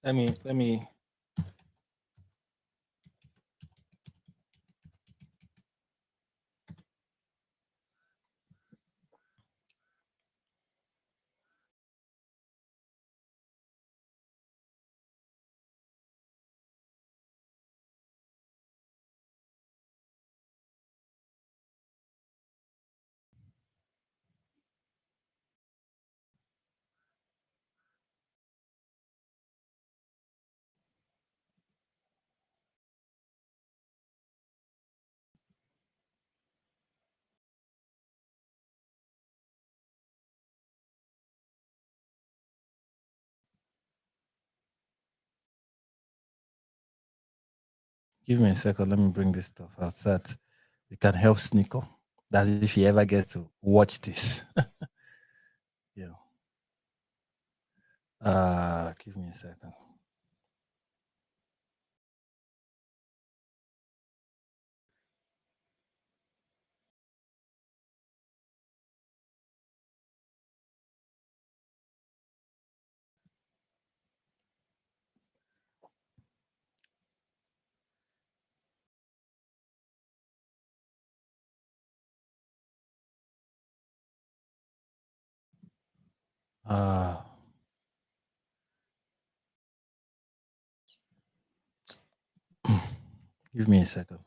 Let me give me a second. Let me bring this stuff out so that we can help Sneeko. That if he ever gets to watch this. Yeah. Give me a second. Give me a second.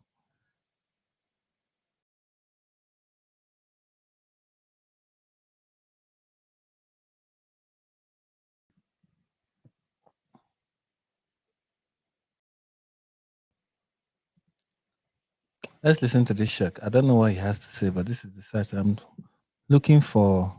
Let's listen to this Sheikh. I don't know what he has to say, but this is the search. I'm looking for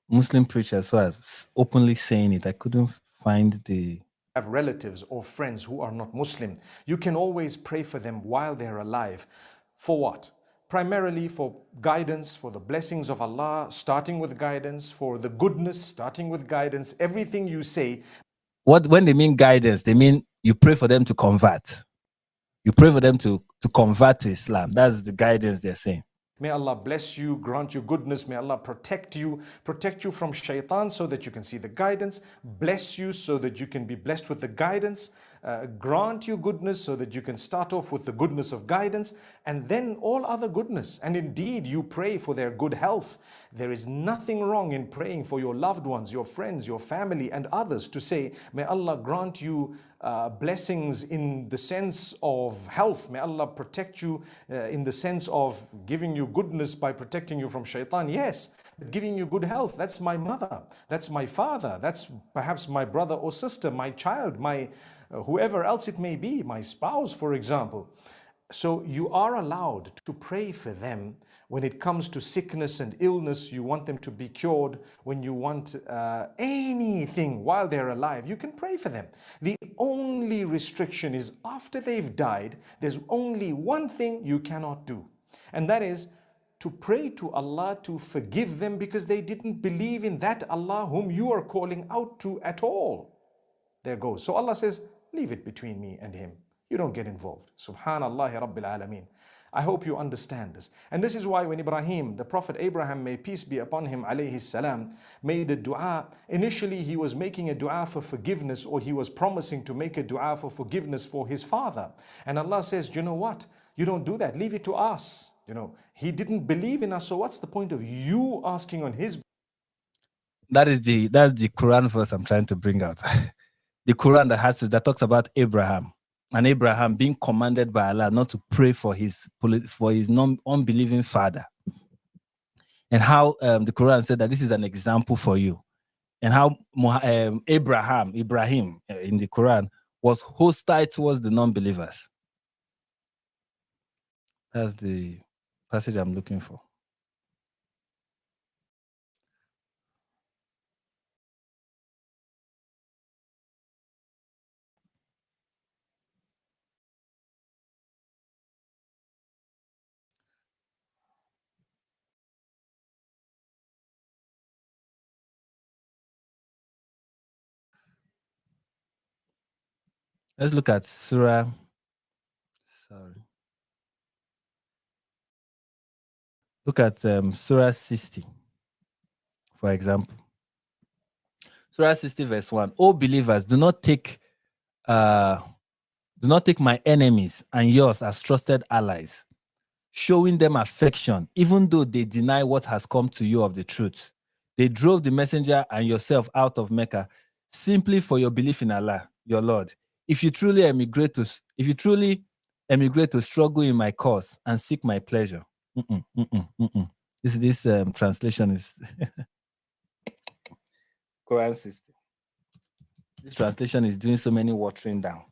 Muslim preachers who are openly saying it. I couldn't find the. Have relatives or friends who are not Muslim, you can always pray for them while they're alive. For what? Primarily for guidance, for the blessings of Allah, starting with guidance, for the goodness, starting with guidance. Everything you say. When they mean guidance, they mean you pray for them to convert. You pray for them to convert to Islam. That's the guidance they're saying. May Allah bless you, grant you goodness. May Allah protect you from shaitan so that you can see the guidance. Bless you so that you can be blessed with the guidance. Grant you goodness so that you can start off with the goodness of guidance and then all other goodness. And indeed, you pray for their good health. There is nothing wrong in praying for your loved ones, your friends, your family, and others to say, may Allah grant you blessings in the sense of health. May Allah protect you in the sense of giving you goodness by protecting you from shaitan. Yes, but giving you good health. That's my mother. That's my father. That's perhaps my brother or sister, my child, my whoever else it may be, my spouse, for example. So you are allowed to pray for them when it comes to sickness and illness. You want them to be cured. When you want anything while they're alive, you can pray for them. The only restriction is after they've died, there's only one thing you cannot do. And that is to pray to Allah to forgive them because they didn't believe in that Allah whom you are calling out to at all. There goes. So Allah says, leave it between me and him. You don't get involved. Subhanallah Rabbil Alameen. I hope you understand this. And this is why when Ibrahim, the Prophet Abraham, may peace be upon him, alayhi salam, made a dua, initially he was making a dua for forgiveness, or he was promising to make a dua for forgiveness for his father. And Allah says, you know what? You don't do that. Leave it to us. You know, he didn't believe in us. So what's the point of you asking on his? That's the Quran verse I'm trying to bring out. The Quran that talks about Abraham. And Abraham being commanded by Allah not to pray for his unbelieving father. And how the Quran said that this is an example for you. And how Ibrahim in the Quran was hostile towards the non-believers. That's the passage I'm looking for. Let's look at Surah. Look at Surah 60, for example. Surah 60, verse 1. O believers, do not take my enemies and yours as trusted allies, showing them affection, even though they deny what has come to you of the truth. They drove the messenger and yourself out of Mecca simply for your belief in Allah, your Lord. If you truly emigrate to struggle in my cause and seek my pleasure. This translation is Quran 60. This translation is doing so many watering down.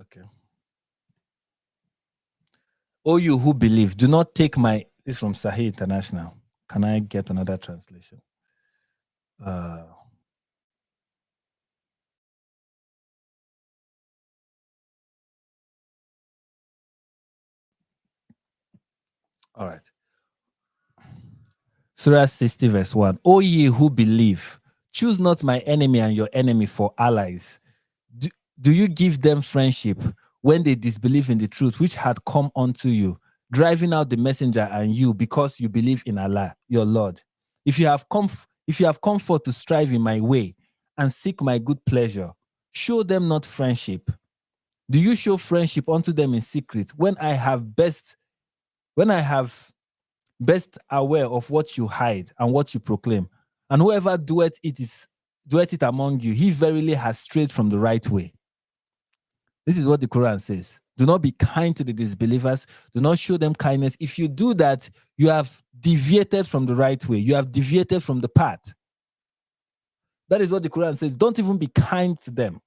Okay. O you who believe, do not take my. This is from Sahih International. Can I get another translation? All right. Surah 60, verse 1. O ye who believe, choose not my enemy and your enemy for allies. Do you give them friendship when they disbelieve in the truth which had come unto you, driving out the messenger and you because you believe in Allah, your Lord? If you have comfort to strive in my way and seek my good pleasure, show them not friendship. Do you show friendship unto them in secret when I have best aware of what you hide and what you proclaim? And whoever doeth it among you, he verily has strayed from the right way. This is what the Quran says. Do not be kind to the disbelievers. Do not show them kindness. If you do that, you have deviated from the right way. You have deviated from the path. That is what the Quran says. Don't even be kind to them.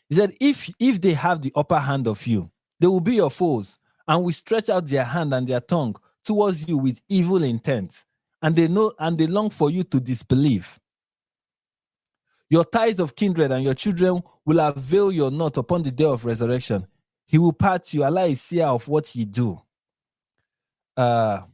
He said, if they have the upper hand of you, they will be your foes and will stretch out their hand and their tongue towards you with evil intent. And they long for you to disbelieve. Your ties of kindred and your children will avail your not upon the day of resurrection. He will part you. Allah is seer of what ye do. There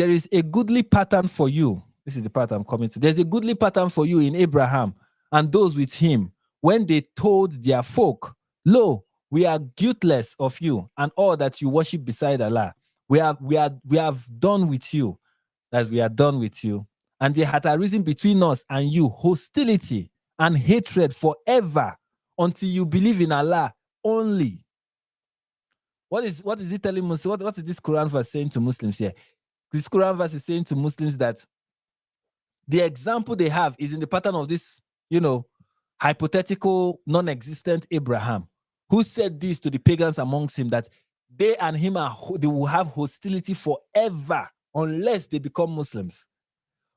is a goodly pattern for you. This is the part I'm coming to. There's a goodly pattern for you in Abraham and those with him when they told their folk, lo, we are guiltless of you and all that you worship beside Allah. We have done with you, that we are done with you. And there had arisen between us and you hostility and hatred forever until you believe in Allah only. What is it telling Muslims? What is this Quran verse saying to Muslims here? This Quran verse is saying to Muslims that the example they have is in the pattern of this, hypothetical, non-existent Abraham, who said this to the pagans amongst him, that they and him they will have hostility forever unless they become Muslims.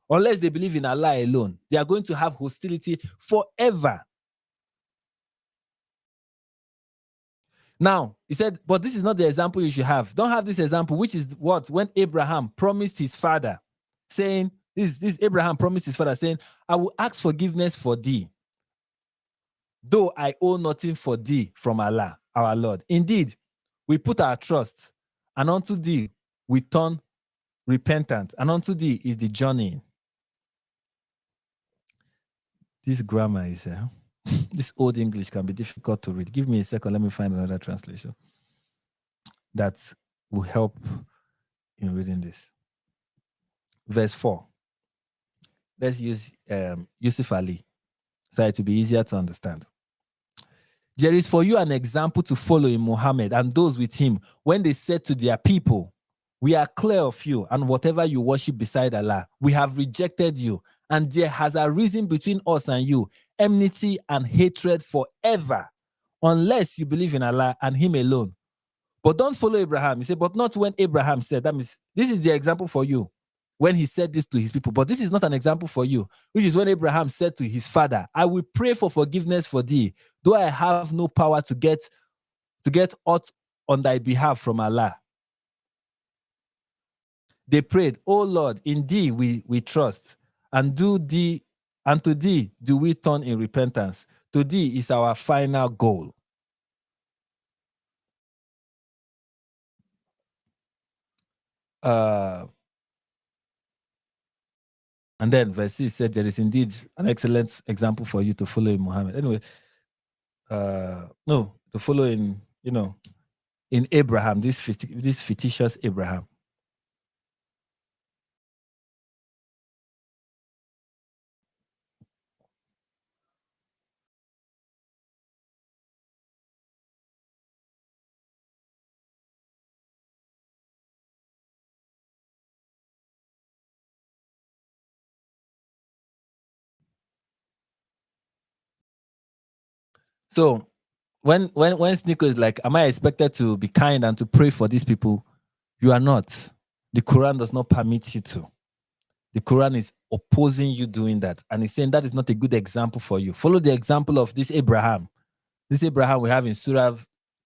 Unless they believe in Allah alone, they are going to have hostility forever. Now, he said, but this is not the example you should have. Don't have this example, which is what? When Abraham promised his father, saying, this Abraham promised his father, saying, I will ask forgiveness for thee, though I owe nothing for thee from Allah, our Lord. Indeed, we put our trust, and unto thee we turn repentant, and unto thee is the journey. This grammar is... this old English can be difficult to read. Give me a second. Let me find another translation that will help in reading this. Verse 4. Let's use Yusuf Ali so it will be easier to understand. There is for you an example to follow in Muhammad and those with him when they said to their people, we are clear of you and whatever you worship beside Allah, we have rejected you, and there has arisen between us and you enmity and hatred forever, unless you believe in Allah and him alone. But don't follow Abraham. He said, but not when Abraham said. That means this is the example for you when he said this to his people. But this is not an example for you, which is when Abraham said to his father, I will pray for forgiveness for thee, though I have no power to get aught on thy behalf from Allah. They prayed, O Lord, in thee we trust, and to thee do we turn in repentance. To thee is our final goal. And then verse 6 said, there is indeed an excellent example for you to follow in Muhammad. Anyway, to follow in Abraham, this fictitious Abraham. So when Sneeko is like, am I expected to be kind and to pray for these people? You are not. The Quran does not permit you to. The Quran is opposing you doing that. And it's saying that is not a good example for you. Follow the example of this Abraham. This Abraham we have in Surah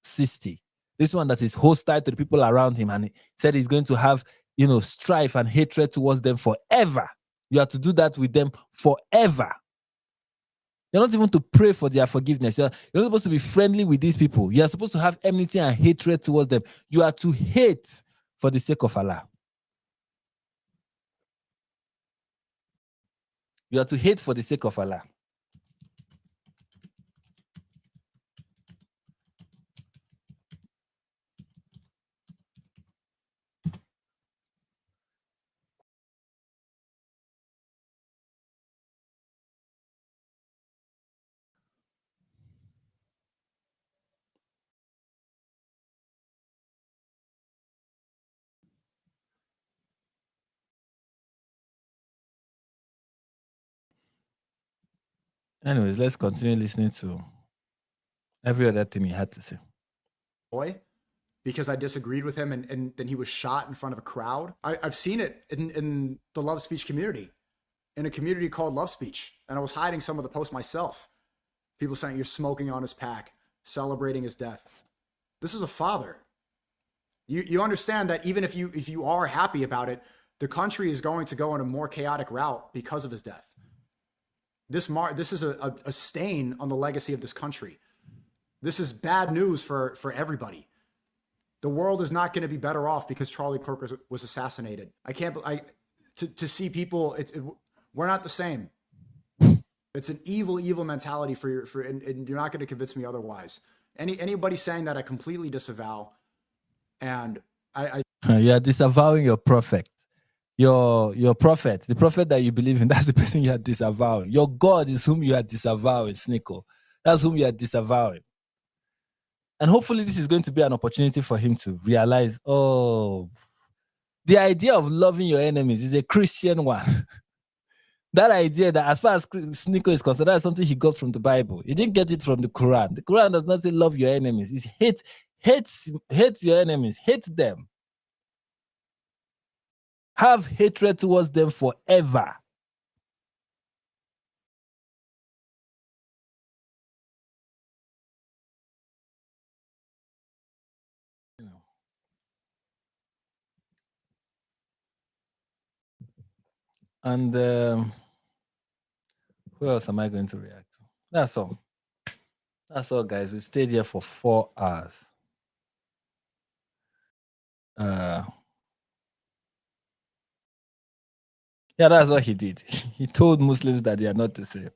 60. This one that is hostile to the people around him. And he said he's going to have, strife and hatred towards them forever. You have to do that with them forever. You're not even to pray for their forgiveness. You're not supposed to be friendly with these people. You are supposed to have enmity and hatred towards them. You are to hate for the sake of Allah. You are to hate for the sake of Allah. Anyways, let's continue listening to every other thing he had to say. boy because I disagreed with him and then he was shot in front of a crowd. I've seen it in the love speech community, in a community called Love Speech. And I was hiding some of the posts myself. People saying you're smoking on his pack, celebrating his death. This is a father. You understand that even if you are happy about it, the country is going to go in a more chaotic route because of his death. This is a stain on the legacy of this country. This is bad news for everybody. The world is not going to be better off because Charlie Kirk was assassinated. To see people, we're not the same. It's an evil mentality and you're not going to convince me otherwise. Anybody saying that I completely disavow, and you are disavowing your prophet. Your prophet, the prophet that you believe in, that's the person you are disavowing. Your God is whom you are disavowing, Snickle. That's whom you are disavowing. And hopefully this is going to be an opportunity for him to realize, oh, the idea of loving your enemies is a Christian one. That idea that as far as Snickle is concerned, that's something he got from the Bible. He didn't get it from the Quran. The Quran does not say love your enemies. It's hate your enemies. Hate them. Have hatred towards them forever. And who else am I going to react to? That's all. That's all, guys. We stayed here for 4 hours. Yeah, that's what he did. He told Muslims that they are not the same.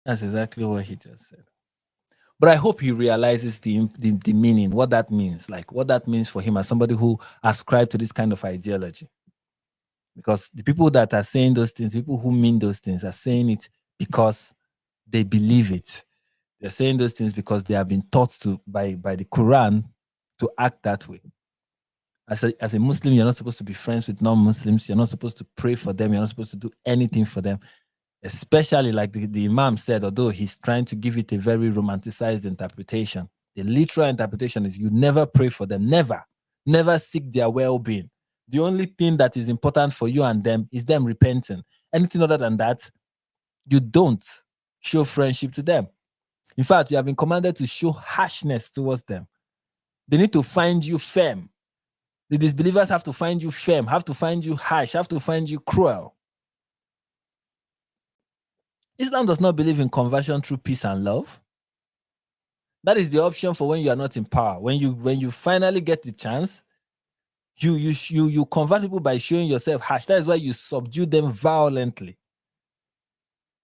That's exactly what he just said. But I hope he realizes the meaning, what that means, like what that means for him as somebody who ascribed to this kind of ideology. Because the people that are saying those things, people who mean those things, are saying it because they believe it. They're saying those things because they have been taught to by the Quran to act that way. As a Muslim, you're not supposed to be friends with non-Muslims. You're not supposed to pray for them. You're not supposed to do anything for them. Especially like the Imam said, although he's trying to give it a very romanticized interpretation. The literal interpretation is you never pray for them. Never seek their well-being. The only thing that is important for you and them is them repenting. Anything other than that, you don't show friendship to them. In fact, you have been commanded to show harshness towards them. They need to find you firm. The disbelievers have to find you firm, have to find you harsh, have to find you cruel. Islam does not believe in conversion through peace and love. That is the option for when you are not in power. When you finally get the chance, you convert people by showing yourself harsh. That is why you subdue them violently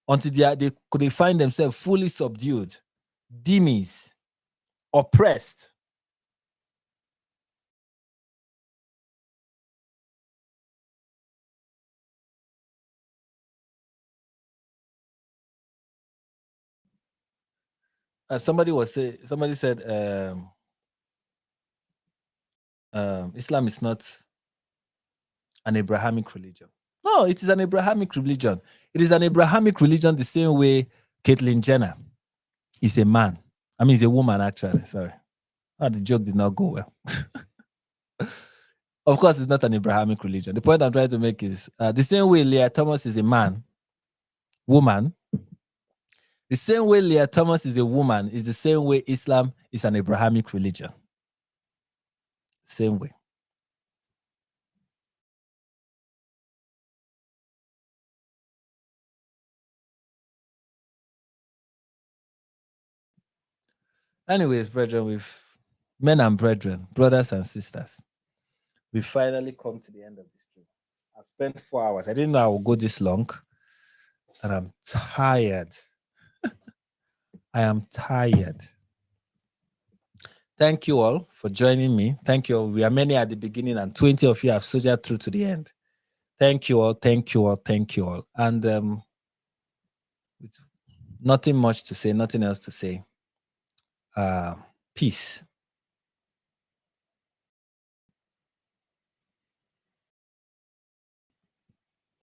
until they find themselves fully subdued, dhimmis, oppressed. Somebody said Islam is not an Abrahamic religion. No, it is an Abrahamic religion. It is an Abrahamic religion the same way Caitlyn Jenner is a man. I mean, he's a woman, actually. Sorry. Oh, the joke did not go well. Of course, it's not an Abrahamic religion. The point I'm trying to make is the same way Leah Thomas is a woman. The same way Leah Thomas is a woman is the same way Islam is an Abrahamic religion. Same way. Anyways, brethren, men and brethren, brothers and sisters, we finally come to the end of this stream. I've spent 4 hours. I didn't know I would go this long, and I'm tired. I am tired. Thank you all for joining me. Thank you all. We are many at the beginning, and 20 of you have soldiered through to the end. Thank you all. Thank you all. Thank you all. And nothing much to say, nothing else to say. Peace.